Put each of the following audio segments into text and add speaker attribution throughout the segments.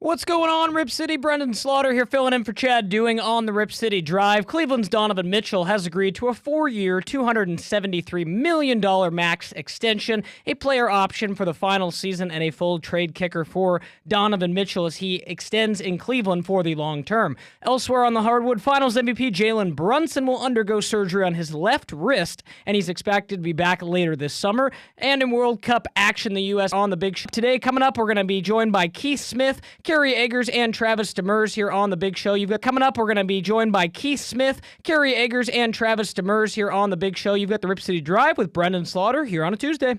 Speaker 1: What's going on, Rip City? Brendan Slaughter here filling in for Chad Doing on the Rip City Drive. Cleveland's Donovan Mitchell has agreed to a 4-year, $273 million max extension, a player option for the final season, and a full trade kicker for Donovan Mitchell as he extends in Cleveland for the long term. Elsewhere on the hardwood, Finals MVP Jalen Brunson will undergo surgery on his left wrist, and he's expected to be back later this summer. And in World Cup action, the U.S. on the Big Show. Today, coming up, we're going to be joined by Keith Smith, Kerry Eggers, and Travis Demers here on the Big Show. Coming up, we're going to be joined by Keith Smith, Kerry Eggers, and Travis Demers here on the Big Show. You've got the Rip City Drive with Brendan Slaughter here on a Tuesday.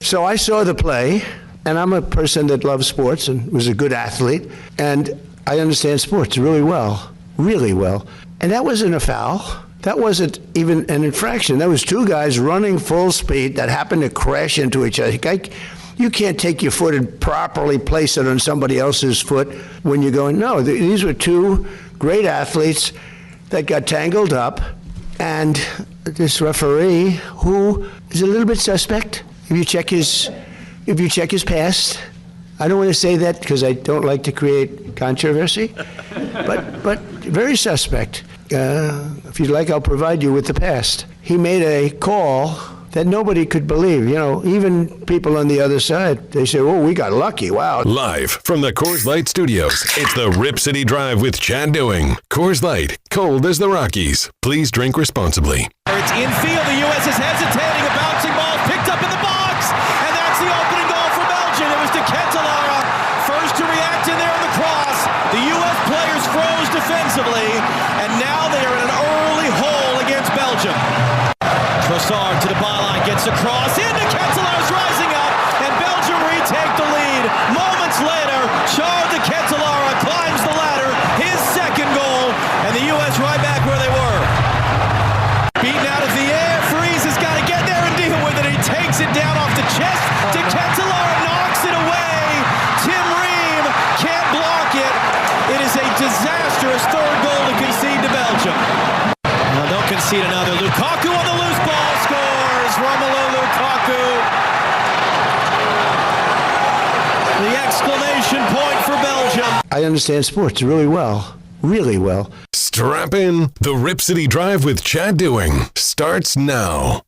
Speaker 2: So I saw the play, and I'm a person that loves sports and was a good athlete, and I understand sports really well. And that wasn't a foul. That wasn't even an infraction. That was two guys running full speed that happened to crash into each other. You can't take your foot and properly place it on somebody else's foot when you're going, no, these were two great athletes that got tangled up, and this referee, who is a little bit suspect, if you check his past. I don't want to say that because I don't like to create controversy, but very suspect. If you'd like, I'll provide you with the past. He made a call that nobody could believe. You know, even people on the other side, they say, oh, we got lucky, wow.
Speaker 3: Live from the Coors Light Studios, it's the Rip City Drive with Chad Doing. Coors Light, cold as the Rockies. Please drink responsibly.
Speaker 4: It's infield, the U.S. is hesitating, a bouncing ball picked up in the box, and that's the opening goal for Belgium. It was to Ketelara, first to react in there in the cross. The U.S. players froze defensively, and now they are in an early hole against Belgium. Trossard to the byline, gets across, into Ketelara's rising up, and Belgium retake the lead. Moments later, Charles de Ketelara climbs the ladder, his second goal, and the U.S. right back where they were. Beaten out of the air, Freeze has got to get there and deal with it. He takes it down off the chest. De Ketelara knocks it away. Tim Ream can't block it. It is a disastrous third goal to concede to Belgium. No, don't concede another. Lukaku on the loose ball scores. Romelu Lukaku. The exclamation point for Belgium.
Speaker 2: I understand sports really well.
Speaker 3: Strap in. The Rip City Drive with Chad Doing starts now.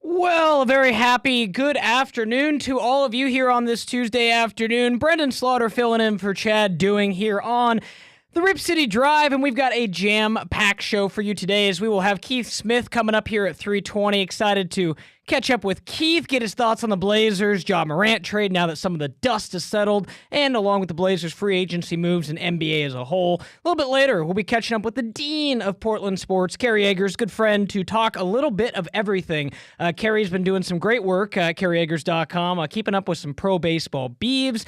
Speaker 1: Well, a very happy good afternoon to all of you here on this Tuesday afternoon. Brendan Slaughter filling in for Chad Doing here on the Rip City Drive, and we've got a jam-packed show for you today as we will have Keith Smith coming up here at 3:20. Excited to catch up with Keith, get his thoughts on the Blazers, Ja Morant trade now that some of the dust has settled, and along with the Blazers free agency moves and NBA as a whole. A little bit later, we'll be catching up with the Dean of Portland Sports, Kerry Eggers, good friend, to talk a little bit of everything. Kerry's been doing some great work at KerryEggers.com, keeping up with some pro baseball beeves.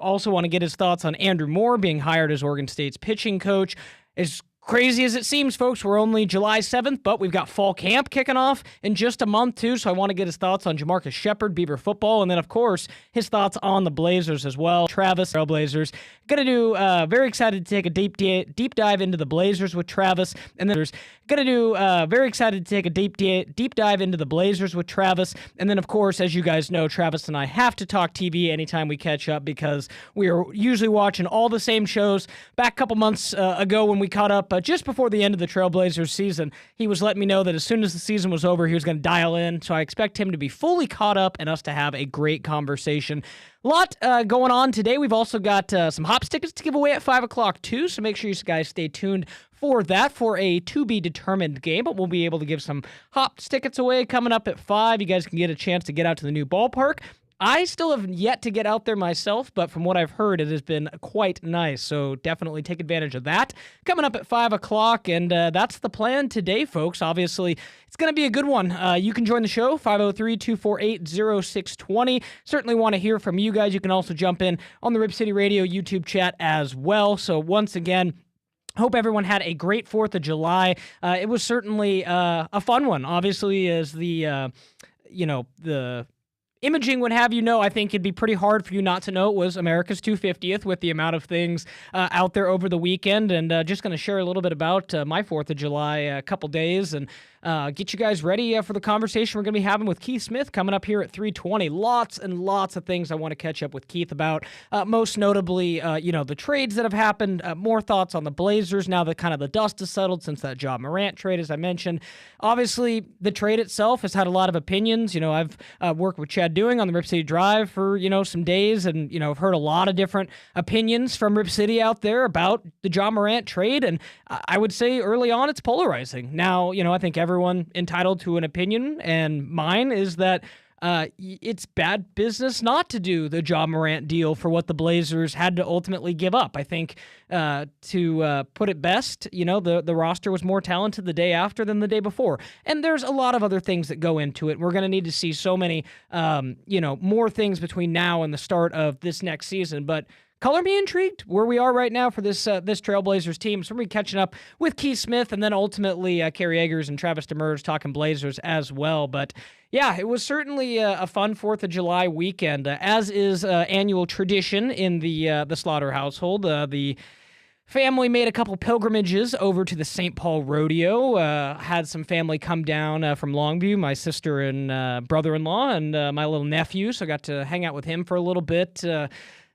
Speaker 1: Also want to get his thoughts on Andrew Moore being hired as Oregon State's pitching coach. As crazy as it seems, folks, we're only July 7th, but we've got fall camp kicking off in just a month, too, so I want to get his thoughts on Jamarcus Shepard, Beaver football, and then, of course, his thoughts on the Blazers as well. Travis, Trailblazers. Going to do, very excited to take a deep dive into the Blazers with Travis, and then going to do, very excited to take a deep dive into the Blazers with Travis, and then, of course, as you guys know, Travis and I have to talk TV anytime we catch up because we are usually watching all the same shows. Back a couple months ago when we caught up, just before the end of the Trailblazers season, he was letting me know that as soon as the season was over, he was going to dial in. So I expect him to be fully caught up and us to have a great conversation. A lot going on today. We've also got some Hops tickets to give away at 5 o'clock, too. So make sure you guys stay tuned for that, for a to-be-determined game. But we'll be able to give some Hops tickets away coming up at 5. You guys can get a chance to get out to the new ballpark. I still have yet to get out there myself, but from what I've heard, it has been quite nice, so definitely take advantage of that. Coming up at 5 o'clock, and that's the plan today, folks. Obviously, it's going to be a good one. You can join the show, 503-248-0620. Certainly want to hear from you guys. You can also jump in on the Rip City Radio YouTube chat as well. So once again, hope everyone had a great 4th of July. It was certainly a fun one, obviously, as the imaging would have you know, I think it'd be pretty hard for you not to know it was America's 250th with the amount of things out there over the weekend. And just going to share a little bit about my 4th of July couple days and get you guys ready for the conversation we're going to be having with Keith Smith coming up here at 3:20. Lots and lots of things I want to catch up with Keith about. Most notably, the trades that have happened. More thoughts on the Blazers now that kind of the dust has settled since that Ja Morant trade, as I mentioned. Obviously, the trade itself has had a lot of opinions. I've worked with Chad Doing on the Rip City Drive for, some days, and, I've heard a lot of different opinions from Rip City out there about the Ja Morant trade, and I would say early on it's polarizing. Now, I think everyone entitled to an opinion, and mine is that it's bad business not to do the Ja Morant deal for what the Blazers had to ultimately give up. I think to put it best, the roster was more talented the day after than the day before. And there's a lot of other things that go into it. We're going to need to see so many, more things between now and the start of this next season. But color me intrigued where we are right now for this Trailblazers team. So we're going to be catching up with Keith Smith and then ultimately Kerry Eggers and Travis Demers talking Blazers as well. But yeah, it was certainly a fun 4th of July weekend, as is annual tradition in the Slaughter household. The family made a couple pilgrimages over to the St. Paul Rodeo, had some family come down from Longview, my sister and brother-in-law and my little nephew, so I got to hang out with him for a little bit.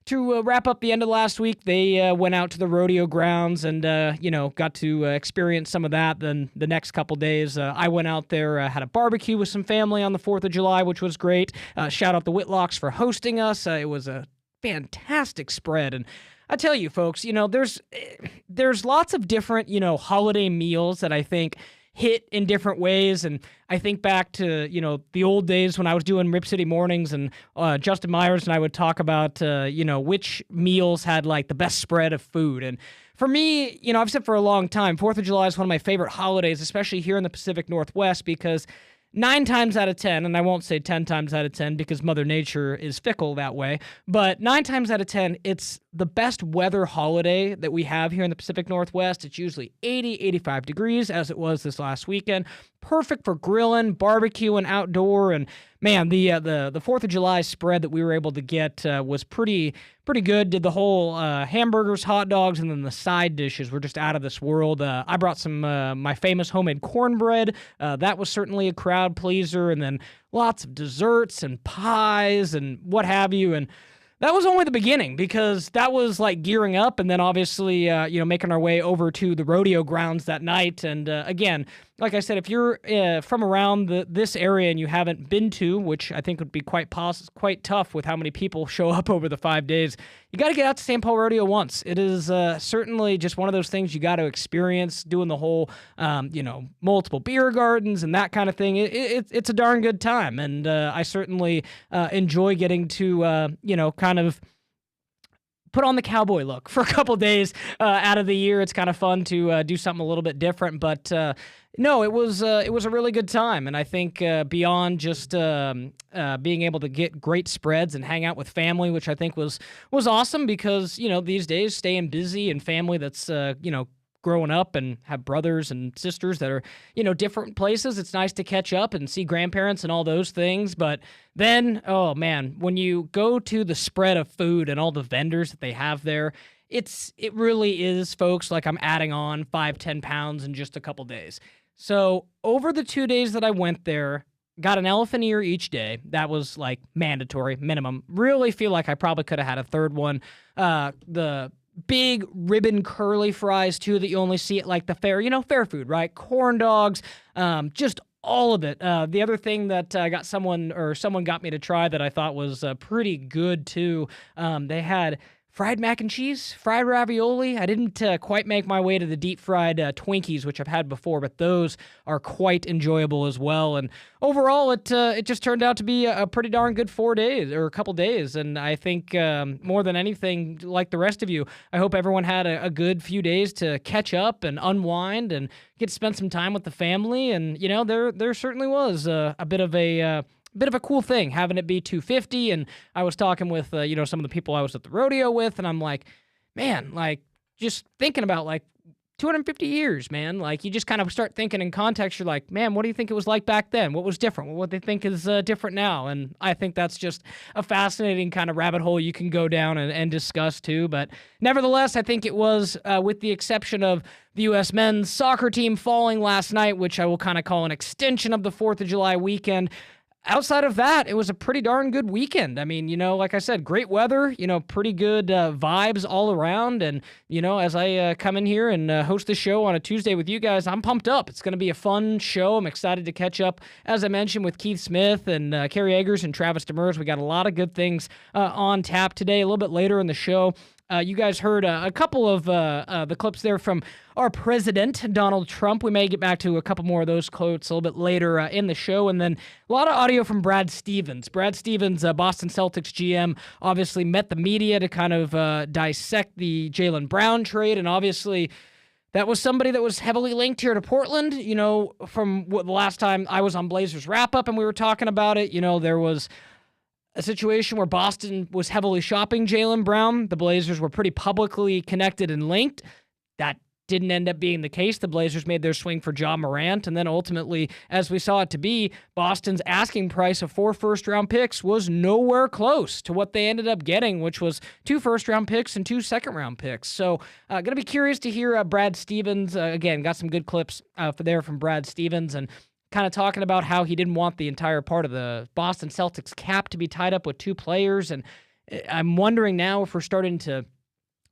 Speaker 1: To wrap up the end of last week, they went out to the rodeo grounds and, got to experience some of that. Then the next couple days, I went out there, had a barbecue with some family on the 4th of July, which was great. Shout out the Whitlocks for hosting us. It was a fantastic spread. And I tell you, folks, there's lots of different, holiday meals that I think hit in different ways. And I think back to, the old days when I was doing Rip City Mornings and Justin Myers and I would talk about, which meals had like the best spread of food. And for me, I've said for a long time, 4th of July is one of my favorite holidays, especially here in the Pacific Northwest, because 9 times out of 10, and I won't say 10 times out of 10 because Mother Nature is fickle that way, but 9 times out of 10, it's the best weather holiday that we have here in the Pacific Northwest. It's usually 80, 85 degrees, as it was this last weekend. Perfect for grilling, barbecuing outdoor, and man, the 4th of July spread that we were able to get was pretty good. Did the whole hamburgers, hot dogs, and then the side dishes were just out of this world. I brought some my famous homemade cornbread. That was certainly a crowd pleaser, and then lots of desserts and pies and what have you. And that was only the beginning, because that was like gearing up, and then obviously, making our way over to the rodeo grounds that night. And again, like I said, if you're from around this area and you haven't been to, which I think would be quite tough with how many people show up over the 5 days, you got to get out to St. Paul Rodeo once. It is certainly just one of those things you got to experience, doing the whole, multiple beer gardens and that kind of thing. It's a darn good time, and I certainly enjoy getting to, kind of put on the cowboy look for a couple days out of the year. It's kind of fun to do something a little bit different, but no, it was a really good time, and I think beyond just being able to get great spreads and hang out with family, which I think was awesome, because these days staying busy and family that's growing up and have brothers and sisters that are, different places. It's nice to catch up and see grandparents and all those things. But then, oh man, when you go to the spread of food and all the vendors that they have there, it really is, folks, like I'm adding on 5-10 pounds in just a couple days. So over the 2 days that I went there, got an elephant ear each day. That was like mandatory, minimum. Really feel like I probably could have had a third one. The big ribbon curly fries too that you only see at like the fair, fair food, right? Corn dogs, just all of it. The other thing that someone got me to try that I thought was pretty good too. They had fried mac and cheese, fried ravioli. I didn't quite make my way to the deep fried Twinkies, which I've had before, but those are quite enjoyable as well. And overall, it just turned out to be a pretty darn good 4 days or a couple days. And I think more than anything, like the rest of you, I hope everyone had a good few days to catch up and unwind and get to spend some time with the family. And there certainly was a bit of a cool thing having it be 250. And I was talking with, some of the people I was at the rodeo with, and I'm like, man, like just thinking about like 250 years, man. Like, you just kind of start thinking in context. You're like, man, what do you think it was like back then? What was different? What they think is different now? And I think that's just a fascinating kind of rabbit hole you can go down and discuss too. But nevertheless, I think it was, with the exception of the U.S. men's soccer team falling last night, which I will kind of call an extension of the 4th of July weekend. Outside of that, it was a pretty darn good weekend. I mean, like I said, great weather, pretty good vibes all around. And, as I come in here and host the show on a Tuesday with you guys, I'm pumped up. It's going to be a fun show. I'm excited to catch up, as I mentioned, with Keith Smith and Kerry Eggers and Travis Demers. We got a lot of good things on tap today. A little bit later in the show, you guys heard a couple of the clips there from our president, Donald Trump. We may get back to a couple more of those quotes a little bit later in the show. And then a lot of audio from Brad Stevens. Brad Stevens, Boston Celtics GM, obviously met the media to kind of dissect the Jaylen Brown trade. And obviously, that was somebody that was heavily linked here to Portland. From the last time I was on Blazers Wrap-Up and we were talking about it, there was a situation where Boston was heavily shopping Jaylen Brown. The Blazers were pretty publicly connected and linked. That didn't end up being the case. The Blazers made their swing for Ja Morant, and then ultimately, as we saw it to be, Boston's asking price of 4 first-round picks was nowhere close to what they ended up getting, which was 2 first-round picks and 2 second-round picks. So, going to be curious to hear Brad Stevens. Again, got some good clips from Brad Stevens, and kind of talking about how he didn't want the entire part of the Boston Celtics cap to be tied up with 2 players. And I'm wondering now if we're starting to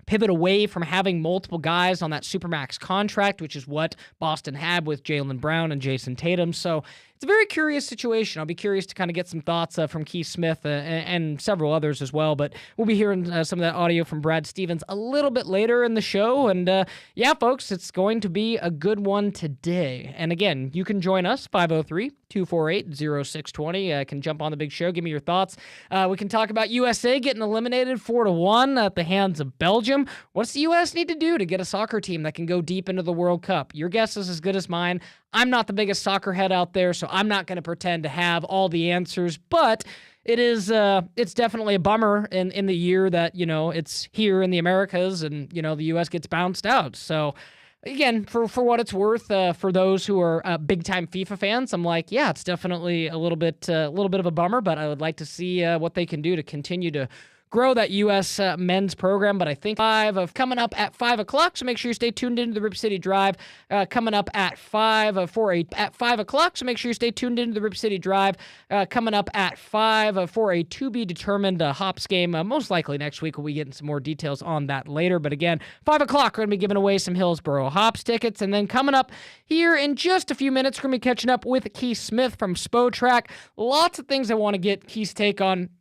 Speaker 1: pivot away from having multiple guys on that Supermax contract, which is what Boston had with Jaylen Brown and Jason Tatum. So it's a very curious situation. I'll be curious to kind of get some thoughts from Keith Smith and several others as well. But we'll be hearing some of that audio from Brad Stevens a little bit later in the show. And yeah, folks, it's going to be a good one today. And again, you can join us, 503-248-0620. Can jump on the big show. Give me your thoughts. We can talk about USA getting eliminated 4-1 at the hands of Belgium. What's the U.S. need to do to get a soccer team that can go deep into the World Cup? Your guess is as good as mine. I'm not the biggest soccer head out there, so I'm not going to pretend to have all the answers, but it's definitely a bummer in the year that, it's here in the Americas and, the U.S. gets bounced out. So again, for what it's worth, for those who are big-time FIFA fans, I'm like, yeah, it's definitely a little bit of a bummer, but I would like to see what they can do to continue to grow that U.S. men's program. But I think coming up at 5 o'clock, so make sure you stay tuned into the Rip City Drive. Coming up at 5 o'clock, so make sure you stay tuned into the Rip City Drive. Coming up at 5 for a to-be-determined Hops game. Most likely next week we'll be getting some more details on that later. But again, 5 o'clock, we're going to be giving away some Hillsboro Hops tickets. And then coming up here in just a few minutes, we're going to be catching up with Keith Smith from Spotrac. Lots of things I want to get Keith's take on.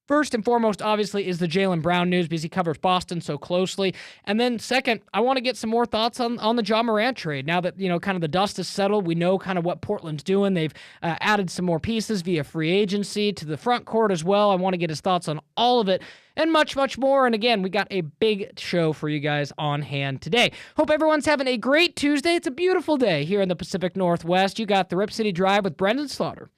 Speaker 1: First and foremost, obviously, is the Jaylen Brown news because he covers Boston so closely. And then second, I want to get some more thoughts on the Ja Morant trade. Now that, kind of the dust is settled, we know kind of what Portland's doing. They've added some more pieces via free agency to the front court as well. I want to get his thoughts on all of it and much, much more. And again, we got a big show for you guys on hand today. Hope everyone's having a great Tuesday. It's a beautiful day here in the Pacific Northwest. You got the Rip City Drive with Brendan Slaughter.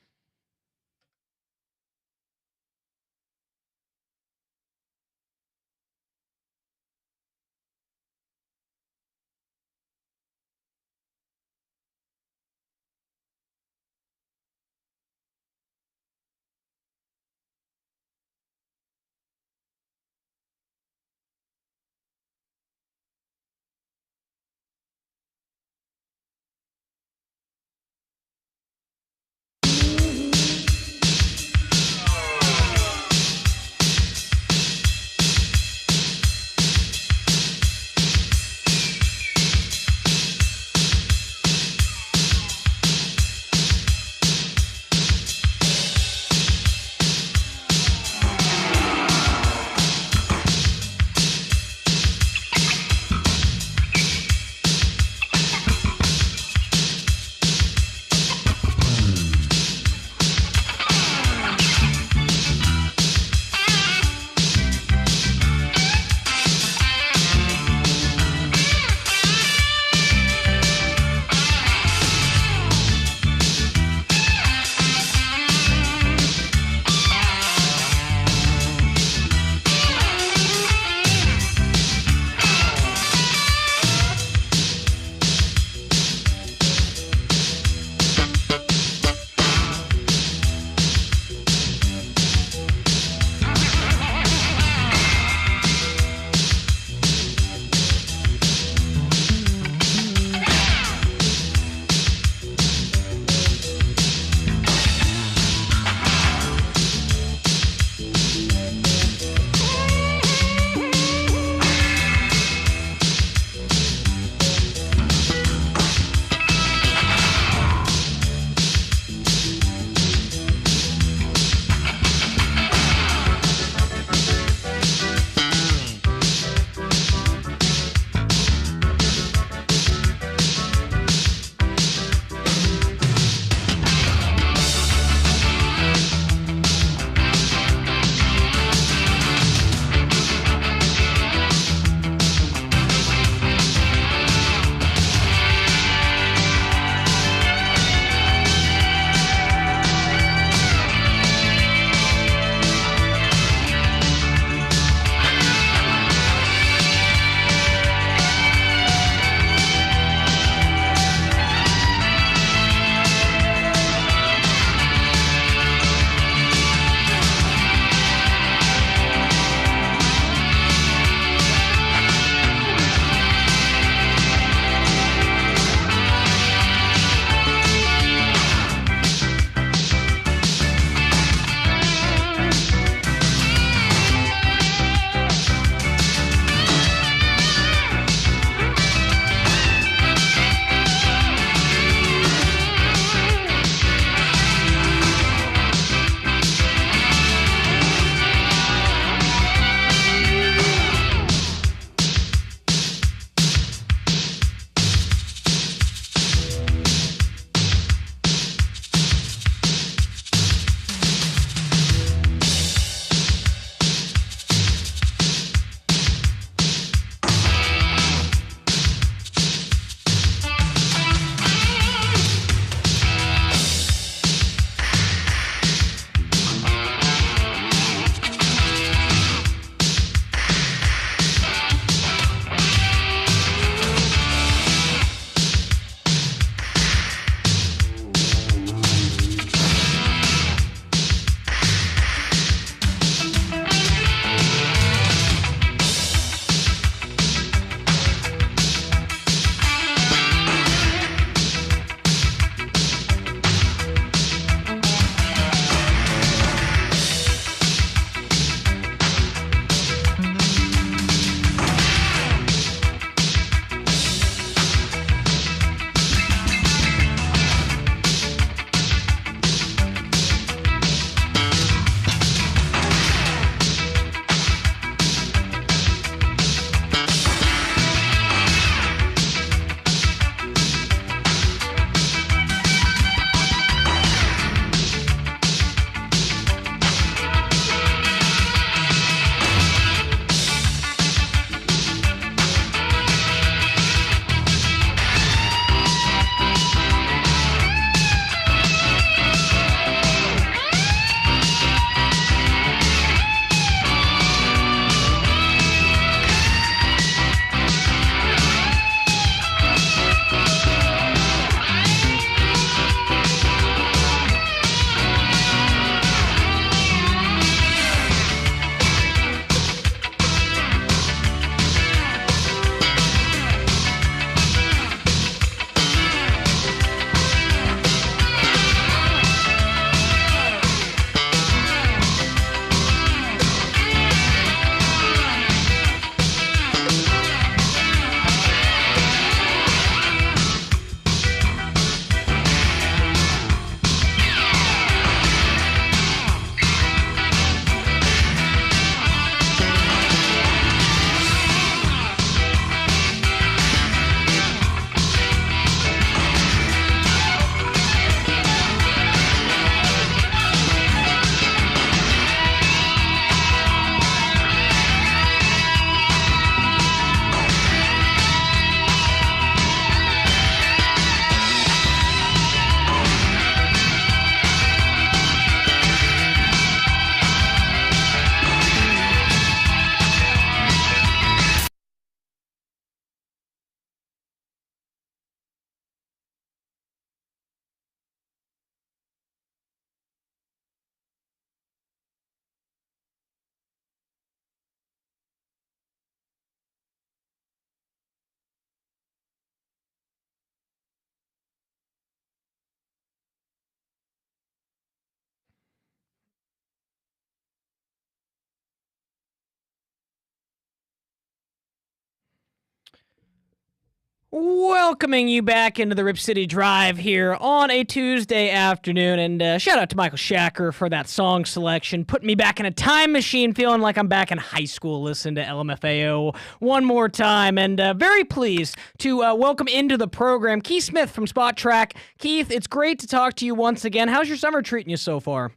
Speaker 1: Welcoming you back into the Rip City Drive here on a Tuesday afternoon, and shout out to Michael Shacker for that song selection, putting me back in a time machine, feeling like I'm back in high school listening to LMFAO one more time, and very pleased to welcome into the program Keith Smith from Spot Track. Keith, it's great to talk to you once again. How's your summer treating you so far?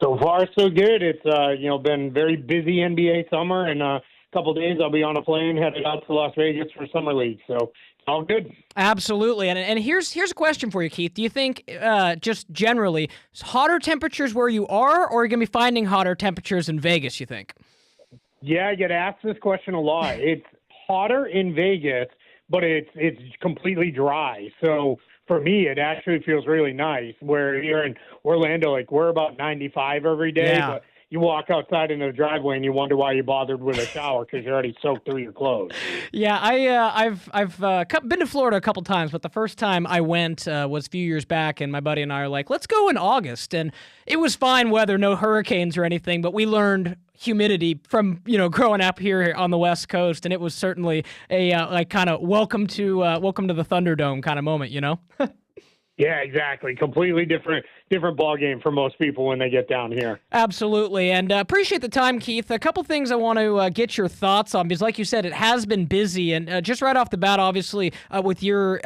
Speaker 5: So far, so good. It's been very busy NBA summer, and couple days I'll be on a plane headed out to Las Vegas for Summer League, so it's all good.
Speaker 1: Absolutely. And here's a question for you, Keith. Do you think, just generally, hotter temperatures where you are, or are you going to be finding hotter temperatures in Vegas, you think?
Speaker 5: Yeah, I get asked this question a lot. It's hotter in Vegas, but it's completely dry. So for me, it actually feels really nice. Where here in Orlando, like we're about 95 every day,
Speaker 1: yeah.
Speaker 5: But you walk outside into the driveway and you wonder why you bothered with a shower because you're already soaked through your clothes.
Speaker 1: Yeah, I've been to Florida a couple times, but the first time I went was a few years back, and my buddy and I are like, let's go in August, and it was fine weather, no hurricanes or anything, but we learned humidity from growing up here on the West Coast, and it was certainly a like kind of welcome to the Thunderdome kind of moment,
Speaker 5: Yeah, exactly. Completely different ball game for most people when they get down here.
Speaker 1: Absolutely, and appreciate the time, Keith. A couple things I want to get your thoughts on, because like you said, it has been busy, and just right off the bat, obviously, with your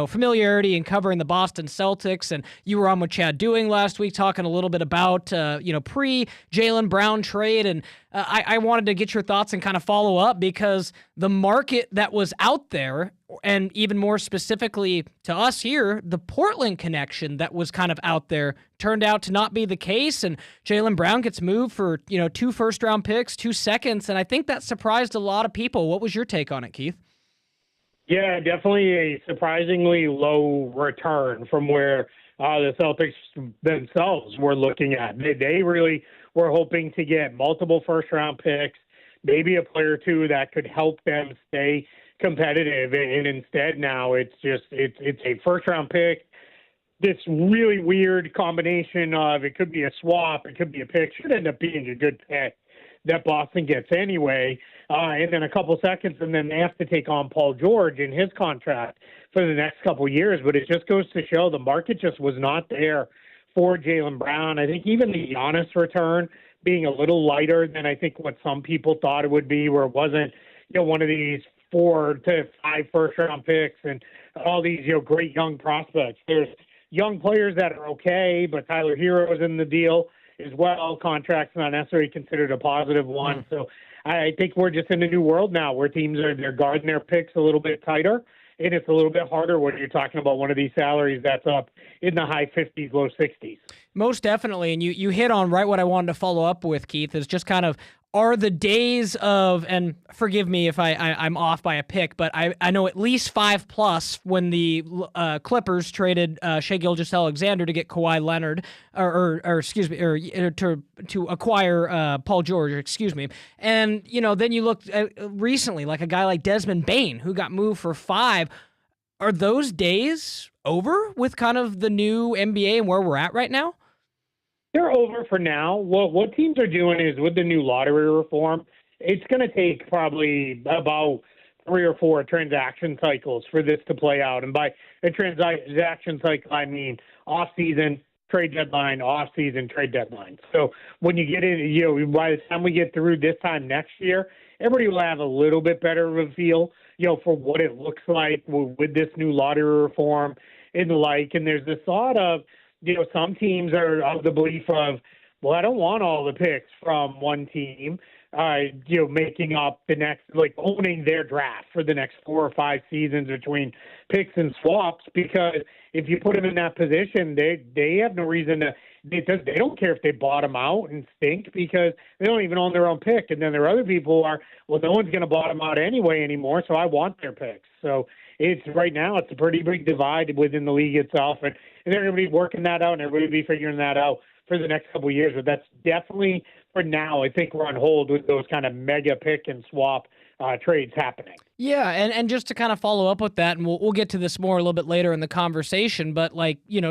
Speaker 1: familiarity in covering the Boston Celtics, and you were on with Chad Doing last week talking a little bit about pre-Jaylen Brown trade, and I wanted to get your thoughts and kind of follow up, because the market that was out there, and even more specifically to us here, the Portland connection that was kind of out there turned out to not be the case, and Jaylen Brown gets moved for 2 first-round picks, 2 seconds, and I think that surprised a lot of people. What was your take on it, Keith?
Speaker 5: Yeah, definitely a surprisingly low return from where the Celtics themselves were looking at. They really were hoping to get multiple first-round picks, maybe a player or two that could help them stay competitive, and instead now it's a first-round pick. This really weird combination of it could be a swap, it could be a pick, should end up being a good pick that Boston gets anyway, and then a couple seconds, and then they have to take on Paul George in his contract for the next couple of years. But it just goes to show the market just was not there for Jaylen Brown. I think even the Giannis return being a little lighter than I think what some people thought it would be, where it wasn't one of these 4 to 5 first-round picks and all these great young prospects. There's young players that are okay, but Tyler Hero's in the deal as well. Contract's not necessarily considered a positive one. So I think we're just in a new world now where teams they're guarding their picks a little bit tighter, and it's a little bit harder when you're talking about one of these salaries that's up in the high 50s, low 60s. Most
Speaker 1: definitely, and you hit on right what I wanted to follow up with, Keith, is just kind of are the days of, and forgive me if I'm off by a pick, but I know at least 5+ when the Clippers traded Shai Gilgeous-Alexander to get Kawhi Leonard, or to acquire Paul George, excuse me. And, then you look at recently, like a guy like Desmond Bane, who got moved for 5. Are those days over with kind of the new NBA and where we're at right now?
Speaker 5: They're over for now. What teams are doing is with the new lottery reform, it's going to take probably about 3 or 4 transaction cycles for this to play out. And by a transaction cycle, I mean off-season, trade deadline, off-season, trade deadline. So when you get in, by the time we get through this time next year, everybody will have a little bit better of a feel, for what it looks like with this new lottery reform and the like. And there's this thought of, some teams are of the belief of, well, I don't want all the picks from one team, making up the next, like owning their draft for the next 4 or 5 seasons between picks and swaps, because if you put them in that position, they have no reason to, they don't care if they bottom out and stink because they don't even own their own pick. And then there are other people who are, well, no one's going to bottom out anyway anymore, so I want their picks. So right now it's a pretty big divide within the league itself, and they're going to be working that out, and everybody will be figuring that out for the next couple of years. But that's definitely for now, I think we're on hold with those kind of mega pick and swap trades happening.
Speaker 1: Yeah, and just to kind of follow up with that, and we'll get to this more a little bit later in the conversation, but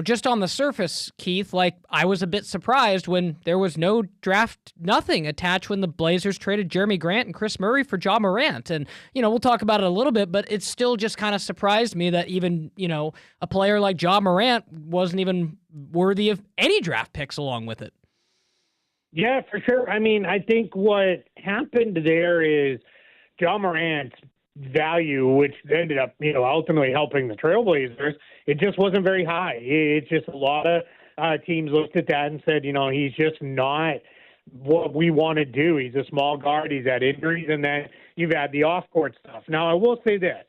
Speaker 1: just on the surface, Keith, I was a bit surprised when there was no draft, nothing attached when the Blazers traded Jeremy Grant and Chris Murray for Ja Morant. And, we'll talk about it a little bit, but it still just kind of surprised me that even, a player like Ja Morant wasn't even worthy of any draft picks along with it.
Speaker 5: Yeah, for sure. I mean, I think what happened there is Ja Morant's value, which ended up, ultimately helping the Trailblazers, it just wasn't very high. It's just a lot of teams looked at that and said, he's just not what we want to do. He's a small guard. He's had injuries, and then you've had the off-court stuff. Now, I will say this.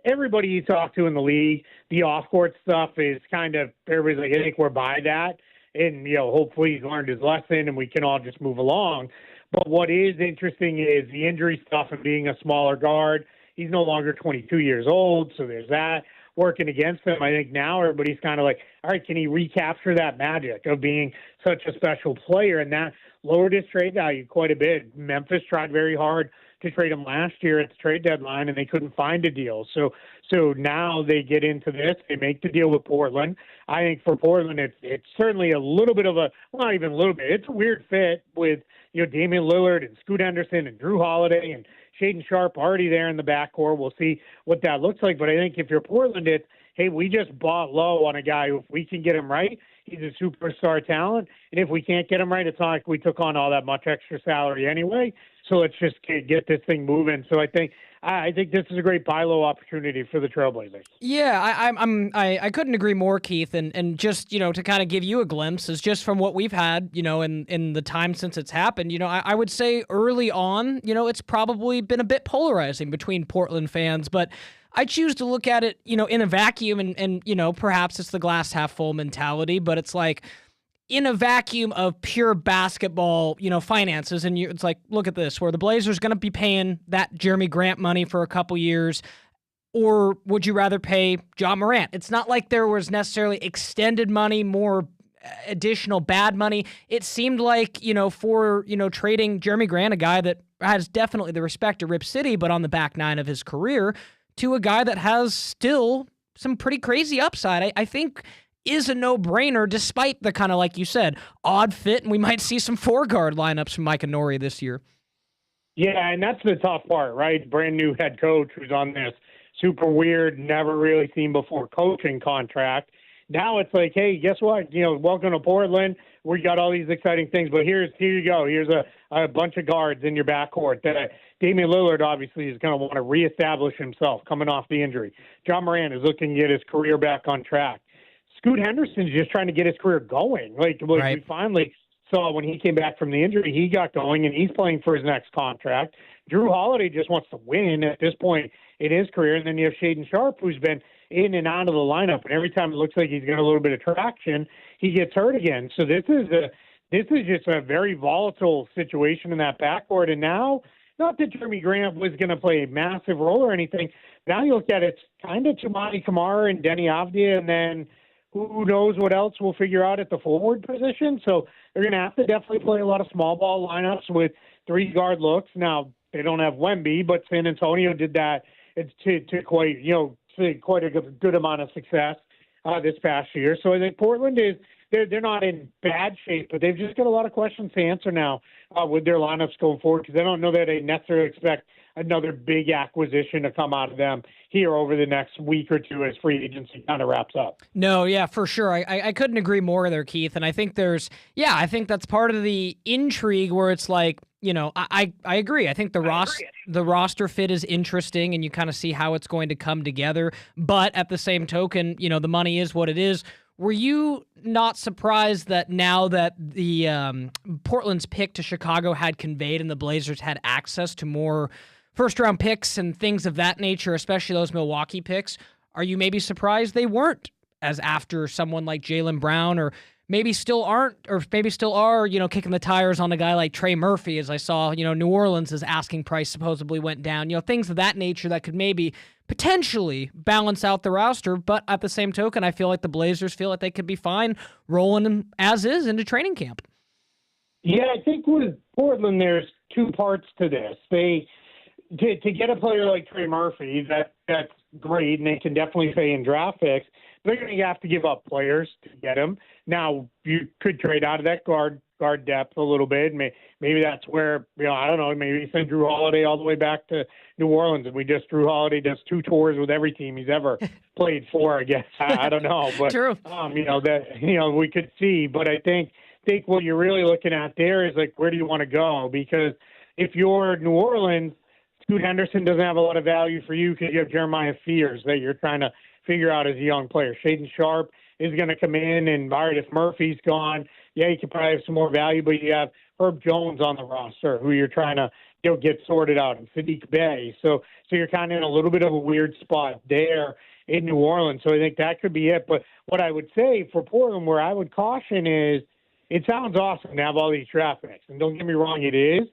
Speaker 5: Everybody you talk to in the league, the off-court stuff is kind of, everybody's like, I think we're by that. And, hopefully he's learned his lesson and we can all just move along. But what is interesting is the injury stuff and being a smaller guard. He's no longer 22 years old, so there's that working against him. I think now everybody's kind of like, all right, can he recapture that magic of being such a special player? And that lowered his trade value quite a bit. Memphis tried very hard to trade him last year at the trade deadline, and they couldn't find a deal. So now they get into this. They make the deal with Portland. I think for Portland, it's certainly a little bit of a, well, not even a little bit. It's a weird fit with, Damian Lillard and Scoot Henderson and Drew Holiday and Shaedon Sharpe already there in the backcourt. We'll see what that looks like. But I think if you're Portland, it's, hey, we just bought low on a guy who, if we can get him right, he's a superstar talent. And if we can't get him right, it's not like we took on all that much extra salary anyway. So let's just get this thing moving. So I think this is a great buy low opportunity for the Trailblazers.
Speaker 1: Yeah, I couldn't agree more, Keith. And just, to kind of give you a glimpse is just from what we've had, in the time since it's happened, I would say early on, it's probably been a bit polarizing between Portland fans, but I choose to look at it, in a vacuum and perhaps it's the glass half full mentality, but it's like, in a vacuum of pure basketball, finances, and it's like, look at this, where the Blazers going to be paying that Jeremy Grant money for a couple years, or would you rather pay Ja Morant? It's not like there was necessarily extended money, more additional bad money. It seemed like, for, trading Jeremy Grant, a guy that has definitely the respect of Rip City, but on the back nine of his career, to a guy that has still some pretty crazy upside, I think is a no-brainer, despite the kind of, like you said, odd fit, and we might see some four-guard lineups from Mike Nori this year.
Speaker 5: Yeah, and that's the tough part, right? Brand new head coach who's on this super weird, never really seen before coaching contract. Now it's like, hey, guess what? Welcome to Portland. We got all these exciting things, but here you go. Here's a bunch of guards in your backcourt that Damian Lillard obviously is going to want to reestablish himself coming off the injury. Ja Morant is looking to get his career back on track. Scoot Henderson's just trying to get his career going. Right. We finally saw when he came back from the injury, he got going, and he's playing for his next contract. Drew Holiday just wants to win at this point in his career. And then you have Shaedon Sharpe, who's been in and out of the lineup, and every time it looks like he's got a little bit of traction, he gets hurt again. So this is just a very volatile situation in that backcourt. And now, not that Jeremy Grant was going to play a massive role or anything, now you look at it, it's kind of Chimani Kamara and Denny Avdia, and then who knows what else we'll figure out at the forward position. So they're going to have to definitely play a lot of small ball lineups with three guard looks. Now, they don't have Wemby, but San Antonio did that to quite a good amount of success this past year. So I think Portland they're not in bad shape, but they've just got a lot of questions to answer now with their lineups going forward, because I don't know that they necessarily expect another big acquisition to come out of them here over the next week or two as free agency kind of wraps up.
Speaker 1: No, yeah, for sure. I couldn't agree more there, Keith. And I think I think that's part of the intrigue where it's like, I agree. I think the roster fit is interesting, and you kind of see how it's going to come together. But at the same token, the money is what it is. Were you not surprised that now that the Portland's pick to Chicago had conveyed and the Blazers had access to more first-round picks and things of that nature, especially those Milwaukee picks, are you maybe surprised they weren't as after someone like Jaylen Brown, or maybe still aren't, or maybe still are, kicking the tires on a guy like Trey Murphy, as I saw, New Orleans' asking price supposedly went down, things of that nature that could maybe potentially balance out the roster. But at the same token, I feel like the Blazers feel like they could be fine rolling them as is into training camp.
Speaker 5: Yeah, I think with Portland, there's two parts to this. To get a player like Trey Murphy, that's great, and they can definitely pay in draft picks. They're going to have to give up players to get him. Now, you could trade out of that guard depth a little bit. Maybe that's where, I don't know, maybe send Drew Holiday all the way back to New Orleans, and Drew Holiday does 2 tours with every team he's ever played for, I guess. I don't know. But,
Speaker 1: True.
Speaker 5: We could see. But I think what you're really looking at there is, like, where do you want to go? Because if you're New Orleans, Scoot Henderson doesn't have a lot of value for you because you have Jeremiah Fears that you're trying to figure out as a young player. Shaden Sharp is going to come in, and all right, if Murphy's gone, yeah, you could probably have some more value, but you have Herb Jones on the roster who you're trying to get sorted out, and Sadiq Bey. So you're kind of in a little bit of a weird spot there in New Orleans. So I think that could be it. But what I would say for Portland, where I would caution is, it sounds awesome to have all these draft picks, and don't get me wrong, it is,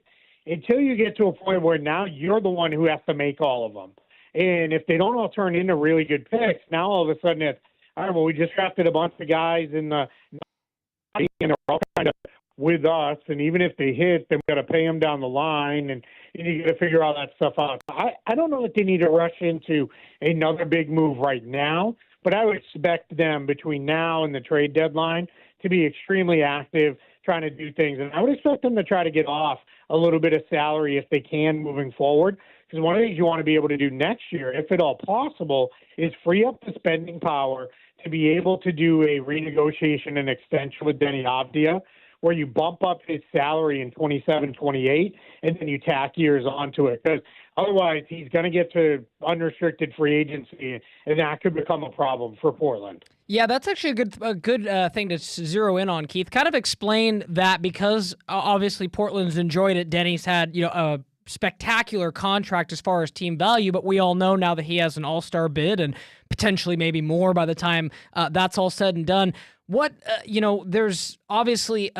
Speaker 5: until you get to a point where now you're the one who has to make all of them. And if they don't all turn into really good picks, now all of a sudden it's, all right, well, we just drafted a bunch of guys and they're all kind of with us, and even if they hit, then we got to pay them down the line, and you got to figure all that stuff out. I don't know that they need to rush into another big move right now, but I would expect them between now and the trade deadline to be extremely active, trying to do things, and I would expect them to try to get off a little bit of salary if they can moving forward. Because one of the things you want to be able to do next year, if at all possible, is free up the spending power to be able to do a renegotiation and extension with Denny Avdia, where you bump up his salary in 27, 28, and then you tack years onto it. Because otherwise, he's going to get to unrestricted free agency, and that could become a problem for Portland.
Speaker 1: Yeah, that's actually a good thing to zero in on, Keith. Kind of explain that, because obviously Portland's enjoyed it. Denny's had a spectacular contract as far as team value, but we all know now that he has an all-star bid and potentially maybe more by the time that's all said and done. There's obviously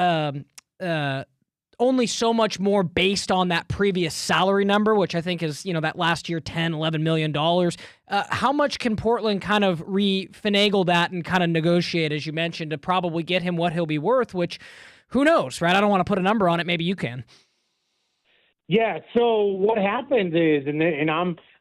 Speaker 1: only so much more based on that previous salary number, which I think is, that last year, $10-11 million. How much can Portland kind of finagle that and kind of negotiate, as you mentioned, to probably get him what he'll be worth, which who knows, right? I don't want to put a number on it. Maybe you can.
Speaker 5: Yeah, so what happens is,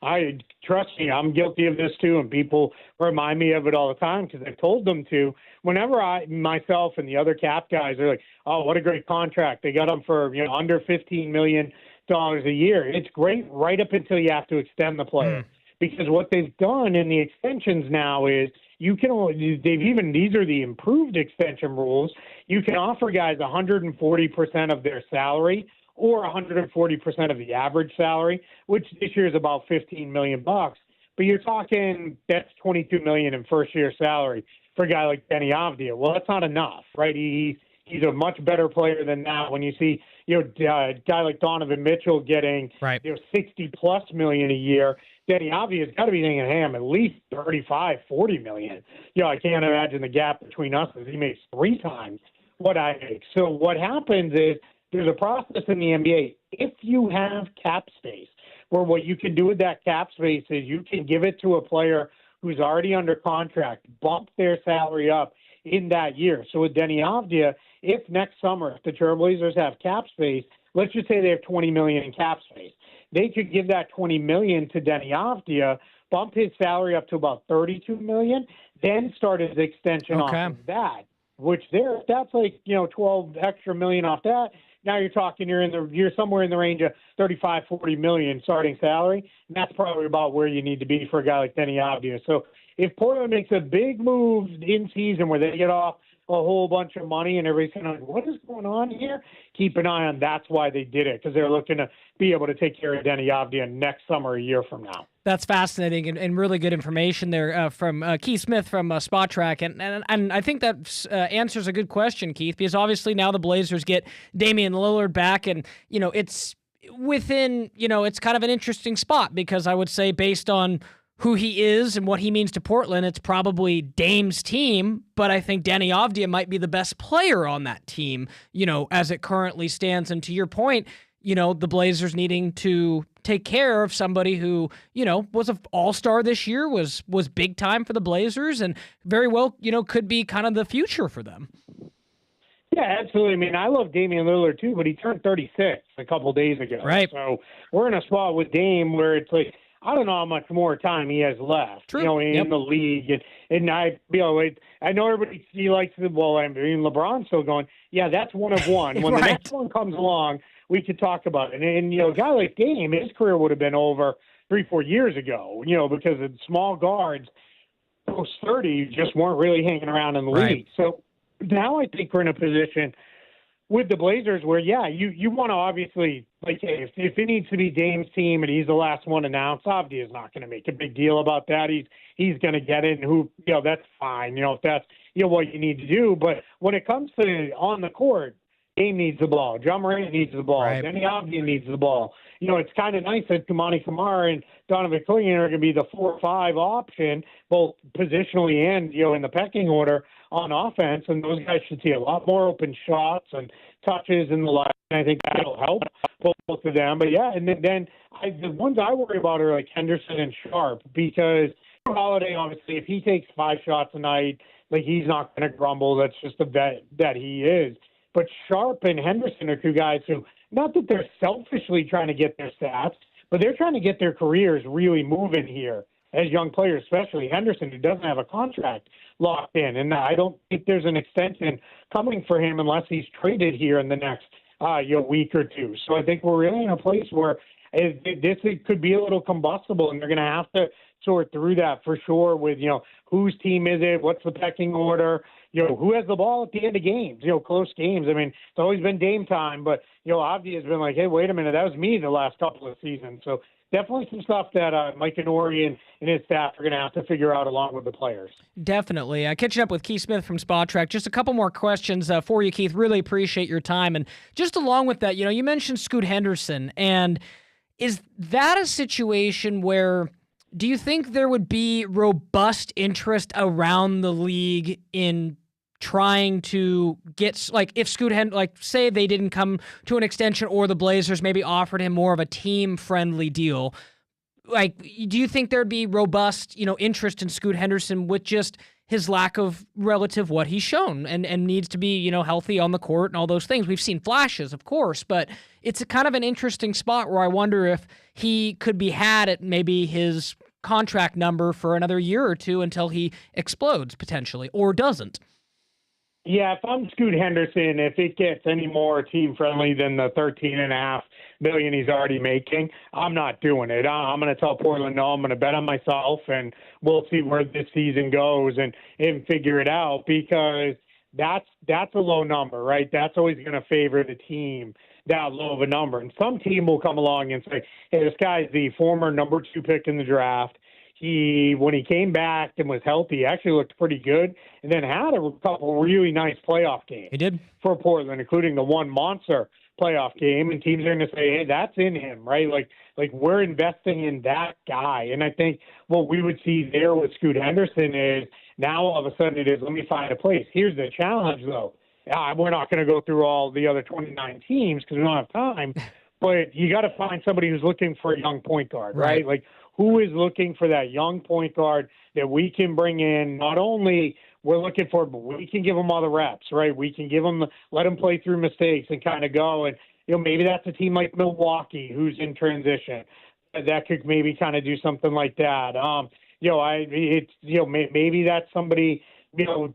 Speaker 5: I trust me, I'm guilty of this too, and people remind me of it all the time because I've told them to. Whenever myself and the other cap guys are like, oh, what a great contract. They got him for, under $15 million a year. It's great right up until you have to extend the player. Because what they've done in the extensions now is these are the improved extension rules. You can offer guys 140% of their salary or 140% of the average salary, which this year is about $15 million. But you're talking that's $22 million in first-year salary for a guy like Denny Avdia. Well, that's not enough, right? He's a much better player than that. When you see a guy like Donovan Mitchell getting $60+ million a year, Denny Avdia's got to be thinking, hey, I'm at least $35-40 million. I can't imagine the gap between us is he makes 3 times what I make. So what happens is, there's a process in the NBA. If you have cap space, where what you can do with that cap space is you can give it to a player who's already under contract, bump their salary up in that year. So with Denny Avdia, if next summer, if the Trailblazers have cap space, let's just say they have $20 million in cap space, they could give that $20 million to Denny Avdia, bump his salary up to about $32 million, then start his extension off of that. Which that's like 12 extra million off that. Now you're talking you're somewhere in the range of $35-40 million starting salary, and that's probably about where you need to be for a guy like Denny Avdia. So if Portland makes a big move in season where they get off a whole bunch of money and everybody's kind of like, what is going on here? Keep an eye on that's why they did it, because they're looking to be able to take care of Denny Avdia next summer, a year from now.
Speaker 1: That's fascinating and really good information there from Keith Smith from Spot Track. And I think that answers a good question, Keith, because obviously now the Blazers get Damian Lillard back, and, it's within, it's kind of an interesting spot, because I would say based on who he is and what he means to Portland, it's probably Dame's team, but I think Denny Avdia might be the best player on that team, as it currently stands. And to your point, the Blazers needing to take care of somebody who, was an all-star this year, was big time for the Blazers, and very well, could be kind of the future for them.
Speaker 5: Yeah, absolutely. I mean, I love Damian Lillard too, but he turned 36 a couple days ago.
Speaker 1: Right.
Speaker 5: So we're in a spot with Dame where it's like, I don't know how much more time he has left,
Speaker 1: True.
Speaker 5: in the league. And I know everybody he likes the, well, I mean, LeBron's still going, yeah, that's one of one. When
Speaker 1: Right.
Speaker 5: the next one comes along, we could talk about it. And a guy like Dame, his career would have been over 3-4 years ago, because of small guards post 30 just weren't really hanging around in the
Speaker 1: Right.
Speaker 5: league. So now I think we're in a position with the Blazers where, you want to obviously, like, hey, if it needs to be Dame's team and he's the last one announced, Avdi is not going to make a big deal about that. He's going to get it, and that's fine, if that's, what you need to do. But when it comes to on the court, Dame needs the ball. John Morant needs the ball.
Speaker 1: Right.
Speaker 5: Danny Avdi needs the ball. It's kind of nice that Kamani Kamara and Donovan Mitchell are going to be the 4-5 option, both positionally and, in the pecking order on offense. And those guys should see a lot more open shots and touches in the line. And I think that'll help both of them. But, and then the ones I worry about are like Henderson and Sharp, because Holiday, obviously, if he takes 5 shots a night, like, he's not going to grumble. That's just the vet that he is. But Sharp and Henderson are two guys who, not that they're selfishly trying to get their stats, but they're trying to get their careers really moving here as young players, especially Henderson, who doesn't have a contract locked in. And I don't think there's an extension coming for him unless he's traded here in the next week or two. So I think we're really in a place where this could be a little combustible, and they're going to have to sort through that for sure with, whose team is it, what's the pecking order, who has the ball at the end of games, close games. I mean, it's always been Dame time, but, Avdi has been like, hey, wait a minute, that was me the last couple of seasons. So definitely some stuff that Mike Inori and his staff are going to have to figure out along with the players. Definitely.
Speaker 1: Catching up with Keith Smith from Spot Track. Just a couple more questions for you, Keith. Really appreciate your time. And just along with that, you mentioned Scoot Henderson. And is that a situation where do you think there would be robust interest around the league in trying to get, like, if say they didn't come to an extension, or the Blazers maybe offered him more of a team-friendly deal, like, do you think there'd be robust, interest in Scoot Henderson with just his lack of relative what he's shown and needs to be, healthy on the court and all those things? We've seen flashes, of course, but it's a kind of an interesting spot where I wonder if he could be had at maybe his contract number for another year or two until he explodes potentially, or doesn't.
Speaker 5: Yeah, if I'm Scoot Henderson, if it gets any more team-friendly than the $13.5 million he's already making, I'm not doing it. I'm going to tell Portland, no, I'm going to bet on myself, and we'll see where this season goes and figure it out, because that's a low number, right? That's always going to favor the team, that low of a number. And some team will come along and say, hey, this guy's the former number 2 pick in the draft. When he came back and was healthy, actually looked pretty good, and then had a couple really nice playoff games.
Speaker 1: He did.
Speaker 5: For Portland, including the one monster playoff game, and teams are going to say, hey, that's in him, right? Like we're investing in that guy. And I think what we would see there with Scoot Henderson is now all of a sudden it is, let me find a place. Here's the challenge, though. We're not going to go through all the other 29 teams because we don't have time, but you got to find somebody who's looking for a young point guard, right? Like, who is looking for that young point guard that we can bring in? Not only we're looking for, but we can give them all the reps, right? We can let them play through mistakes and kind of go. And, maybe that's a team like Milwaukee who's in transition that could maybe kind of do something like that. Maybe that's somebody,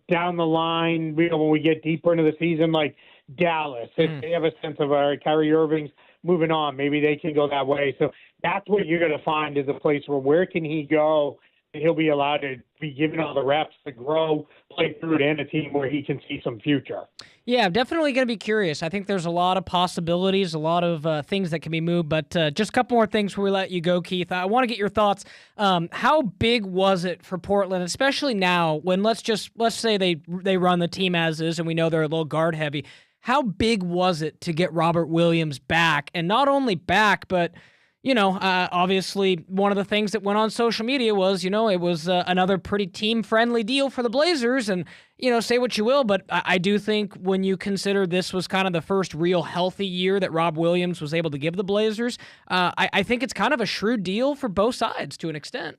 Speaker 5: down the line, when we get deeper into the season, like Dallas, if they have a sense of, all right, Kyrie Irving's moving on, maybe they can go that way. So that's what you're going to find is a place where can he go and he'll be allowed to be given all the reps to grow, play through it, and a team where he can see some future.
Speaker 1: Yeah, I'm definitely going to be curious. I think there's a lot of possibilities, a lot of things that can be moved, but just a couple more things before we let you go, Keith. I want to get your thoughts. How big was it for Portland, especially now when let's say they run the team as is and we know they're a little guard heavy. How big was it to get Robert Williams back? And not only back, but obviously one of the things that went on social media was, it was another pretty team-friendly deal for the Blazers. And, say what you will, but I do think when you consider this was kind of the first real healthy year that Rob Williams was able to give the Blazers, I think it's kind of a shrewd deal for both sides to an extent.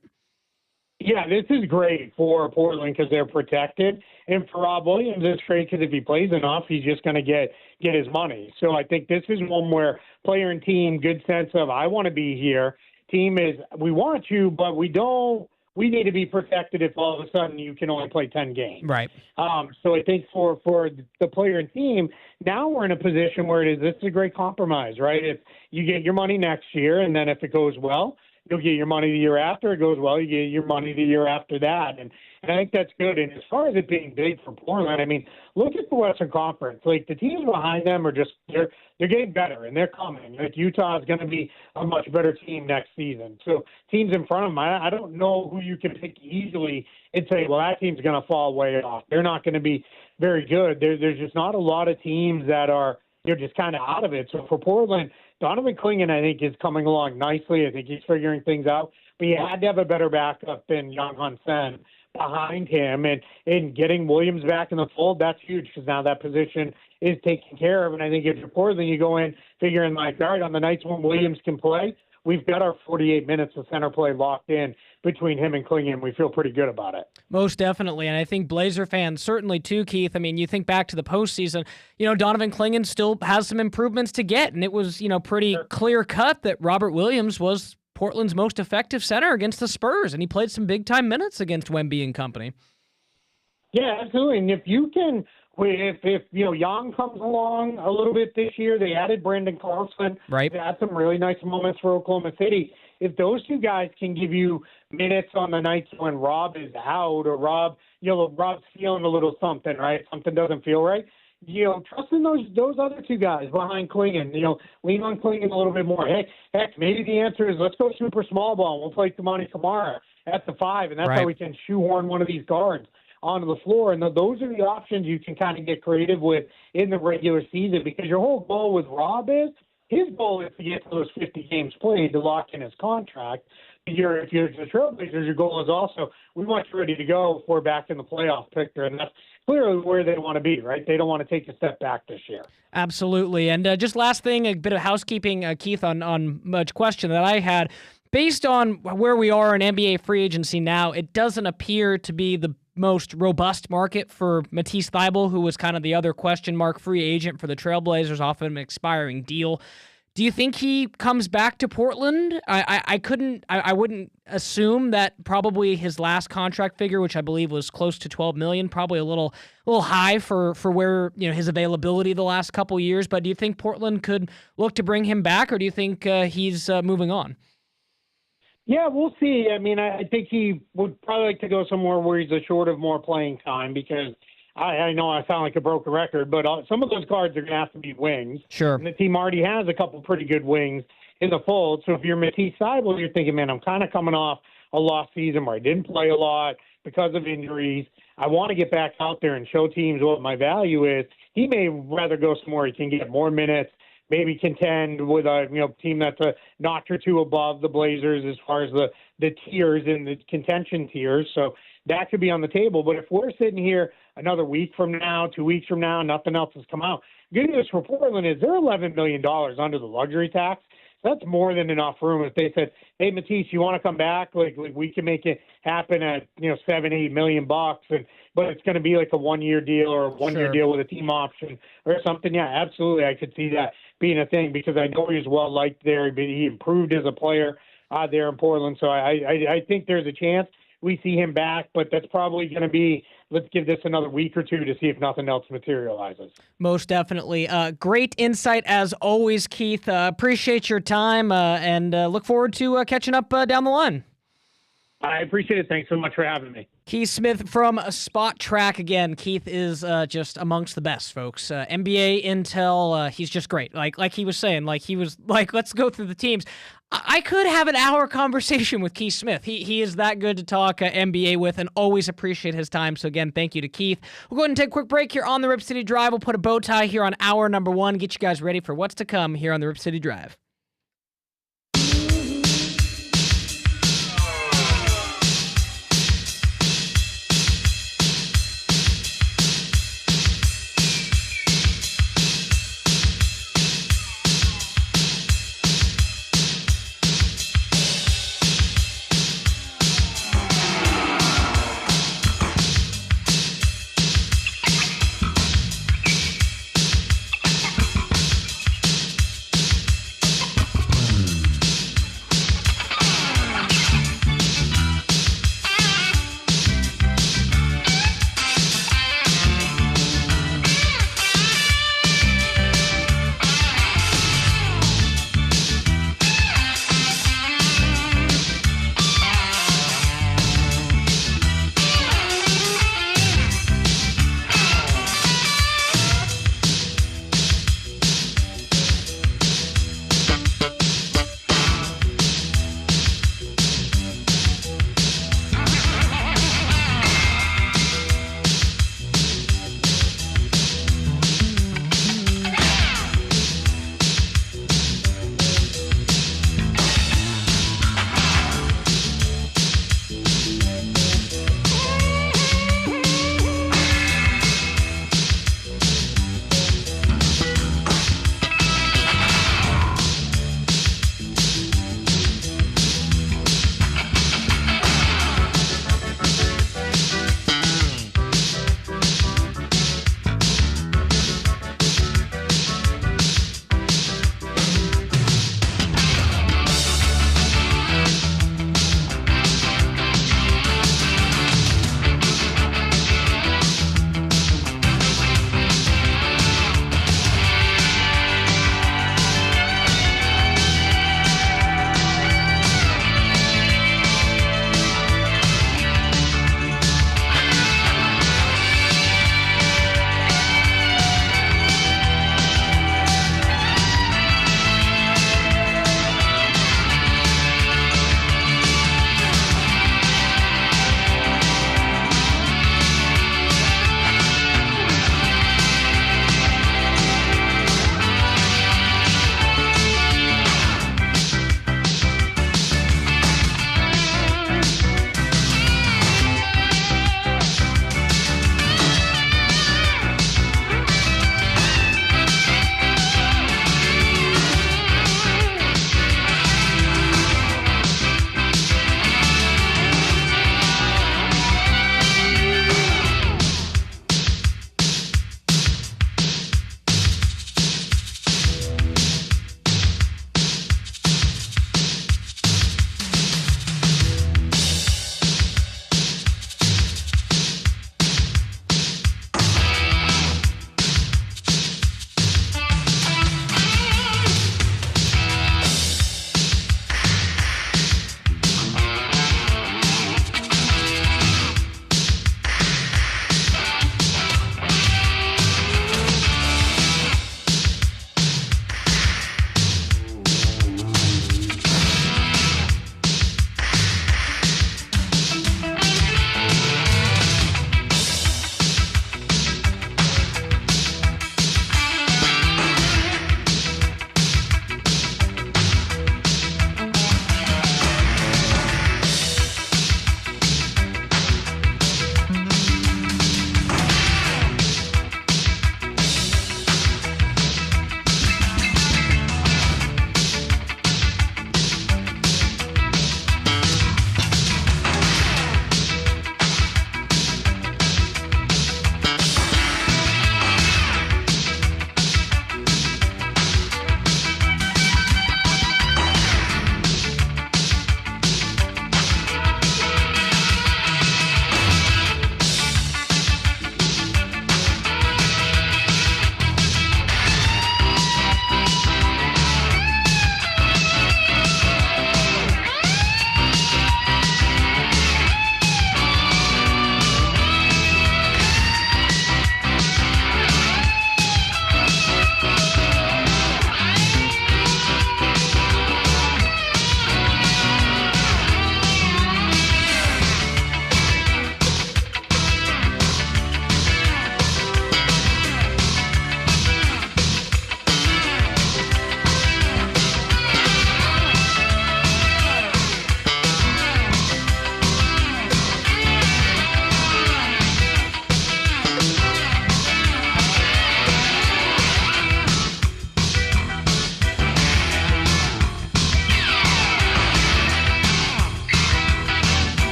Speaker 5: Yeah, this is great for Portland because they're protected. And for Rob Williams, it's great because if he plays enough, he's just going to get his money. So I think this is one where player and team, good sense of, I want to be here. Team is, we want you, but we don't. We need to be protected if all of a sudden you can only play 10 games.
Speaker 1: Right.
Speaker 5: So I think for the player and team, now we're in a position where this is a great compromise, right? If you get your money next year, and then if it goes well, you'll get your money the year after. It goes well, you get your money the year after that. And I think that's good. And as far as it being big for Portland, I mean, look at the Western Conference. Like, the teams behind them are just they're getting better, and they're coming. Like, Utah is going to be a much better team next season. So teams in front of them, I don't know who you can pick easily and say, well, that team's going to fall way off. They're not going to be very good. There's just not a lot of teams that are just kind of out of it. So for Portland, Donovan Clingan, I think, is coming along nicely. I think he's figuring things out. But you had to have a better backup than Young Hun Sen behind him. And getting Williams back in the fold, that's huge because now that position is taken care of. And I think if you're Portland, you go in figuring, like, all right, on the nights when Williams can play, we've got our 48 minutes of center play locked in between him and Clingan. We feel pretty good about it.
Speaker 1: Most definitely. And I think Blazer fans certainly too, Keith. I mean, you think back to the postseason, Donovan Clingan still has some improvements to get. And it was, pretty clear cut that Robert Williams was Portland's most effective center against the Spurs. And he played some big time minutes against Wemby and company.
Speaker 5: Yeah, absolutely. And if you can, if Young comes along a little bit this year, they added Brandon Carlson.
Speaker 1: Right.
Speaker 5: They had some really nice moments for Oklahoma City. If those two guys can give you minutes on the nights when Rob is out, or Rob's feeling a little something, right? Something doesn't feel right. Trust in those other two guys behind Clingan. Lean on Clingan a little bit more. Heck, maybe the answer is let's go super small ball. We'll play Kamani Kamara at the 5, and that's how we can shoehorn one of these guards onto the floor. And those are the options you can kind of get creative with in the regular season, because your whole goal with Rob is, his goal is to get to those 50 games played to lock in his contract. If you're the Trailblazers, your goal is also, we want you ready to go if we're back in the playoff picture. And that's clearly where they want to be, right? They don't want to take a step back this year.
Speaker 1: Absolutely. And just last thing, a bit of housekeeping, Keith, on much question that I had. Based on where we are in NBA free agency now, it doesn't appear to be the most robust market for Matisse Thybulle, who was kind of the other question mark free agent for the Trailblazers off of an expiring deal. Do you think he comes back to Portland? I wouldn't assume that. Probably his last contract figure, which I believe was close to $12 million, probably a little high for where his availability the last couple years. But do you think Portland could look to bring him back, or do you think he's moving on?
Speaker 5: Yeah, we'll see. I mean, I think he would probably like to go somewhere where he's assured of more playing time, because I know I sound like a broken record, but some of those guards are going to have to be wings.
Speaker 1: Sure.
Speaker 5: And the team already has a couple pretty good wings in the fold. So if you're Matisse Thybulle, you're thinking, man, I'm kind of coming off a lost season where I didn't play a lot because of injuries. I want to get back out there and show teams what my value is. He may rather go somewhere he can get more minutes, maybe contend with a team that's a notch or two above the Blazers as far as the tiers and the contention tiers. So that could be on the table. But if we're sitting here another week from now, 2 weeks from now, nothing else has come out, good news for Portland is they're $11 million under the luxury tax. That's more than enough room. If they said, hey, Matisse, you want to come back? Like we can make it happen at, $7-8 million bucks, but it's going to be like a 1-year deal or a one-year deal with a team option or something. Yeah, absolutely. I could see that being a thing, because I know he's well liked there. He improved as a player there in Portland. So I think there's a chance we see him back, but that's probably going to be, let's give this another week or two to see if nothing else materializes.
Speaker 1: Most definitely. Great insight as always, Keith. Appreciate your time and look forward to catching up down the line.
Speaker 5: I appreciate it. Thanks so much for having me.
Speaker 1: Keith Smith from Spot Track again. Keith is just amongst the best, folks. NBA intel, he's just great. Like he was saying, let's go through the teams. I could have an hour conversation with Keith Smith. He is that good to talk NBA with, and always appreciate his time. So again, thank you to Keith. We'll go ahead and take a quick break here on the Rip City Drive. We'll put a bow tie here on hour number 1. Get you guys ready for what's to come here on the Rip City Drive.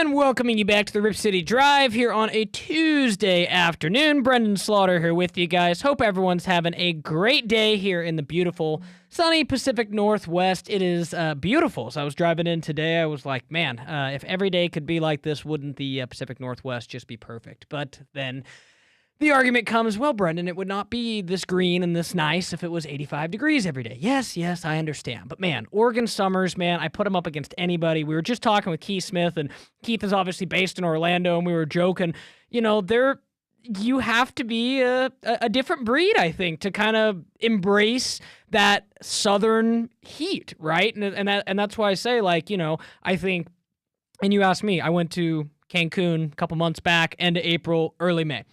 Speaker 1: And welcoming you back to the Rip City Drive here on a Tuesday afternoon. Brendan Slaughter here with you guys. Hope everyone's having a great day here in the beautiful, sunny Pacific Northwest. It is beautiful. So I was driving in today. I was like, man, if every day could be like this, wouldn't the Pacific Northwest just be perfect? But then the argument comes, well, Brendan, it would not be this green and this nice if it was 85 degrees every day. Yes, I understand. But man, Oregon summers, man, I put them up against anybody. We were just talking with Keith Smith, and Keith is obviously based in Orlando, and we were joking, you have to be a different breed, I think, to kind of embrace that southern heat, right? And that's why I say, I think, and you asked me, I went to Cancun a couple months back, end of April, early May.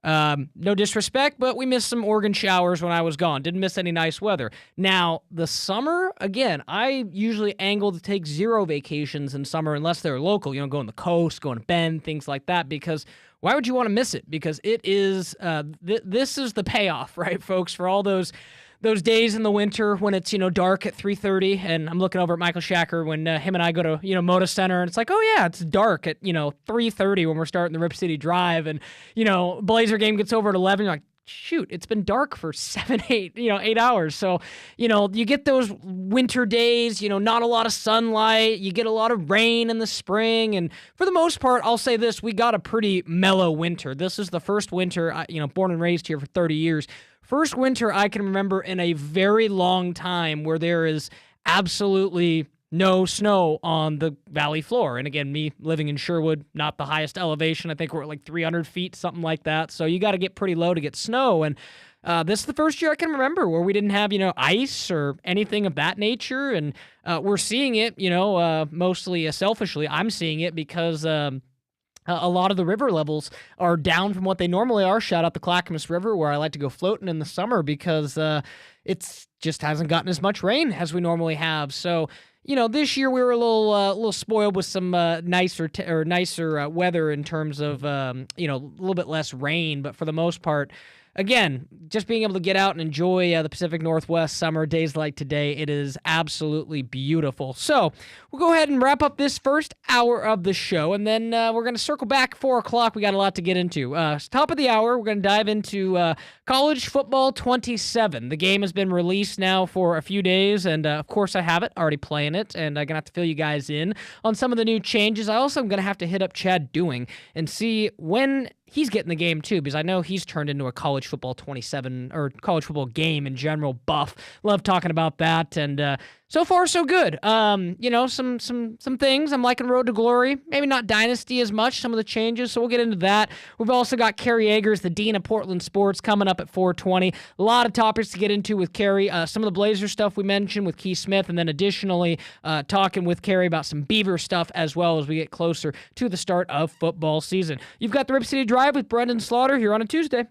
Speaker 1: No disrespect, but we missed some Oregon showers when I was gone. Didn't miss any nice weather. Now, the summer, again, I usually angle to take 0 vacations in summer unless they're local, go on the coast, go on Bend, things like that, because why would you want to miss it? Because it is, this is the payoff, right, folks, for all those days in the winter when it's, dark at 3:30, and I'm looking over at Michael Shacker when him and I go to, Moda Center, and it's like, oh yeah, it's dark at, 3:30 when we're starting the Rip City Drive, and, Blazer game gets over at 11, you're like, shoot, it's been dark for 8 hours. So, you get those winter days, not a lot of sunlight, you get a lot of rain in the spring, and for the most part, I'll say this, we got a pretty mellow winter. This is the first winter, born and raised here for 30 years, first winter I can remember in a very long time where there is absolutely no snow on the valley floor. And again, me living in Sherwood, not the highest elevation. I think we're at like 300 feet, something like that. So you got to get pretty low to get snow. And this is the first year I can remember where we didn't have, ice or anything of that nature. And we're seeing it, mostly selfishly. I'm seeing it because a lot of the river levels are down from what they normally are. Shout out the Clackamas River, where I like to go floating in the summer because it's just hasn't gotten as much rain as we normally have. So, this year we were a little spoiled with some nicer weather in terms of a little bit less rain, but for the most part, again, just being able to get out and enjoy the Pacific Northwest summer days like today, it is absolutely beautiful. So we'll go ahead and wrap up this first hour of the show, and then we're going to circle back 4 o'clock. We got a lot to get into. Top of the hour, we're going to dive into College Football 27. The game has been released now for a few days, and of course I have it, already playing it, and I'm going to have to fill you guys in on some of the new changes. I also am going to have to hit up Chad Doing and see when he's getting the game too, because I know he's turned into a college football 27 or college football game in general buff. Love talking about that, and so far so good. Some things I'm liking Road to Glory. Maybe not Dynasty as much. Some of the changes, so we'll get into that. We've also got Kerry Eggers, the Dean of Portland Sports, coming up at 4:20. A lot of topics to get into with Kerry. Some of the Blazer stuff we mentioned with Keith Smith, and then additionally talking with Kerry about some Beaver stuff as well as we get closer to the start of football season. You've got the Rip City Drive with Brendan Slaughter here on a Tuesday.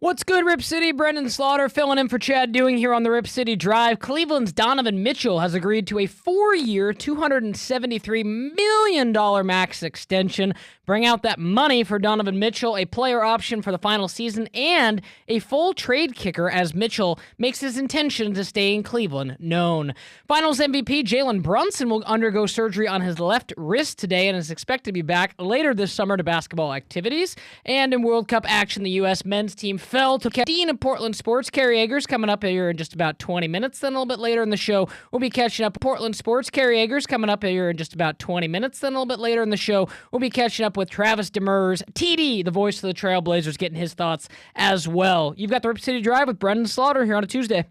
Speaker 1: What's good, Rip City? Brendan Slaughter filling in for Chad Doing here on the Rip City Drive. Cleveland's Donovan Mitchell has agreed to a 4-year, $273 million max extension. Bring out that money for Donovan Mitchell, a player option for the final season, and a full trade kicker as Mitchell makes his intention to stay in Cleveland known. Finals MVP Jalen Brunson will undergo surgery on his left wrist today and is expected to be back later this summer to basketball activities. And in World Cup action, the U.S. men's team fell to Dean of Portland Sports. Kerry Eggers coming up here in just about 20 minutes. Then a little bit later in the show, we'll be catching up with Portland Sports. Kerry Eggers coming up here in just about 20 minutes. Then a little bit later in the show, we'll be catching up with Travis Demers, TD, the voice of the Trailblazers, getting his thoughts as well. You've got the Rip City Drive with Brendan Slaughter here on a Tuesday.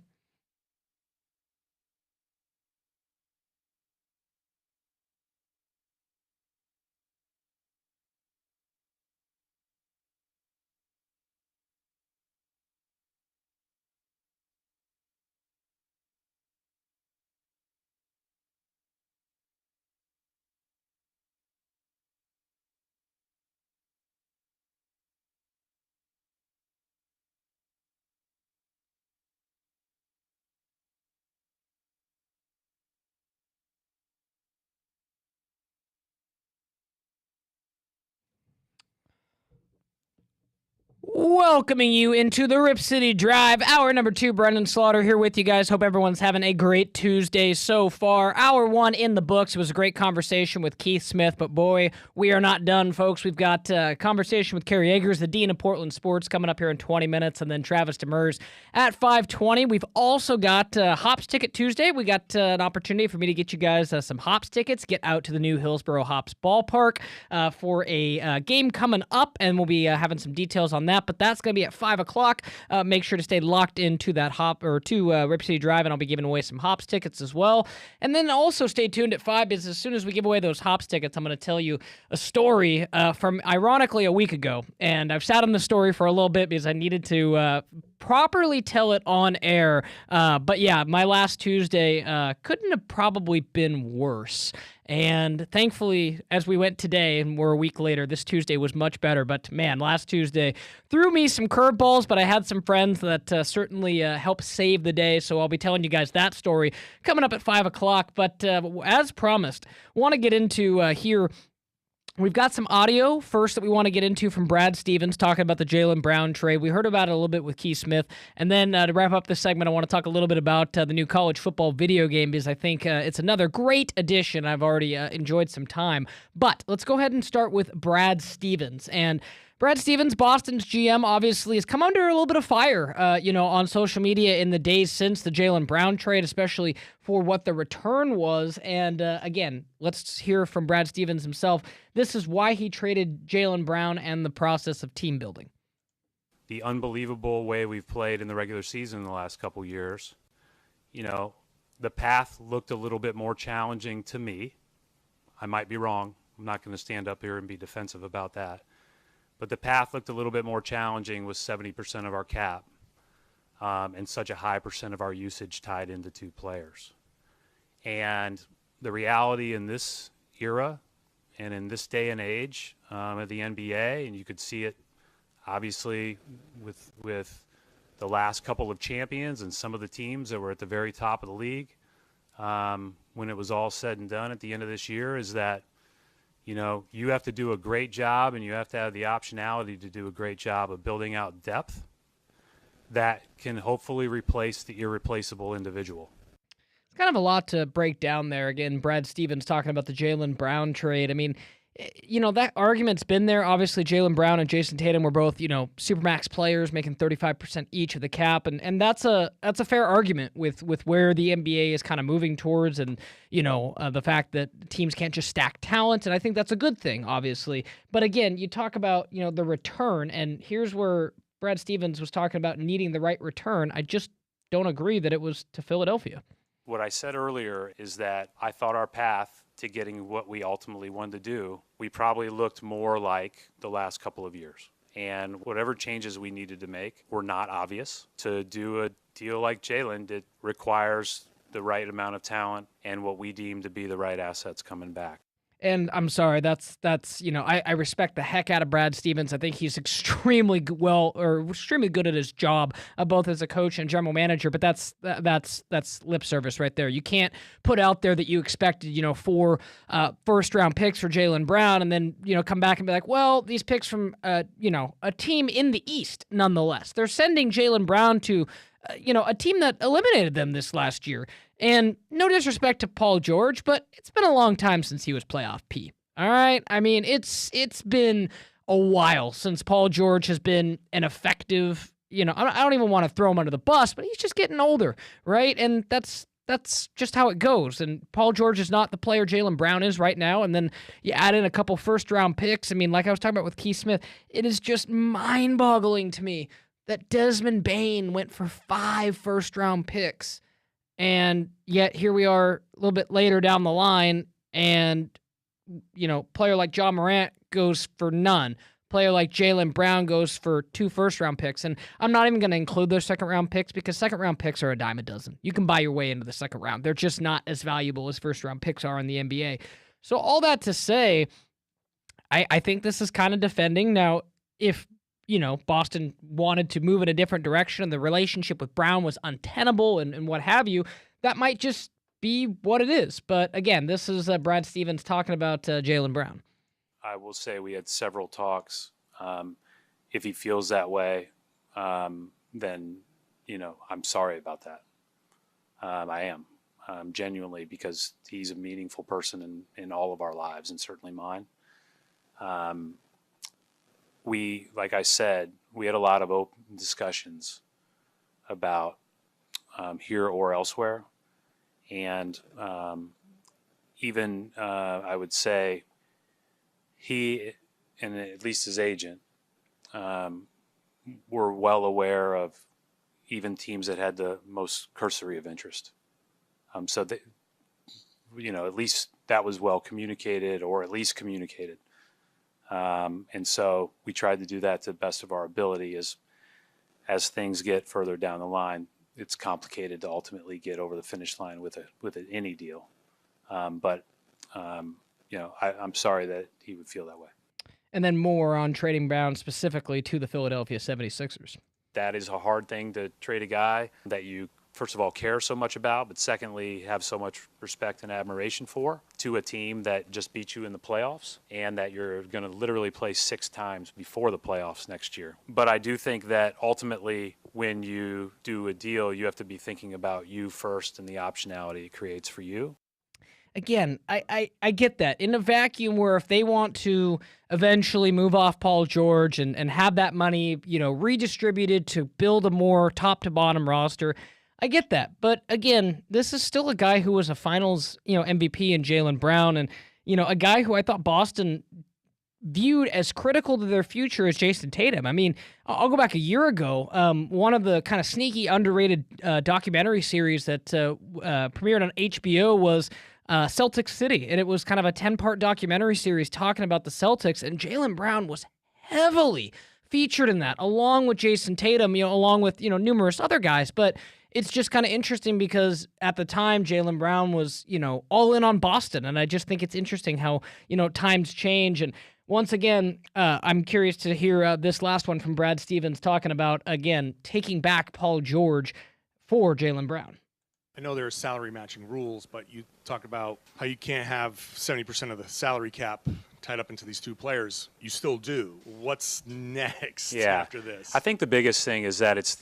Speaker 1: Welcoming you into the Rip City Drive, hour number 2. Brendan Slaughter here with you guys. Hope everyone's having a great Tuesday so far. Hour 1 in the books. It was a great conversation with Keith Smith, but boy, we are not done, folks. We've got a conversation with Kerry Eggers, the Dean of Portland Sports, coming up here in 20 minutes, and then Travis Demers at 5:20. We've also got Hops Ticket Tuesday. We got an opportunity for me to get you guys some Hops tickets. Get out to the new Hillsboro Hops Ballpark for a game coming up, and we'll be having some details on that. But that's going to be at 5 o'clock. Make sure to stay locked into that Rip City Drive, and I'll be giving away some Hops tickets as well. And then also stay tuned at 5, because as soon as we give away those Hops tickets, I'm going to tell you a story from, ironically, a week ago. And I've sat on the story for a little bit because I needed to properly tell it on air. But yeah, my last Tuesday couldn't have probably been worse. And thankfully, as we went today, and we're a week later, this Tuesday was much better. But man, last Tuesday threw me some curveballs, but I had some friends that certainly helped save the day. So I'll be telling you guys that story coming up at 5 o'clock. But as promised, want to get into here. We've got some audio first that we want to get into from Brad Stevens talking about the Jaylen Brown trade. We heard about it a little bit with Keith Smith. And then to wrap up this segment, I want to talk a little bit about the new college football video game, because I think it's another great addition. I've already enjoyed some time. But let's go ahead and start with Brad Stevens. And Brad Stevens, Boston's GM, obviously has come under a little bit of fire, on social media in the days since the Jaylen Brown trade, especially for what the return was. And again, let's hear from Brad Stevens himself. This is why he traded Jaylen Brown and the process of team building.
Speaker 6: The unbelievable way we've played in the regular season in the last couple years. The path looked a little bit more challenging to me. I might be wrong. I'm not going to stand up here and be defensive about that. But the path looked a little bit more challenging with 70% of our cap and such a high percent of our usage tied into 2 players. And the reality in this era and in this day and age of the NBA, and you could see it obviously with the last couple of champions and some of the teams that were at the very top of the league when it was all said and done at the end of this year, is that you have to do a great job, and you have to have the optionality to do a great job of building out depth that can hopefully replace the irreplaceable individual.
Speaker 1: It's kind of a lot to break down there. Again, Brad Stevens talking about the Jaylen Brown trade. I mean, that argument's been there. Obviously, Jaylen Brown and Jason Tatum were both, supermax players making 35% each of the cap, and that's a fair argument with where the NBA is kind of moving towards, and the fact that teams can't just stack talent, and I think that's a good thing, obviously. But again, you talk about the return, and here's where Brad Stevens was talking about needing the right return. I just don't agree that it was to Philadelphia.
Speaker 6: What I said earlier is that I thought our path to getting what we ultimately wanted to do, we probably looked more like the last couple of years. And whatever changes we needed to make were not obvious. To do a deal like Jaylen, it requires the right amount of talent and what we deem to be the right assets coming back.
Speaker 1: And I'm sorry, that's I respect the heck out of Brad Stevens. I think he's extremely extremely good at his job, both as a coach and general manager. But that's lip service right there. You can't put out there that you expected 4 first round picks for Jaylen Brown, and then come back and be like, well, these picks from a team in the East, nonetheless. They're sending Jaylen Brown to a team that eliminated them this last year. And no disrespect to Paul George, but it's been a long time since he was playoff P. All right? I mean, it's been a while since Paul George has been an effective, I don't even want to throw him under the bus, but he's just getting older, right? And that's just how it goes. And Paul George is not the player Jaylen Brown is right now. And then you add in a couple first-round picks. I mean, like I was talking about with Keith Smith, it is just mind-boggling to me that Desmond Bane went for 5 first-round picks. And yet here we are a little bit later down the line, and, player like John Morant goes for none. Player like Jaylen Brown goes for 2 first-round picks. And I'm not even going to include those second-round picks because second-round picks are a dime a dozen. You can buy your way into the second round. They're just not as valuable as first-round picks are in the NBA. So all that to say, I think this is kind of defending. Now, if Boston wanted to move in a different direction and the relationship with Brown was untenable and what have you, that might just be what it is. But again, this is Brad Stevens talking about Jaylen Brown.
Speaker 6: I will say we had several talks. If he feels that way, then, I'm sorry about that. I am genuinely, because he's a meaningful person in all of our lives and certainly mine. Like I said, we had a lot of open discussions about here or elsewhere. And even I would say he, and at least his agent, were well aware of even teams that had the most cursory of interest. So that, at least that was well communicated, or at least communicated. And so we tried to do that to the best of our ability. As things get further down the line, it's complicated to ultimately get over the finish line with any deal. But I'm sorry that he would feel that way.
Speaker 1: And then more on trading Brown specifically to the Philadelphia 76ers.
Speaker 6: That is a hard thing, to trade a guy that you, first of all, care so much about, but secondly, have so much respect and admiration for, to a team that just beat you in the playoffs and that you're going to literally play 6 times before the playoffs next year. But I do think that ultimately, when you do a deal, you have to be thinking about you first and the optionality it creates for you.
Speaker 1: Again, I get that. In a vacuum where if they want to eventually move off Paul George and have that money, redistributed to build a more top-to-bottom roster, I get that. But again, this is still a guy who was a finals, MVP in Jaylen Brown, and, a guy who I thought Boston viewed as critical to their future as Jason Tatum. I mean, I'll go back a year ago. One of the kind of sneaky, underrated documentary series that premiered on HBO was Celtics City, and it was kind of a 10-part documentary series talking about the Celtics, and Jaylen Brown was heavily featured in that, along with Jason Tatum, along with, numerous other guys. But it's just kind of interesting because at the time, Jaylen Brown was, all in on Boston, and I just think it's interesting how, times change. And once again, I'm curious to hear this last one from Brad Stevens talking about, again, taking back Paul George for Jaylen Brown.
Speaker 7: I know there are salary matching rules, but you talk about how you can't have 70% of the salary cap tied up into these 2 players. You still do. What's next after this?
Speaker 6: I think the biggest thing is that it's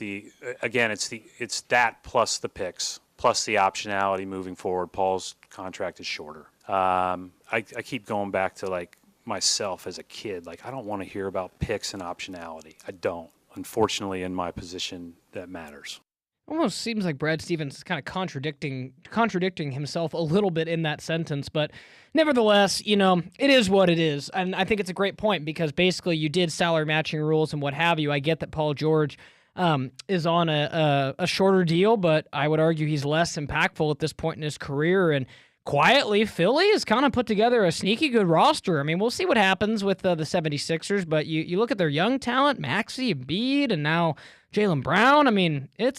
Speaker 6: that plus the picks, plus the optionality moving forward. Paul's contract is shorter. I keep going back to myself as a kid. I don't want to hear about picks and optionality. I don't. Unfortunately, in my position, that matters.
Speaker 1: Almost seems like Brad Stevens is kind of contradicting himself a little bit in that sentence, but nevertheless, it is what it is. And I think it's a great point because basically you did salary matching rules and what have you. I get that Paul George is on a shorter deal, but I would argue he's less impactful at this point in his career. And quietly, Philly has kind of put together a sneaky good roster. I mean, we'll see what happens with the 76ers, but you look at their young talent, Maxey, Embiid, and now Jaylen Brown. I mean, there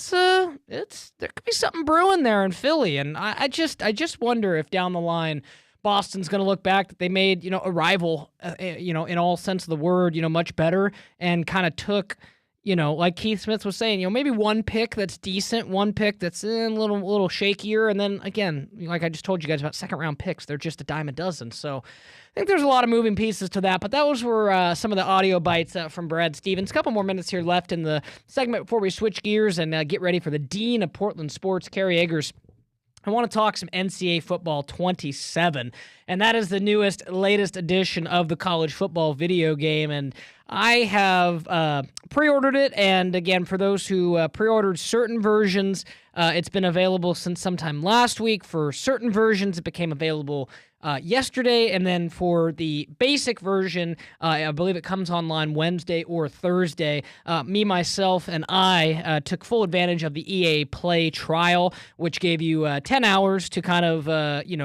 Speaker 1: could be something brewing there in Philly, and I just wonder if down the line Boston's going to look back that they made, a rival, in all sense of the word, much better, and kind of took, like Keith Smith was saying, maybe one pick that's decent, one pick that's a little shakier, and then again, like I just told you guys about second-round picks, they're just a dime a dozen. So I think there's a lot of moving pieces to that, but those were some of the audio bites from Brad Stevens. A couple more minutes here left in the segment before we switch gears and get ready for the Dean of Portland Sports, Kerry Eggers. I want to talk some NCAA Football 27, and that is the latest edition of the college football video game, and I have pre-ordered it, and again, for those who pre-ordered certain versions, it's been available since sometime last week. For certain versions, it became available yesterday, and then for the basic version, I believe it comes online Wednesday or Thursday. Myself, and I took full advantage of the EA Play trial, which gave you 10 hours to kind of,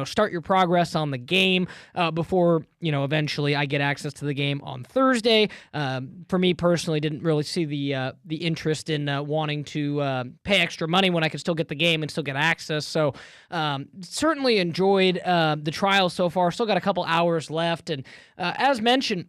Speaker 1: start your progress on the game before, eventually I get access to the game on Thursday. For me personally, didn't really see the interest in wanting to pay extra money when I could still get the game and still get access. So certainly enjoyed the trial so far. Still got a couple hours left. And as mentioned,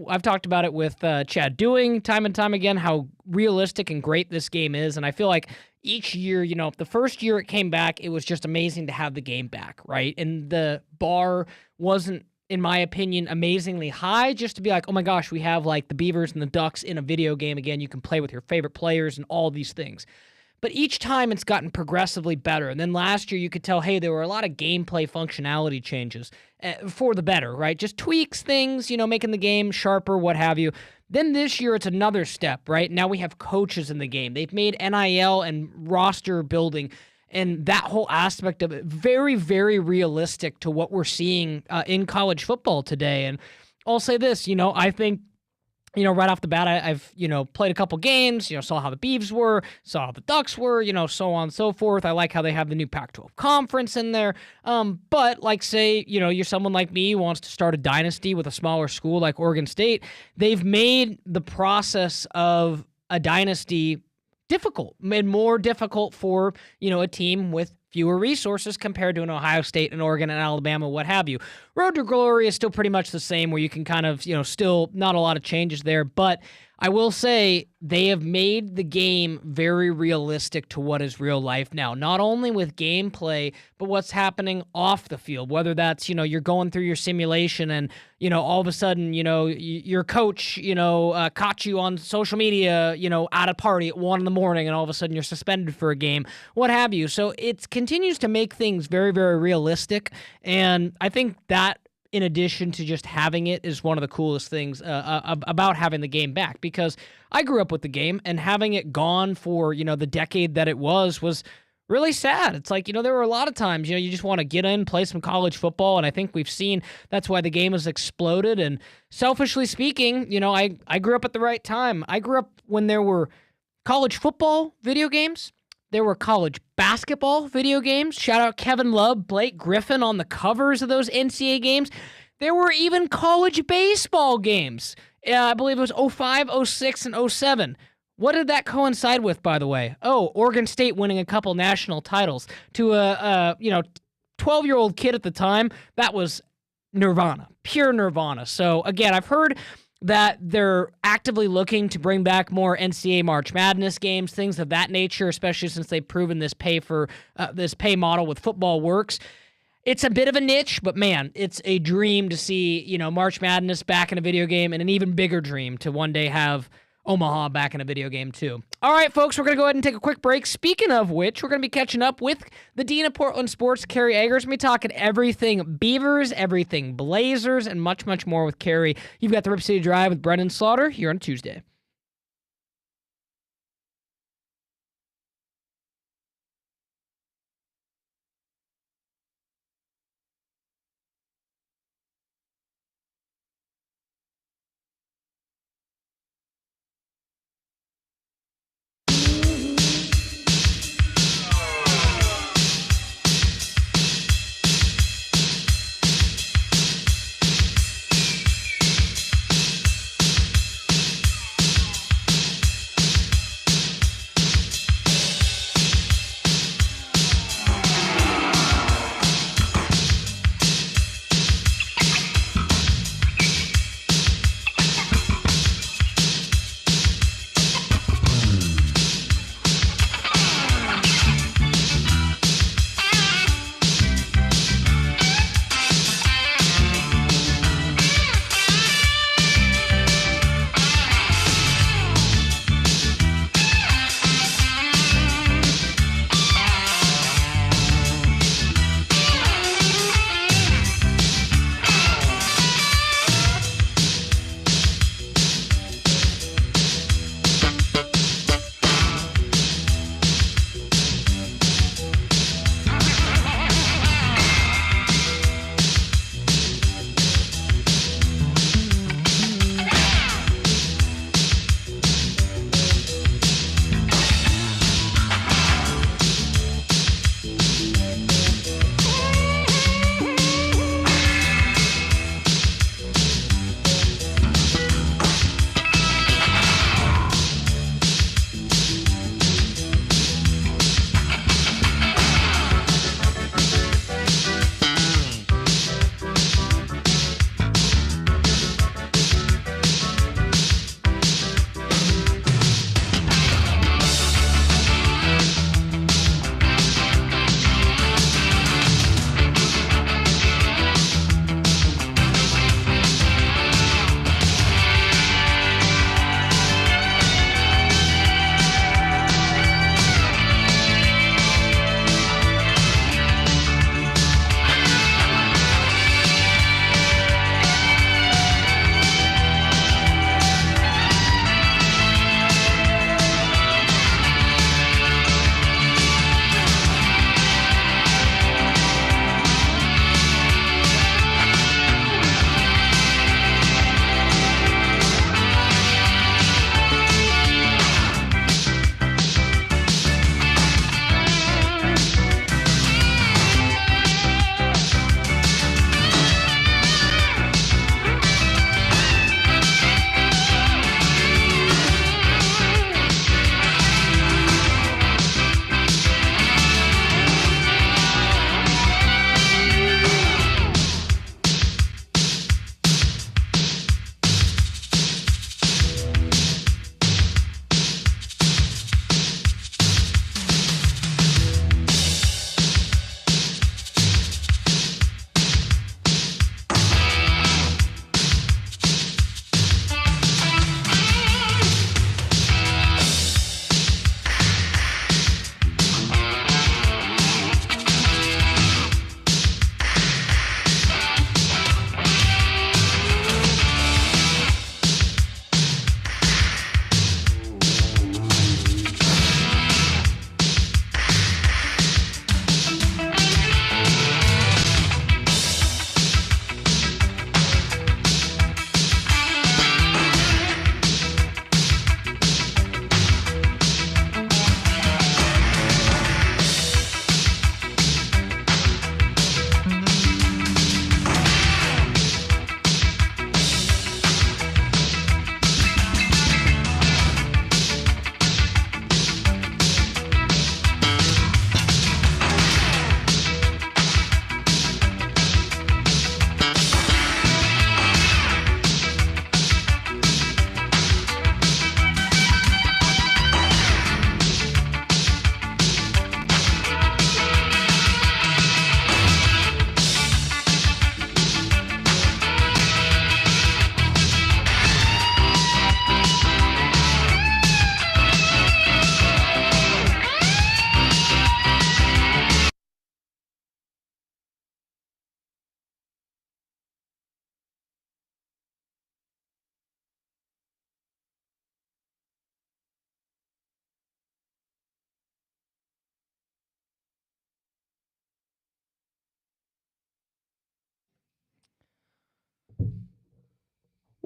Speaker 1: I've talked about it with Chad Doing time and time again, how realistic and great this game is. And I feel like each year, the first year it came back, it was just amazing to have the game back, right? And the bar wasn't, in my opinion, amazingly high, just to be like, oh my gosh, we have like the Beavers and the Ducks in a video game again. You can play with your favorite players and all these things. But each time it's gotten progressively better. And then last year you could tell, hey, there were a lot of gameplay functionality changes for the better, right? Just tweaks things, making the game sharper, what have you. Then this year it's another step, right? Now we have coaches in the game. They've made NIL and roster building and that whole aspect of it very, very realistic to what we're seeing in college football today. And I'll say this, I think, right off the bat, I've, played a couple games, saw how the Beavs were, saw how the Ducks were, so on and so forth. I like how they have the new Pac-12 conference in there. But like say, you're someone like me who wants to start a dynasty with a smaller school like Oregon State. They've made the process of a dynasty difficult, made more difficult for, a team with fewer resources compared to an Ohio State and Oregon and Alabama, what have you. Road to Glory is still pretty much the same, where you can kind of, still not a lot of changes there, but I will say they have made the game very realistic to what is real life now, not only with gameplay, but what's happening off the field, whether that's, you're going through your simulation and, all of a sudden, your coach, caught you on social media, at a party at 1 a.m, and all of a sudden you're suspended for a game, what have you. So it continues to make things very, very realistic. And I think that, in addition to just having it, is one of the coolest things about having the game back, because I grew up with the game, and having it gone for, the decade that it was really sad. It's like, there were a lot of times, you just want to get in, play some college football, and I think we've seen that's why the game has exploded. And selfishly speaking, I grew up at the right time. I grew up when there were college football video games. There were college basketball video games. Shout out Kevin Love, Blake Griffin on the covers of those NCAA games. There were even college baseball games. I believe it was 05, 06, and 07. What did that coincide with, by the way? Oh, Oregon State winning a couple national titles. To a 12-year-old kid at the time, that was nirvana, pure nirvana. So again, I've heard that they're actively looking to bring back more NCAA March Madness games, things of that nature, especially since they've proven this pay model with football works. It's a bit of a niche, but man, it's a dream to see, March Madness back in a video game, and an even bigger dream to one day have Omaha back in a video game too. All right, folks, we're going to go ahead and take a quick break. Speaking of which, we're going to be catching up with the Dean of Portland Sports, Kerry Eggers. We're going to be talking everything Beavers, everything Blazers, and much, much more with Kerry. You've got the Rip City Drive with Brendan Slaughter here on Tuesday.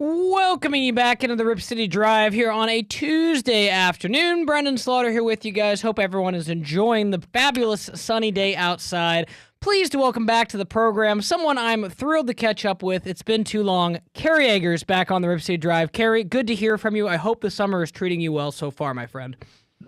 Speaker 1: Welcoming you back into the Rip City Drive here on a Tuesday afternoon. Brendan Slaughter here with you guys. Hope everyone is enjoying the fabulous sunny day outside. Pleased to welcome back to the program someone I'm thrilled to catch up with. It's been too long. Kerry Eggers back on the Rip City Drive. Kerry, good to hear from you. I hope the summer is treating you well so far, my friend.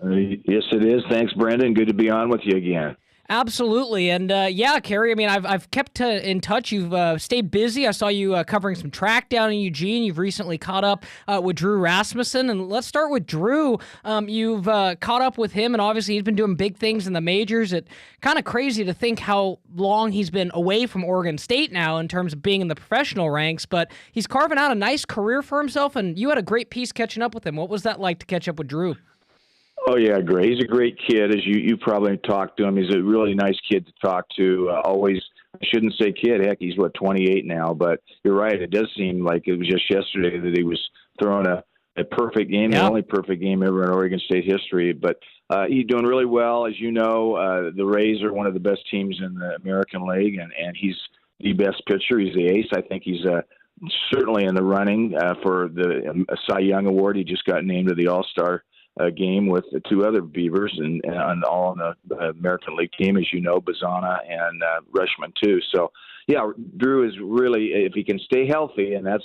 Speaker 8: Yes, it is. Thanks, Brendan. Good to be on with you again.
Speaker 1: Absolutely. And yeah, Kerry, I mean, I've kept in touch. You've stayed busy. I saw you covering some track down in Eugene. You've recently caught up with Drew Rasmussen. And let's start with Drew. You've caught up with him, and obviously he's been doing big things in the majors. It's kind of crazy to think how long he's been away from Oregon State now in terms of being in the professional ranks, but he's carving out a nice career for himself, and you had a great piece catching up with him. What was that like to catch up with Drew?
Speaker 8: Oh, yeah, great. He's a great kid, as you probably talked to him. He's a really nice kid to talk to. Always, I shouldn't say kid. Heck, he's, 28 now. But you're right. It does seem like it was just yesterday that he was throwing a perfect game, the only perfect game ever in Oregon State history. But he's doing really well. As you know, the Rays are one of the best teams in the American League, and he's the best pitcher. He's the ace. I think he's certainly in the running for the Cy Young Award. He just got named to the All-Star game with the two other Beavers and all on the American League team, as you know, Bazana and Rushman too. So, yeah, Drew is really, if he can stay healthy, and that's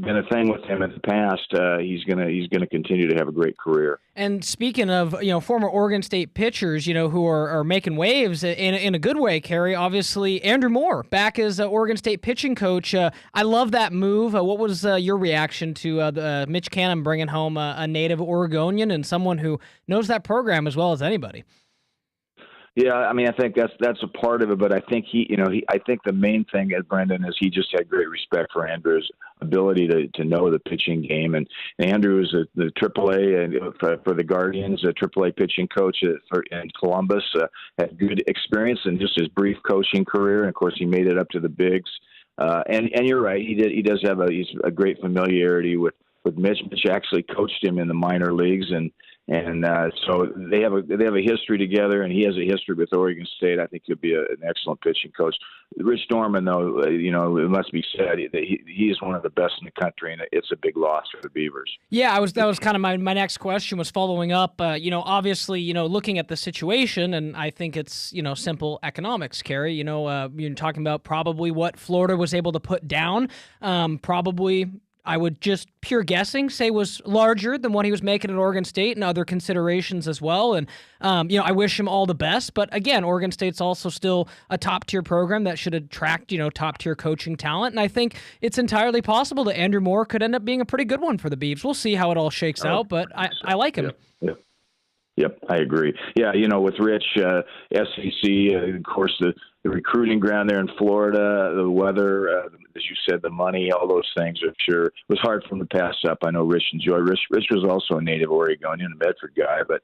Speaker 8: been a thing with him in the past, he's gonna continue to have a great career.
Speaker 1: And speaking of, former Oregon State pitchers, who are making waves in a good way, Kerry, obviously Andrew Moore back as Oregon State pitching coach. I love that move. What was your reaction to Mitch Canham bringing home a native Oregonian and someone who knows that program as well as anybody?
Speaker 8: Yeah, I mean, I think that's a part of it, but I think I think the main thing, Brendan, is he just had great respect for Andrew's ability to know the pitching game. And Andrew is the AAA for the Guardians, a AAA pitching coach in Columbus, had good experience in just his brief coaching career. And of course, he made it up to the bigs. And you're right, he does have he's a great familiarity with Mitch. Mitch actually coached him in the minor leagues, and so they have a history together, and he has a history with Oregon State. I think he'll be an excellent pitching coach. Rich Dorman, though, it must be said that he is one of the best in the country, and it's a big loss for the Beavers. Yeah,
Speaker 1: that was kind of my next question, was following up. Obviously, looking at the situation, and I think it's simple economics, Kerry. You're talking about probably what Florida was able to put down, probably. I would just pure guessing say was larger than what he was making at Oregon State, and other considerations as well. And, I wish him all the best. But again, Oregon State's also still a top-tier program that should attract, top-tier coaching talent. And I think it's entirely possible that Andrew Moore could end up being a pretty good one for the Beavs. We'll see how it all shakes out, but I like him.
Speaker 8: Yep, I agree. Yeah, with Rich, SEC, of course, the recruiting ground there in Florida, the weather, as you said, the money, all those things, I'm sure. It was hard for him to pass up. I know Rich enjoyed. Rich was also a native Oregonian, a Medford guy, but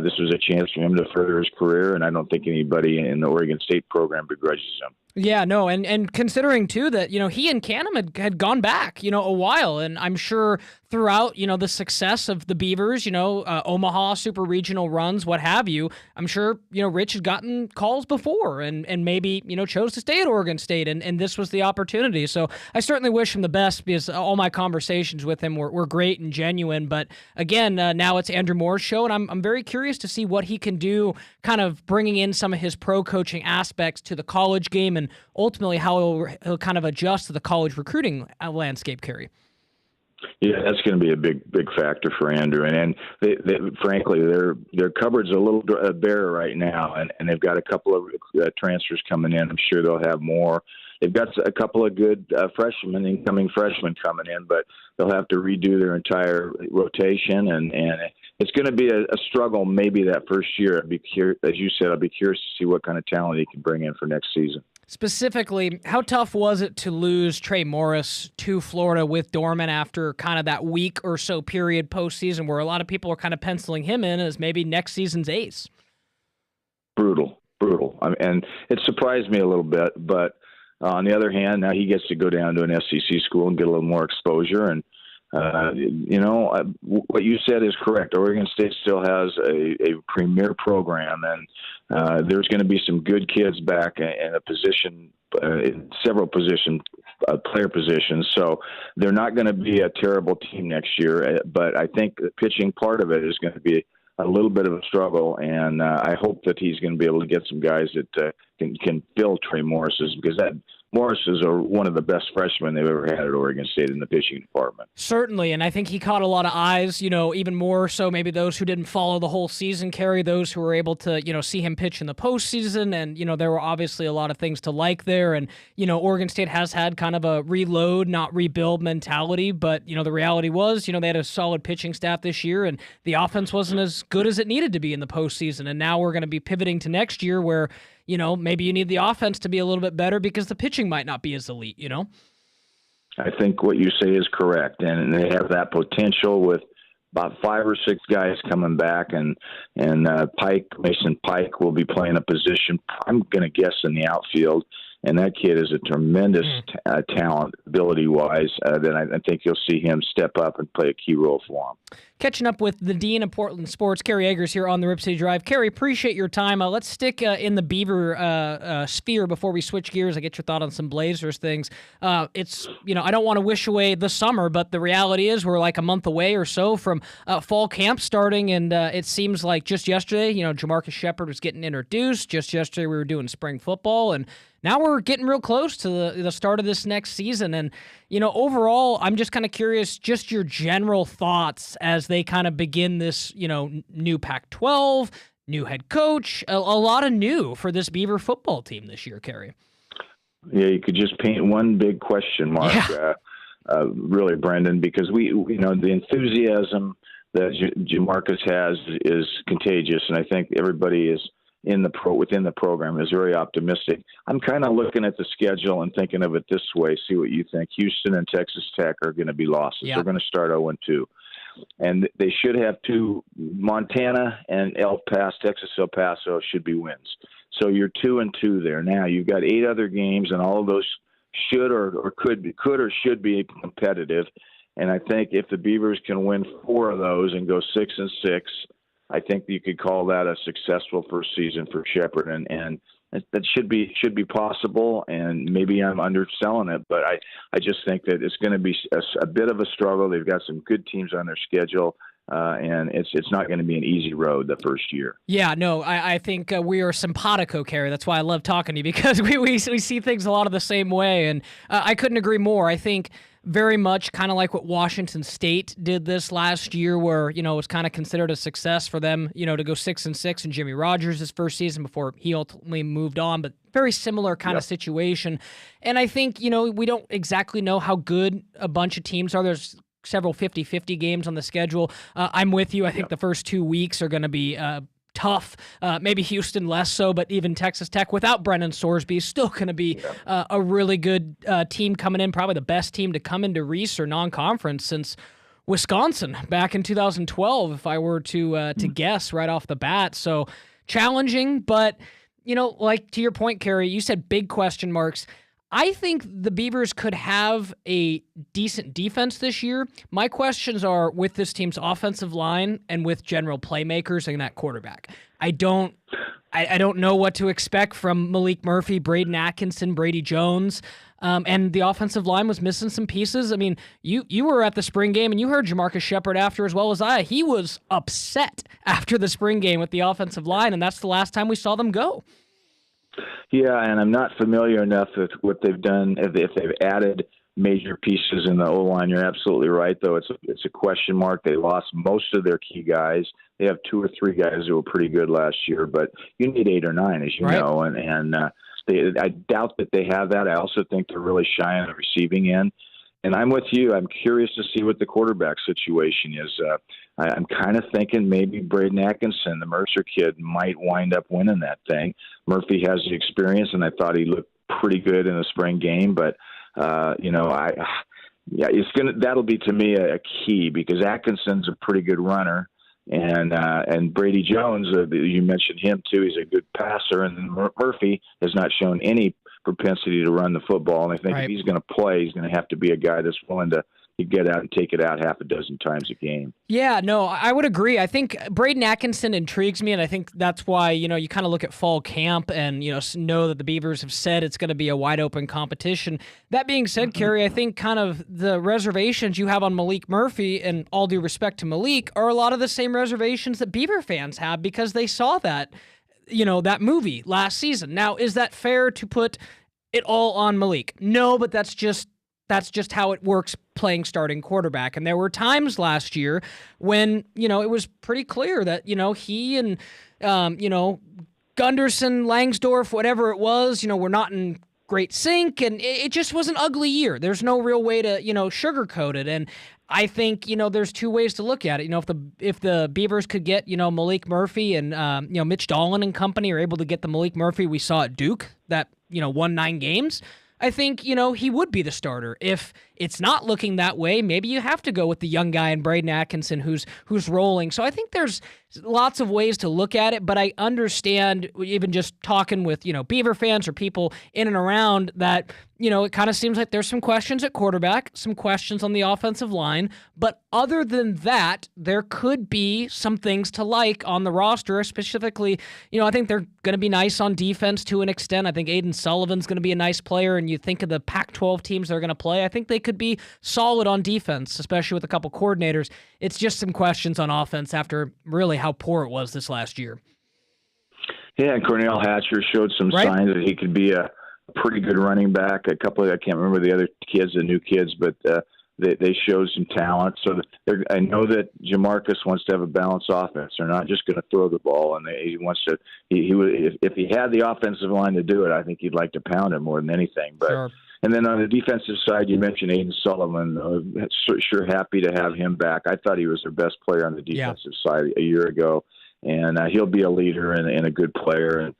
Speaker 8: this was a chance for him to further his career, and I don't think anybody in the Oregon State program begrudges him.
Speaker 1: Yeah, no, and considering, too, that, he and Canham had gone back, a while, and I'm sure throughout, the success of the Beavers, Omaha, super regional runs, what have you, I'm sure, Rich had gotten calls before and maybe, chose to stay at Oregon State, and this was the opportunity. So I certainly wish him the best, because all my conversations with him were great and genuine. But again, now it's Andrew Moore's show, and I'm very curious to see what he can do, kind of bringing in some of his pro coaching aspects to the college game, and ultimately how he'll kind of adjust to the college recruiting landscape, Kerry.
Speaker 8: Yeah, that's going to be a big factor for Andrew. And frankly, their cupboard's a little bare right now, and they've got a couple of transfers coming in. I'm sure they'll have more. They've got a couple of good incoming freshmen coming in, but they'll have to redo their entire rotation, and it's going to be a struggle maybe that first year. As you said, I'll be curious to see what kind of talent he can bring in for next season.
Speaker 1: Specifically, how tough was it to lose Trey Morris to Florida with Dorman after kind of that week or so period postseason where a lot of people are kind of penciling him in as maybe next season's ace?
Speaker 8: Brutal. And it surprised me a little bit, but on the other hand, now he gets to go down to an SEC school and get a little more exposure. And, what you said is correct. Oregon State still has a premier program, and there's going to be some good kids back in a position, in several position player positions. So they're not going to be a terrible team next year, but I think the pitching part of it is going to be a little bit of a struggle, and I hope that he's going to be able to get some guys that can fill Trey Morris's, because that Morris's are one of the best freshmen they've ever had at Oregon State in the pitching department.
Speaker 1: Certainly, and I think he caught a lot of eyes, even more so maybe those who didn't follow the whole season, Kerry, those who were able to, see him pitch in the postseason, and, there were obviously a lot of things to like there, and, Oregon State has had kind of a reload, not rebuild mentality, but, the reality was, they had a solid pitching staff this year, and the offense wasn't as good as it needed to be in the postseason, and now we're going to be pivoting to next year where, maybe you need the offense to be a little bit better because the pitching might not be as elite,
Speaker 8: I think what you say is correct, and they have that potential with about 5 or 6 guys coming back, and Mason Pike will be playing a position, I'm going to guess, in the outfield, and that kid is a tremendous talent, ability-wise, that I think you'll see him step up and play a key role for him.
Speaker 1: Catching up with the Dean of Portland Sports, Kerry Eggers here on the Rip City Drive. Kerry, appreciate your time. Let's stick in the Beaver sphere before we switch gears. I get your thought on some Blazers things. It's, I don't want to wish away the summer, but the reality is we're like a month away or so from fall camp starting, and it seems like just yesterday, Jamarcus Shepard was getting introduced. Just yesterday we were doing spring football, and now we're getting real close to the start of this next season. And, overall, I'm just kind of curious, just your general thoughts as they kind of begin this, new Pac-12, new head coach, a lot of new for this Beaver football team this year, Kerry.
Speaker 8: Yeah, you could just paint one big question mark, really, Brendan, because the enthusiasm that Jamarcus has is contagious, and I think everybody is within the program is very optimistic. I'm kind of looking at the schedule and thinking of it this way, see what you think. Houston and Texas Tech are going to be losses.
Speaker 1: Yep.
Speaker 8: They're going to start 0-2. And they should have 2. Montana and Texas El Paso should be wins. So you're 2-2 there. Now you've got 8 other games, and all of those should or could or should be competitive. And I think if the Beavers can win 4 of those and go 6-6, I think you could call that a successful first season for Shepard, and that should be possible. And maybe I'm underselling it, but I just think that it's going to be a bit of a struggle. They've got some good teams on their schedule, and it's not going to be an easy road the first year.
Speaker 1: Yeah, no, I think we are simpatico, Kerry. That's why I love talking to you, because we see things a lot of the same way, and I couldn't agree more. I think very much kind of like what Washington State did this last year, where, it was kind of considered a success for them, to go 6-6 in Jimmy Rogers' first season before he ultimately moved on, but very similar kind of situation. And I think, we don't exactly know how good a bunch of teams are. There's several 50-50 games on the schedule. I'm with you. I think the first 2 weeks are going to be tough. Maybe Houston less so, but even Texas Tech without Brennan Sorsby is still going to be a really good team coming in, probably the best team to come into Reese or non-conference since Wisconsin back in 2012, if I were to guess right off the bat. So challenging, but, like to your point, Kerry, you said big question marks. I think the Beavers could have a decent defense this year. My questions are with this team's offensive line and with general playmakers and that quarterback. I don't know what to expect from Malik Murphy, Braden Atkinson, Brady Jones, and the offensive line was missing some pieces. I mean, you were at the spring game and you heard Jamarcus Shepard after as well as I. He was upset after the spring game with the offensive line, and that's the last time we saw them go.
Speaker 8: Yeah, and I'm not familiar enough with what they've done, if they've added major pieces in the O-line. You're absolutely right, though. It's a question mark. They lost most of their key guys. They have 2 or 3 guys who were pretty good last year, but you need 8 or 9, as you know, and I doubt that they have that. I also think they're really shy on the receiving end. And I'm with you. I'm curious to see what the quarterback situation is. I'm kind of thinking maybe Braden Atkinson, the Mercer kid, might wind up winning that thing. Murphy has the experience, and I thought he looked pretty good in the spring game. But that'll be to me a key, because Atkinson's a pretty good runner, and Brady Jones, you mentioned him too. He's a good passer, and Murphy has not shown any propensity to run the football. And I think if he's going to play, he's going to have to be a guy that's willing to he'd get out and take it out half a dozen times a game.
Speaker 1: Yeah, no, I would agree. I think Braden Atkinson intrigues me, and I think that's why, you kind of look at fall camp and, know that the Beavers have said it's going to be a wide open competition. That being said, Kerry, I think kind of the reservations you have on Malik Murphy, and all due respect to Malik, are a lot of the same reservations that Beaver fans have because they saw that, that movie last season. Now, is that fair to put it all on Malik? No, but that's just how it works playing starting quarterback. And there were times last year when, it was pretty clear that, he and, Gunderson, Langsdorff, whatever it was, were not in great sync. And it just was an ugly year. There's no real way to, sugarcoat it. And I think, there's two ways to look at it. If the Beavers could get, Malik Murphy and, Mitch Dolan and company are able to get the Malik Murphy we saw at Duke that, won 9 games, I think, he would be the starter. If it's not looking that way, maybe you have to go with the young guy in Braden Atkinson who's rolling. So I think there's lots of ways to look at it, but I understand, even just talking with, Beaver fans or people in and around, that, it kind of seems like there's some questions at quarterback, some questions on the offensive line, but other than that, there could be some things to like on the roster. Specifically, I think they're going to be nice on defense to an extent. I think Aiden Sullivan's going to be a nice player, and you think of the Pac-12 teams they're going to play, I think they could be solid on defense, especially with a couple coordinators. It's just some questions on offense after really how poor it was this last year.
Speaker 8: Yeah, and Cornell Hatcher showed some signs that he could be a pretty good running back. A couple of, I can't remember the other kids, the new kids, but they showed some talent. So I know that Jamarcus wants to have a balanced offense. They're not just going to throw the ball, and he wants to. He would, if he had the offensive line to do it, I think he'd like to pound it more than anything. But
Speaker 1: sure.
Speaker 8: And then on the defensive side, you mentioned Aiden Sullivan. Sure happy to have him back. I thought he was their best player on the defensive side a year ago, and he'll be a leader and a good player. And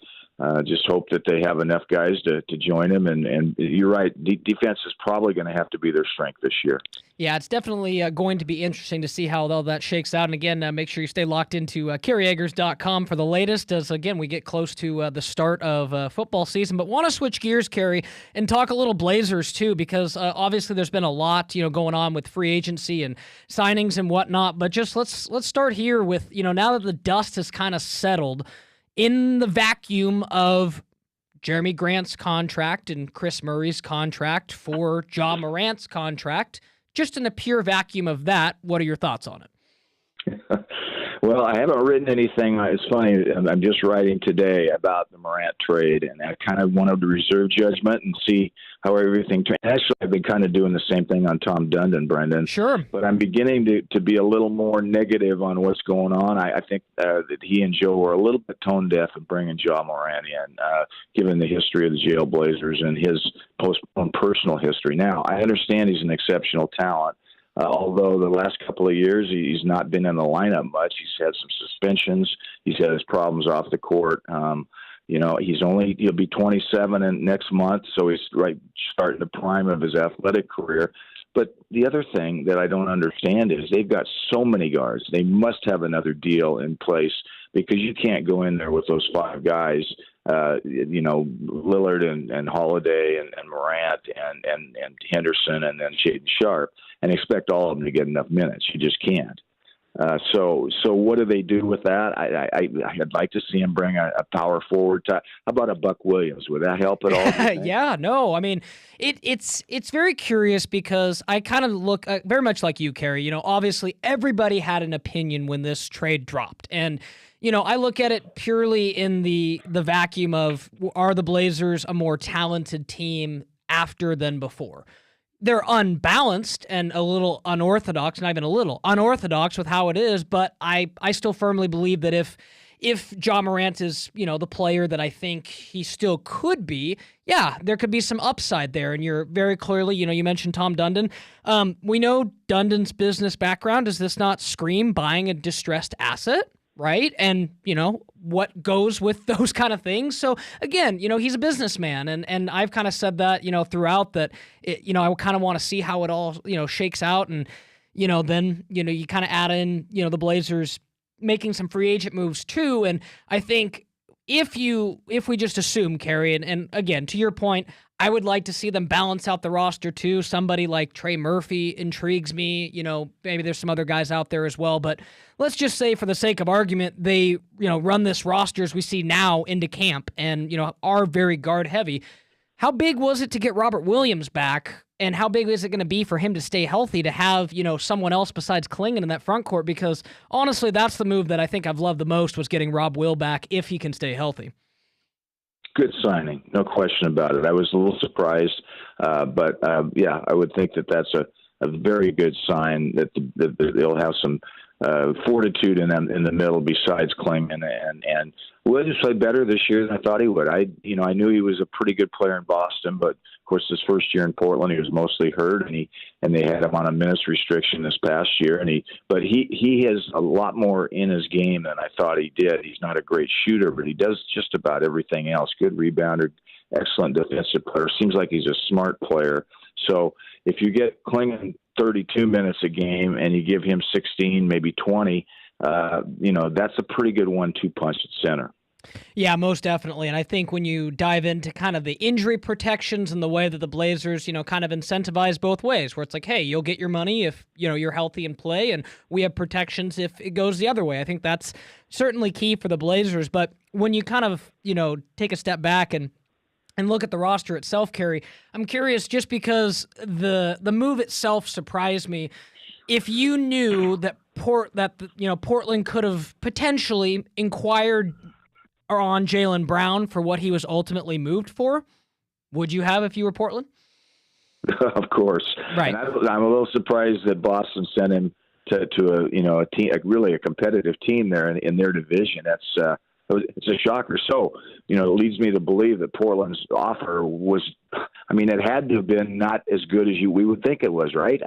Speaker 8: just hope that they have enough guys to join him. And you're right, defense is probably going to have to be their strength this year.
Speaker 1: Yeah, it's definitely going to be interesting to see how all that shakes out. And again, make sure you stay locked into CarrieEggers.com for the latest, as again, we get close to the start of football season. But want to switch gears, Carrie, and talk a little Blazers too, because obviously there's been a lot, going on with free agency and signings and whatnot. But just let's start here with, now that the dust has kind of settled in the vacuum of Jeremy Grant's contract and Chris Murray's contract for Ja Morant's contract, just in the pure vacuum of that, what are your thoughts on it?
Speaker 8: Well, I haven't written anything. It's funny. I'm just writing today about the Morant trade, and I kind of wanted to reserve judgment and see how everything. Actually, I've been kind of doing the same thing on Tom Dundon, Brendan.
Speaker 1: Sure.
Speaker 8: But I'm beginning to be a little more negative on what's going on. I think that he and Joe were a little bit tone deaf in bringing Ja Morant in, given the history of the Jailblazers and his own personal history. Now, I understand he's an exceptional talent. Although the last couple of years he's not been in the lineup much. He's had some suspensions. He's had his problems off the court. He'll be 27 next month, so he's right starting the prime of his athletic career. But the other thing that I don't understand is they've got so many guards. They must have another deal in place, because you can't go in there with those 5 guys, Lillard and Holiday and Morant and Henderson and then Shaedon Sharpe, and expect all of them to get enough minutes. You just can't. So what do they do with that? I'd like to see him bring a power forward. How about a Buck Williams? Would that help at all?
Speaker 1: Yeah, no. I mean, it's very curious, because I kind of look very much like you, Kerry. Obviously everybody had an opinion when this trade dropped, and I look at it purely in the vacuum of, are the Blazers a more talented team after than before? They're unbalanced and a little unorthodox, not even a little, unorthodox with how it is, but I still firmly believe that if Ja Morant is, the player that I think he still could be, yeah, there could be some upside there. And you're very clearly, you mentioned Tom Dundon. We know Dundon's business background. Does this not scream buying a distressed asset? Right? And, what goes with those kind of things. So again, he's a businessman, and I've kind of said that, throughout that, I kind of want to see how it all, shakes out. And, then, you kind of add in, the Blazers making some free agent moves too. And I think if we just assume, Kerry, and again, to your point, I would like to see them balance out the roster too. Somebody like Trey Murphy intrigues me. Maybe there's some other guys out there as well, but let's just say for the sake of argument, they, run this roster as we see now into camp and, are very guard heavy. How big was it to get Robert Williams back? And how big is it going to be for him to stay healthy, to have, someone else besides Klingon in that front court? Because honestly, that's the move that I think I've loved the most, was getting Rob Will back if he can stay healthy.
Speaker 8: Good signing, no question about it. I was a little surprised, but I would think that that's a very good sign that they'll have some fortitude in them in the middle besides Klingman, and Williams played better this year than I thought he would. I knew he was a pretty good player in Boston, but of course his first year in Portland he was mostly hurt, and they had him on a minutes restriction this past year, but he has a lot more in his game than I thought he did. He's not a great shooter, but he does just about everything else. Good rebounder, excellent defensive player. Seems like he's a smart player. So if you get Klingon 32 minutes a game and you give him 16, maybe 20, that's a pretty good 1-2 punch at center.
Speaker 1: Yeah, most definitely. And I think when you dive into kind of the injury protections and the way that the Blazers, kind of incentivize both ways, where it's like, hey, you'll get your money if, you're healthy and play, and we have protections if it goes the other way. I think that's certainly key for the Blazers. But when you kind of, take a step back and look at the roster itself, Kerry, I'm curious, just because the move itself surprised me. If you knew that Portland could have potentially inquired on Jaylen Brown for what he was ultimately moved for, would you have if you were Portland?
Speaker 8: Of course,
Speaker 1: right.
Speaker 8: And I'm a little surprised that Boston sent him to a team, really a competitive team there in their division. It's a shocker. So, it leads me to believe that Portland's offer was, it had to have been not as good as we would think it was, right?